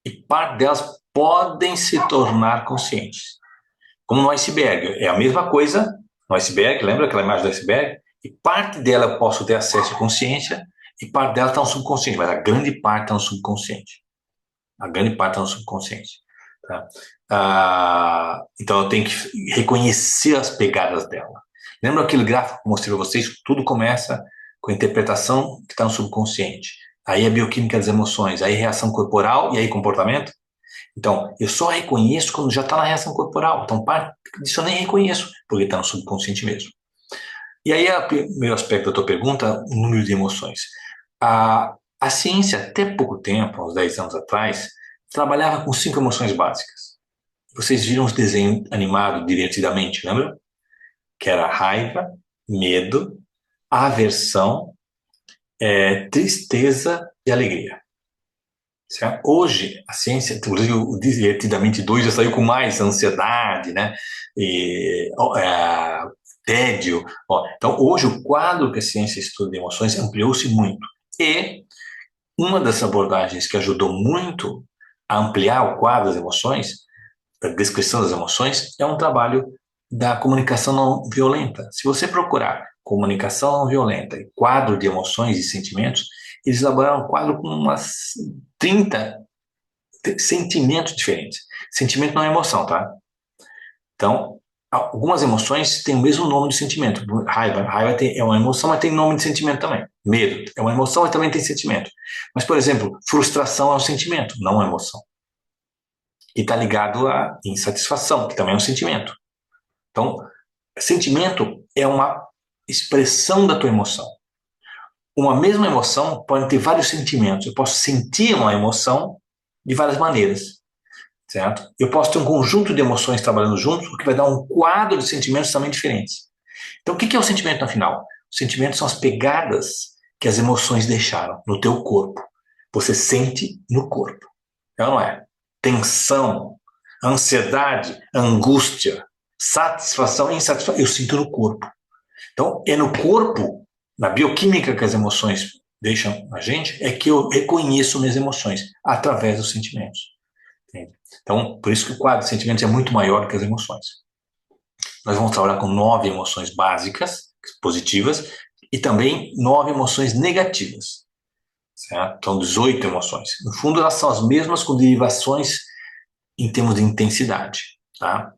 e parte delas podem se tornar conscientes. Como no iceberg, é a mesma coisa no iceberg, lembra aquela imagem do iceberg? E parte dela eu posso ter acesso à consciência e parte dela está no subconsciente, mas a grande parte está no subconsciente. A grande parte está no subconsciente. Tá? Então eu tenho que reconhecer as pegadas dela. Lembra aquele gráfico que eu mostrei para vocês? Tudo começa com a interpretação que está no subconsciente. aí a bioquímica das emoções, aí reação corporal e aí comportamento. Então, eu só reconheço quando já está na reação corporal. Então, parte disso eu nem reconheço, porque está no subconsciente mesmo. E aí, o primeiro aspecto da tua pergunta, o número de emoções. A ciência, até pouco tempo, uns 10 anos atrás, trabalhava com 5 emoções básicas. Vocês viram os desenhos animados divertidamente, lembra? Que era raiva, medo, aversão, tristeza e alegria. Certo? Hoje, a ciência, inclusive o Divertidamente 2 já saiu com mais ansiedade, né? Tédio. Então, hoje, o quadro que a ciência estuda de emoções ampliou-se muito. E uma das abordagens que ajudou muito a ampliar o quadro das emoções, a descrição das emoções, é um trabalho da comunicação não violenta. Se você procurar comunicação não violenta e quadro de emoções e sentimentos, eles elaboraram um quadro com umas 30 sentimentos diferentes. Sentimento não é emoção, tá? Então, algumas emoções têm o mesmo nome de sentimento. Raiva é uma emoção, mas tem nome de sentimento também. Medo é uma emoção, mas também tem sentimento. Mas, por exemplo, frustração é um sentimento, não uma emoção. E está ligado à insatisfação, que também é um sentimento. Então, sentimento é uma expressão da tua emoção. Uma mesma emoção pode ter vários sentimentos. Eu posso sentir uma emoção de várias maneiras, certo? Eu posso ter um conjunto de emoções trabalhando juntos, o que vai dar um quadro de sentimentos também diferentes. Então, o que é o sentimento no final? Os sentimentos são as pegadas que as emoções deixaram no teu corpo. Você sente no corpo. Não é? Tensão, ansiedade, angústia, satisfação e insatisfação. Eu sinto no corpo. Então, é no corpo, na bioquímica que as emoções deixam a gente, é que eu reconheço minhas emoções através dos sentimentos. Entende? Então, por isso que o quadro de sentimentos é muito maior que as emoções. Nós vamos trabalhar com 9 emoções básicas, positivas, e também 9 emoções negativas. Certo? Então, 18 emoções. No fundo, elas são as mesmas com derivações em termos de intensidade. Tá?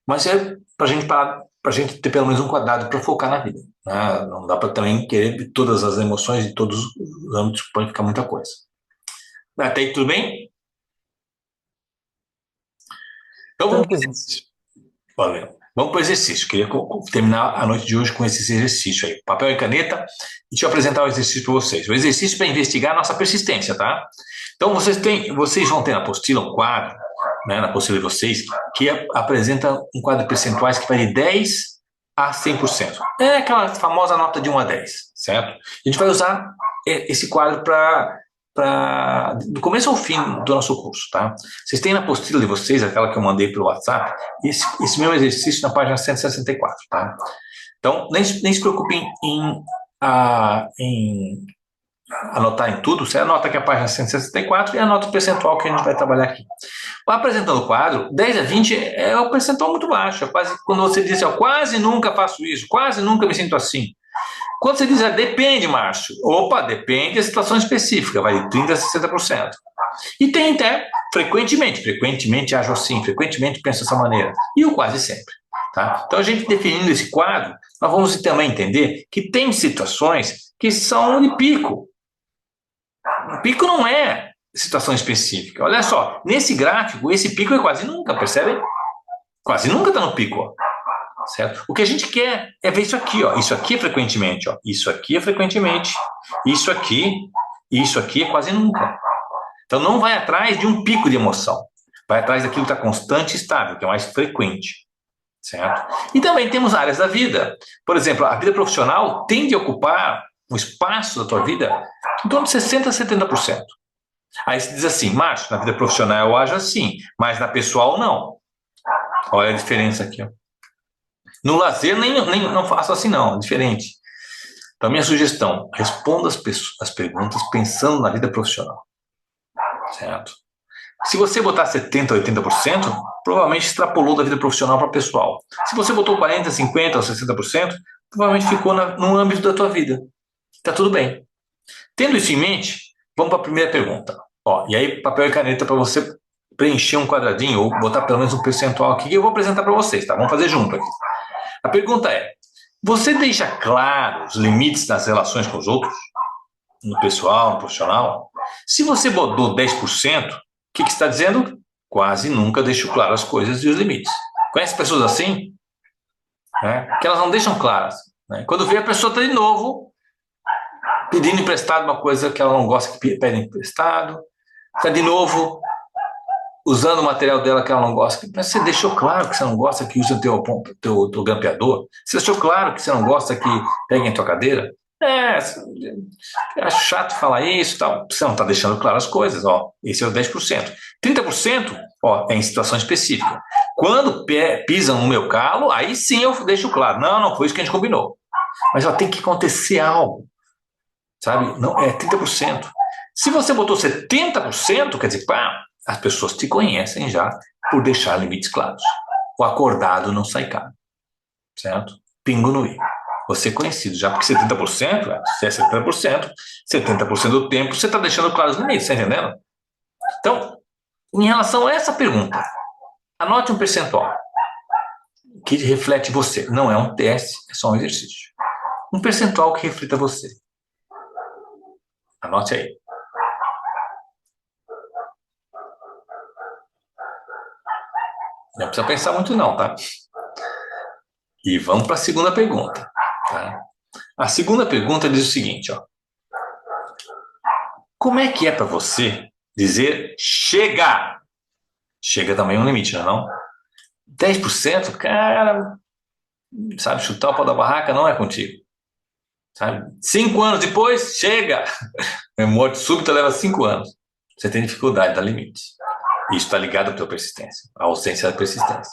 Mas é para a gente ter pelo menos um quadrado para focar na vida. Né? Não dá para também querer todas as emoções de todos os âmbitos, pode ficar muita coisa. Até aí, tudo bem? Então vamos para o exercício. Valeu. Vamos para o exercício. Queria terminar a noite de hoje com esse exercício aí. Papel e caneta. E deixa eu apresentar o exercício para vocês. O exercício para investigar a nossa persistência, tá? Então vocês vão ter na apostila um quadro, né, na apostila de vocês, que apresenta um quadro de percentuais que vai de 10 a 100%. É aquela famosa nota de 1 a 10, certo? A gente vai usar esse quadro do começo ao fim do nosso curso, tá? Vocês têm na apostila de vocês, aquela que eu mandei pelo WhatsApp, esse mesmo exercício na página 164, tá? Então, nem se preocupem em anotar em tudo, você anota aqui a página 164 e anota o percentual que a gente vai trabalhar aqui. Apresentando o quadro, 10 a 20 é um percentual muito baixo, é quase quando você diz, quase nunca faço isso, quase nunca me sinto assim. Quando você diz, depende, Márcio, depende da situação específica, vai de 30% a 60%. E tem até, frequentemente ajo assim, frequentemente penso dessa maneira, e o quase sempre. Tá? Então, a gente definindo esse quadro, nós vamos também entender que tem situações que são de pico. O pico não é situação específica. Olha só, nesse gráfico, esse pico é quase nunca, percebe? Quase nunca está no pico, ó. Certo? O que a gente quer é ver isso aqui, ó. Isso aqui é frequentemente, ó. Isso aqui é frequentemente. Isso aqui é quase nunca. Então não vai atrás de um pico de emoção. Vai atrás daquilo que está constante e estável, que é mais frequente. Certo? E também temos áreas da vida. Por exemplo, a vida profissional tende a ocupar um espaço da tua vida em torno de 60% a 70%. Aí você diz assim, Márcio, na vida profissional eu ajo assim, mas na pessoal não. Olha a diferença aqui, ó. No lazer, não faço assim, não, é diferente. Então, minha sugestão, responda as perguntas pensando na vida profissional. Certo? Se você botar 70% ou 80%, provavelmente extrapolou da vida profissional para pessoal. Se você botou 40%, 50% ou 60%, provavelmente ficou no âmbito da tua vida. Está tudo bem. Tendo isso em mente, vamos para a primeira pergunta. E aí, papel e caneta para você preencher um quadradinho ou botar pelo menos um percentual aqui que eu vou apresentar para vocês, tá? Vamos fazer junto aqui. A pergunta é, você deixa claro os limites das relações com os outros? no pessoal, no profissional. Se você botou 10%, o que você está dizendo? Quase nunca deixo claro as coisas e os limites. Conhece pessoas assim? Né? Que elas não deixam claras. Né? Quando vê, a pessoa está de novo pedindo emprestado uma coisa que ela não gosta que pede emprestado, está de novo usando o material dela que ela não gosta. Mas você deixou claro que você não gosta que use o teu grampeador? Você deixou claro que você não gosta que pegue em tua cadeira? Acho chato falar isso, tal. Você não está deixando claro as coisas, ó. Esse é o 10%. 30%, ó, é em situação específica. Quando pisam no meu calo, aí sim eu deixo claro. Não foi isso que a gente combinou. Mas ó, tem que acontecer algo, sabe? Não, é 30%. Se você botou 70%, quer dizer, pá, as pessoas te conhecem já por deixar limites claros. O acordado não sai caro, certo? Pingo no i. Você é conhecido já, porque 70%, se é 70% do tempo, você está deixando claros os limites, está entendendo? Então, em relação a essa pergunta, anote um percentual que reflete você. Não é um teste, é só um exercício. Um percentual que reflita você. Anote aí. Não precisa pensar muito não, tá? E vamos para a segunda pergunta. Tá? A segunda pergunta diz o seguinte, ó. Como é que é para você dizer chega? Chega também é um limite, não é não? 10%, cara, sabe, chutar o pau da barraca não é contigo. Sabe? 5 anos depois, chega! A morte súbita leva 5 anos. Você tem dificuldade, dá limite. Isso está ligado à tua persistência, à ausência da persistência.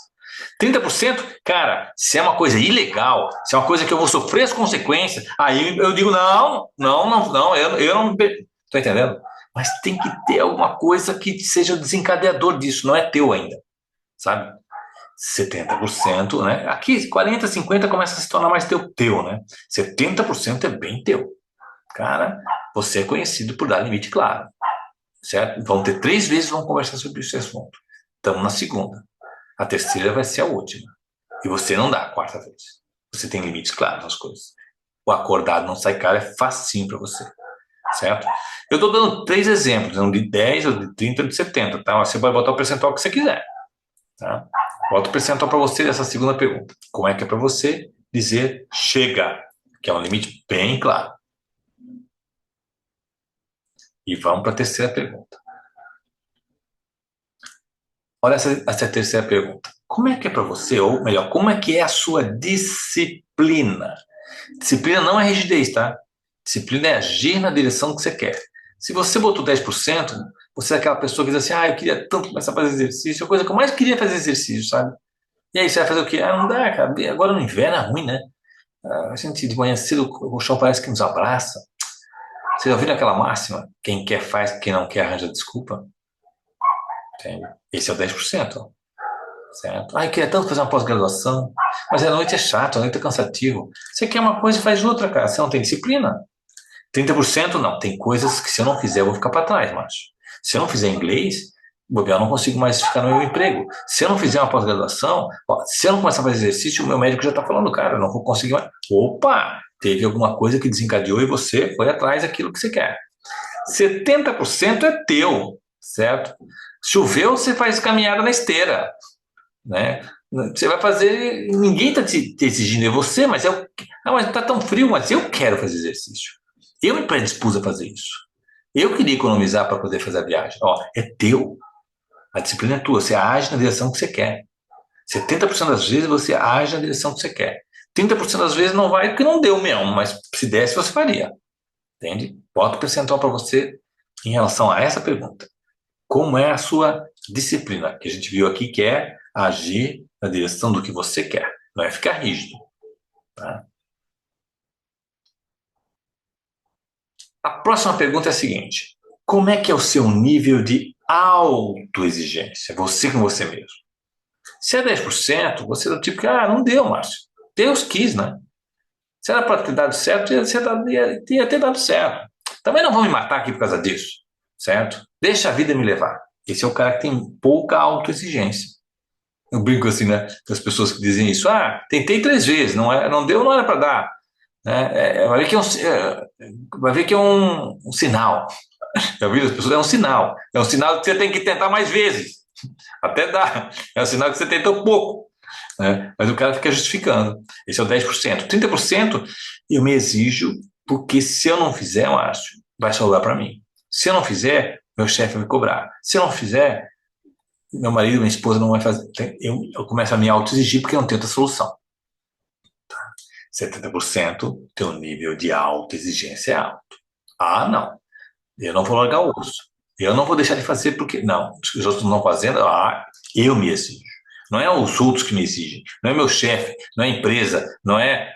30%, cara, se é uma coisa ilegal, se é uma coisa que eu vou sofrer as consequências, aí eu digo, não, eu não... Tô entendendo? Mas tem que ter alguma coisa que seja o desencadeador disso, não é teu ainda, sabe? 70%, né? Aqui, 40%, 50% começa a se tornar mais teu, né? 70% é bem teu. Cara, você é conhecido por dar limite claro, certo? Vão ter 3 vezes, vão conversar sobre esse assunto. Estamos na segunda. A terceira vai ser a última. E você não dá a 4ª vez. Você tem limites claros nas coisas. O acordado não sai caro, é facinho para você. Certo? Eu estou dando 3 exemplos, um de 10, um de 30 e um de 70. Tá? Você pode botar o percentual que você quiser. Tá? Bota o percentual para você dessa segunda pergunta. Como é que é para você dizer chega? Que é um limite bem claro. E vamos para a terceira pergunta. Olha essa terceira pergunta. Como é que é para você, ou melhor, como é que é a sua disciplina? Disciplina não é rigidez, tá? Disciplina é agir na direção que você quer. Se você botou 10%, você é aquela pessoa que diz assim, eu queria tanto começar a fazer exercício, a coisa que eu mais queria fazer exercício, sabe? E aí você vai fazer o quê? Não dá, cara. Agora no inverno é ruim, né? A gente de manhã cedo, o chão parece que nos abraça. Você já ouviu aquela máxima? Quem quer faz, quem não quer arranja desculpa? Entende? Esse é o 10%. Ó. Certo? Eu queria tanto fazer uma pós-graduação, mas a noite é chato, a noite é cansativo. Você quer uma coisa e faz outra, cara. Você não tem disciplina. 30% não. Tem coisas que se eu não fizer, eu vou ficar para trás, macho. Se eu não fizer inglês, eu não consigo mais ficar no meu emprego. Se eu não fizer uma pós-graduação, se eu não começar a fazer exercício, o meu médico já está falando, cara, eu não vou conseguir mais. Opa! Teve alguma coisa que desencadeou e você foi atrás daquilo que você quer. 70% é teu, certo? Choveu, você faz caminhada na esteira, né? Você vai fazer, ninguém está te exigindo, é você, mas mas está tão frio, mas eu quero fazer exercício. Eu me predispus a fazer isso. Eu queria economizar para poder fazer a viagem. É teu. A disciplina é tua, você age na direção que você quer. 70% das vezes você age na direção que você quer. 30% das vezes não vai porque não deu mesmo, mas se desse você faria. Entende? Bota o percentual para você em relação a essa pergunta. Como é a sua disciplina? Que a gente viu aqui que é agir na direção do que você quer. Não é ficar rígido. Tá? A próxima pergunta é a seguinte. Como é que é o seu nível de autoexigência? Você com você mesmo. Se é 10%, você é do tipo que, não deu, Márcio. Deus quis, né? Se era para ter dado certo, ia ter dado certo. Também não vou me matar aqui por causa disso, certo? Deixa a vida me levar. Esse é o cara que tem pouca autoexigência. Eu brinco assim, né? Com as pessoas que dizem isso. Tentei 3 vezes, não deu, não era para dar. né? Vai ver que é um sinal. Já viu? As pessoas, é um sinal. É um sinal que você tem que tentar mais vezes. Até dá. É um sinal que você tentou pouco, né? Mas o cara fica justificando. Esse é o 10%. 30% eu me exijo, porque se eu não fizer, Márcio, vai sobrar para mim. Se eu não fizer, meu chefe vai me cobrar. Se eu não fizer, meu marido, minha esposa não vai fazer. Eu começo a me auto-exigir porque eu não tenho outra solução. 70% teu nível de auto-exigência é alto. Ah, não. Eu não vou largar o osso. Eu não vou deixar de fazer porque. Não, os outros não estão fazendo. Ah, eu me exijo. Não é os outros que me exigem. Não é meu chefe. Não é a empresa. Não é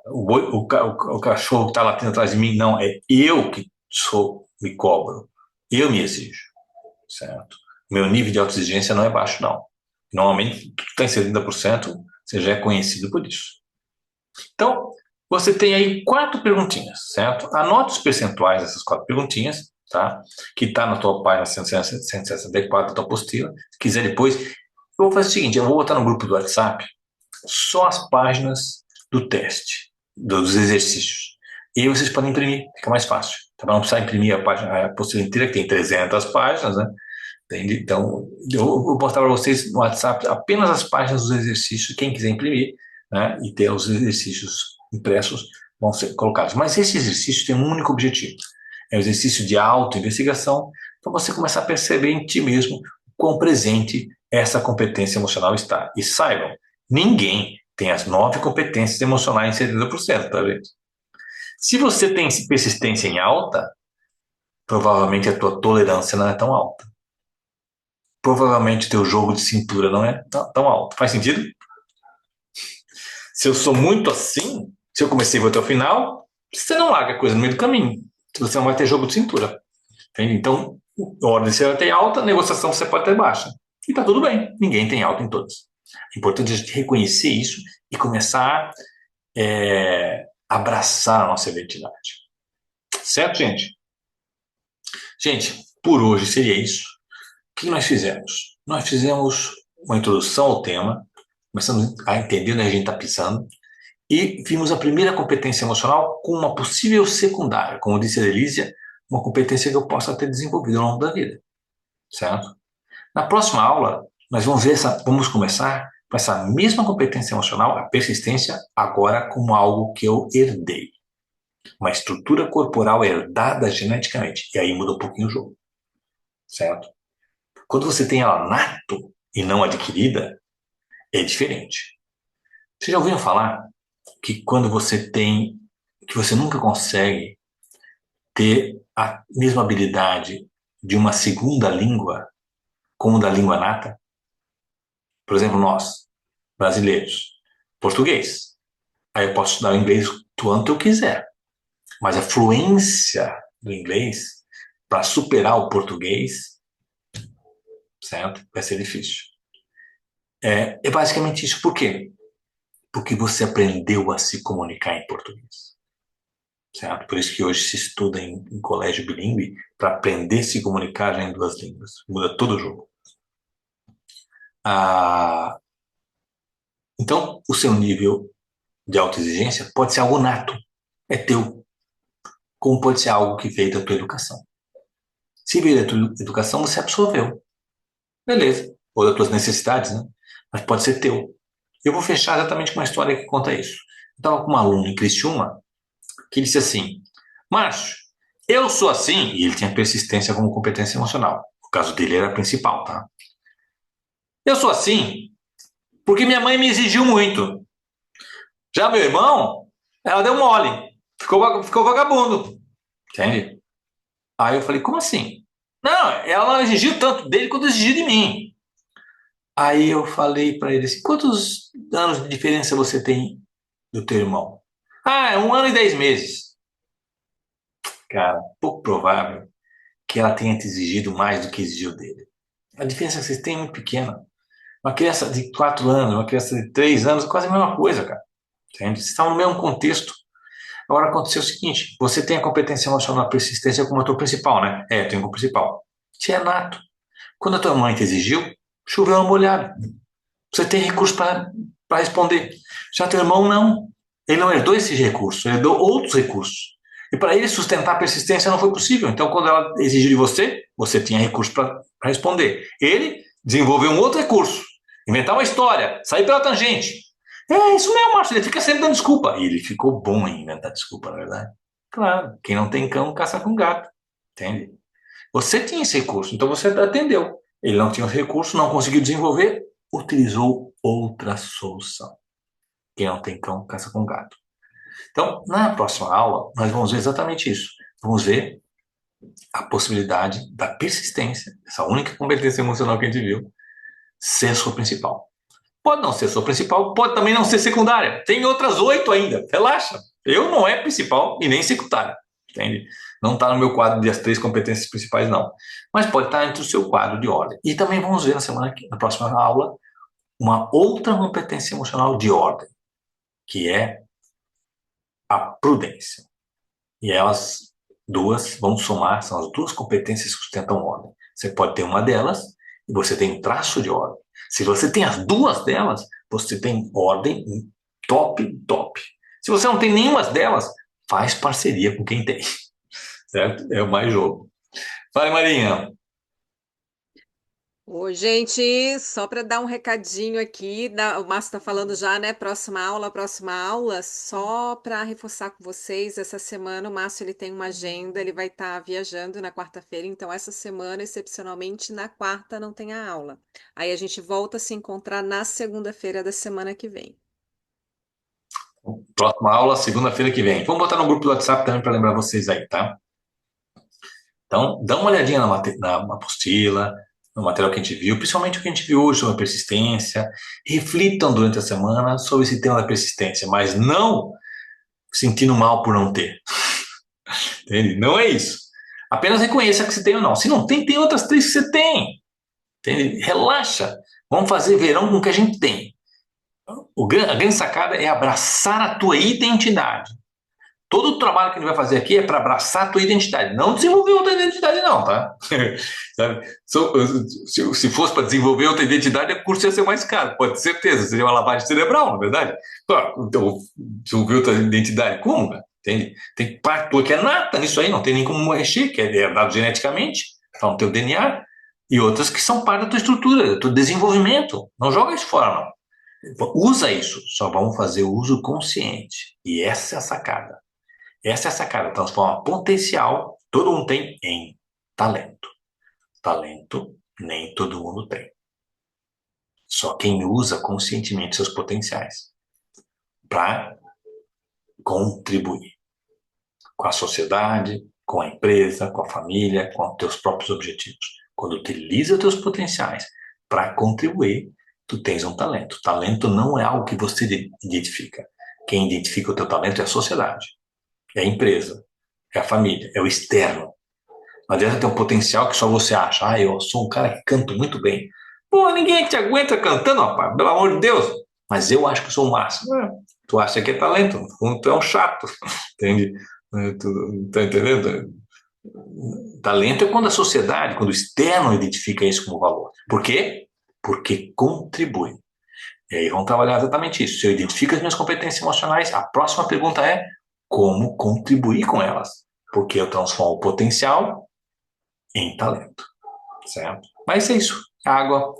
o cachorro que está latindo atrás de mim. Não, é eu que me cobro. Eu me exijo. Certo? Meu nível de autoexigência não é baixo, não. Normalmente, tu está em 70%, você já é conhecido por isso. Então, você tem aí 4 perguntinhas, certo? Anota os percentuais dessas 4 perguntinhas, tá? Que está na tua página 164 da tua apostila. Se quiser depois, eu vou fazer o seguinte, eu vou botar no grupo do WhatsApp só as páginas do teste, dos exercícios. E aí vocês podem imprimir, fica mais fácil. Tá? Não precisa imprimir a apostila inteira, que tem 300 páginas, né? Entende? Então, eu vou postar para vocês no WhatsApp apenas as páginas dos exercícios, quem quiser imprimir, né, e ter os exercícios impressos vão ser colocados. Mas esse exercício tem um único objetivo, é o exercício de auto-investigação, para você começar a perceber em ti mesmo o quão presente essa competência emocional está. E saibam, ninguém tem as 9 competências emocionais em 70%, tá, gente? Se você tem persistência em alta, provavelmente a tua tolerância não é tão alta. Provavelmente teu jogo de cintura não é tão alto. Faz sentido? Se eu sou muito assim, se eu comecei e vou até o final, você não larga a coisa no meio do caminho. Você não vai ter jogo de cintura. Entende? Então, a ordem você vai ter alta, a negociação você pode ter baixa. E tá tudo bem. Ninguém tem alta em todas. É importante a gente reconhecer isso e começar a abraçar a nossa identidade. Certo, gente? Gente, por hoje seria isso. O que nós fizemos? Nós fizemos uma introdução ao tema, começamos a entender onde a gente está pisando, e vimos a primeira competência emocional com uma possível secundária, como disse a Elísia, uma competência que eu possa ter desenvolvido ao longo da vida, certo? Na próxima aula, nós vamos começar com essa mesma competência emocional, a persistência, agora como algo que eu herdei. Uma estrutura corporal herdada geneticamente, e aí muda um pouquinho o jogo, certo? Quando você tem ela nato e não adquirida, é diferente. Vocês já ouviram falar que quando você tem, que você nunca consegue ter a mesma habilidade de uma segunda língua como da língua nata? Por exemplo, nós, brasileiros, português. Aí eu posso estudar o inglês quanto eu quiser. Mas a fluência do inglês, para superar o português, certo? Vai ser difícil. É basicamente isso. Por quê? Porque você aprendeu a se comunicar em português. Certo? Por isso que hoje se estuda em colégio bilíngue para aprender a se comunicar já em 2 línguas. Muda todo o jogo. Então, o seu nível de autoexigência pode ser algo nato. É teu. Como pode ser algo que veio da tua educação. Se veio da tua educação, você absorveu. Beleza. Ou das tuas necessidades, né? Mas pode ser teu. Eu vou fechar exatamente com uma história que conta isso. Eu estava com um aluno em Criciúma que disse assim: Márcio, eu sou assim, e ele tinha persistência como competência emocional. O caso dele era principal, tá? Eu sou assim porque minha mãe me exigiu muito. Já meu irmão, ela deu mole, ficou vagabundo. Entende? Aí eu falei, como assim? Não, ela exigiu tanto dele quanto exigiu de mim. Aí eu falei para ele assim, quantos anos de diferença você tem do teu irmão? É 1 ano e 10 meses. Cara, pouco provável que ela tenha te exigido mais do que exigiu dele. A diferença que vocês têm é muito pequena. Uma criança de 4 anos, uma criança de 3 anos, é quase a mesma coisa, cara. Entende? Vocês estão no mesmo contexto. Agora aconteceu o seguinte, você tem a competência emocional, a persistência como a tua principal, né? Eu tenho como principal. Isso é nato. Quando a tua mãe te exigiu, choveu uma molhada. Você tem recurso para responder. Já teu irmão, não. Ele não herdou esse recurso, ele herdou outros recursos. E para ele sustentar a persistência não foi possível. Então, quando ela exigiu de você, você tinha recurso para responder. Ele desenvolveu um outro recurso, inventar uma história, sair pela tangente. É isso mesmo, Márcio, ele fica sempre dando desculpa. E ele ficou bom em inventar desculpa, na verdade. Claro, quem não tem cão, caça com gato. Entende? Você tinha esse recurso, então você atendeu. Ele não tinha o recurso, não conseguiu desenvolver, utilizou outra solução. Quem não tem cão, caça com gato. Então, na próxima aula, nós vamos ver exatamente isso. Vamos ver a possibilidade da persistência, essa única competência emocional que a gente viu, ser a sua principal. Pode não ser a sua principal, pode também não ser secundária. Tem outras 8 ainda. Relaxa. Eu não é principal e nem secundária. Entende? Não está no meu quadro de as 3 competências principais, não. Mas pode estar entre o seu quadro de ordem. E também vamos ver na próxima aula, uma outra competência emocional de ordem, que é a prudência. E elas duas vão somar, são as 2 competências que sustentam ordem. Você pode ter uma delas e você tem um traço de ordem. Se você tem as 2 delas, você tem ordem top, top. Se você não tem nenhuma delas, faz parceria com quem tem. Certo? É o mais jogo. Fala, Marinha. Ô, gente, só para dar um recadinho aqui, o Márcio está falando já, né? Próxima aula, só para reforçar com vocês, essa semana o Márcio ele tem uma agenda, ele vai estar viajando na quarta-feira, então essa semana, excepcionalmente, na quarta não tem a aula. Aí a gente volta a se encontrar na segunda-feira da semana que vem. Próxima aula, segunda-feira que vem. Vamos botar no grupo do WhatsApp também para lembrar vocês aí, tá? Então, dá uma olhadinha na apostila, no material que a gente viu, principalmente o que a gente viu hoje sobre a persistência. Reflitam durante a semana sobre esse tema da persistência, mas não sentindo mal por não ter. Entende? Não é isso. Apenas reconheça que você tem ou não. Se não tem, tem outras 3 que você tem. Entende? Relaxa. Vamos fazer verão com o que a gente tem. A grande sacada é abraçar a tua identidade. Todo o trabalho que a gente vai fazer aqui é para abraçar a tua identidade, não desenvolver outra identidade, não, tá? Sabe? Se fosse para desenvolver outra identidade, o curso ia ser mais caro, pode ter certeza, seria uma lavagem cerebral, na verdade. Então, desenvolver outra identidade, como? Entende? Tem parte tua que é nata nisso aí, não tem nem como mexer, que é herdado geneticamente, está no teu DNA, e outras que são parte da tua estrutura, do teu desenvolvimento. Não joga isso fora, não. Usa isso, só vamos fazer o uso consciente. E essa é a sacada. Essa é a sacada, transforma potencial, todo mundo tem, em talento. Talento, nem todo mundo tem. Só quem usa conscientemente seus potenciais para contribuir com a sociedade, com a empresa, com a família, com os teus próprios objetivos. Quando utiliza os teus potenciais para contribuir, tu tens um talento. Talento não é algo que você identifica. Quem identifica o teu talento é a sociedade. É a empresa, é a família, é o externo. Não adianta ter um potencial que só você acha. Ah, eu sou um cara que canto muito bem. Pô, ninguém te aguenta cantando, rapaz, pelo amor de Deus. Mas eu acho que sou o máximo. Tu acha que é talento, tu é um chato, entende? Tu tá entendendo? Talento é quando a sociedade, quando o externo identifica isso como valor. Por quê? Porque contribui. E aí vamos trabalhar exatamente isso. Se eu identifico as minhas competências emocionais, a próxima pergunta é como contribuir com elas, porque eu transformo o potencial em talento, certo? Mas é isso, a água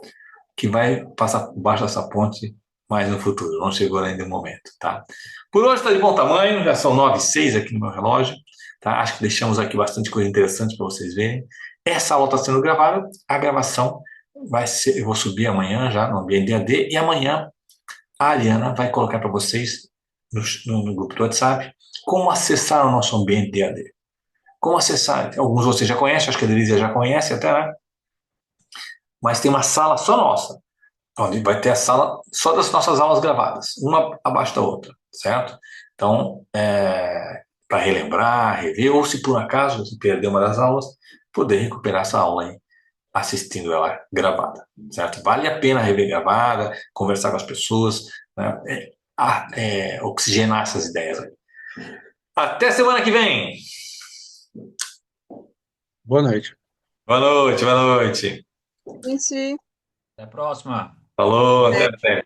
que vai passar por baixo dessa ponte mais no futuro, não chegou ainda o momento, tá? Por hoje está de bom tamanho, já são 9h06 aqui no meu relógio, tá? Acho que deixamos aqui bastante coisa interessante para vocês verem. Essa aula está sendo gravada, a gravação vai ser, eu vou subir amanhã já no ambiente AD, e amanhã a Aliana vai colocar para vocês no grupo do WhatsApp como acessar o nosso ambiente DAD. Como acessar? Alguns vocês já conhecem, acho que a Denise já conhece até, né? Mas tem uma sala só nossa, onde vai ter a sala só das nossas aulas gravadas, uma abaixo da outra, certo? Então, para relembrar, rever, ou se por acaso você perdeu uma das aulas, poder recuperar essa aula aí, assistindo ela gravada, certo? Vale a pena rever gravada, conversar com as pessoas, né? Oxigenar essas ideias aí. Até semana que vem. Boa noite. Boa noite, boa noite. Gente, Até a próxima. Falou, até.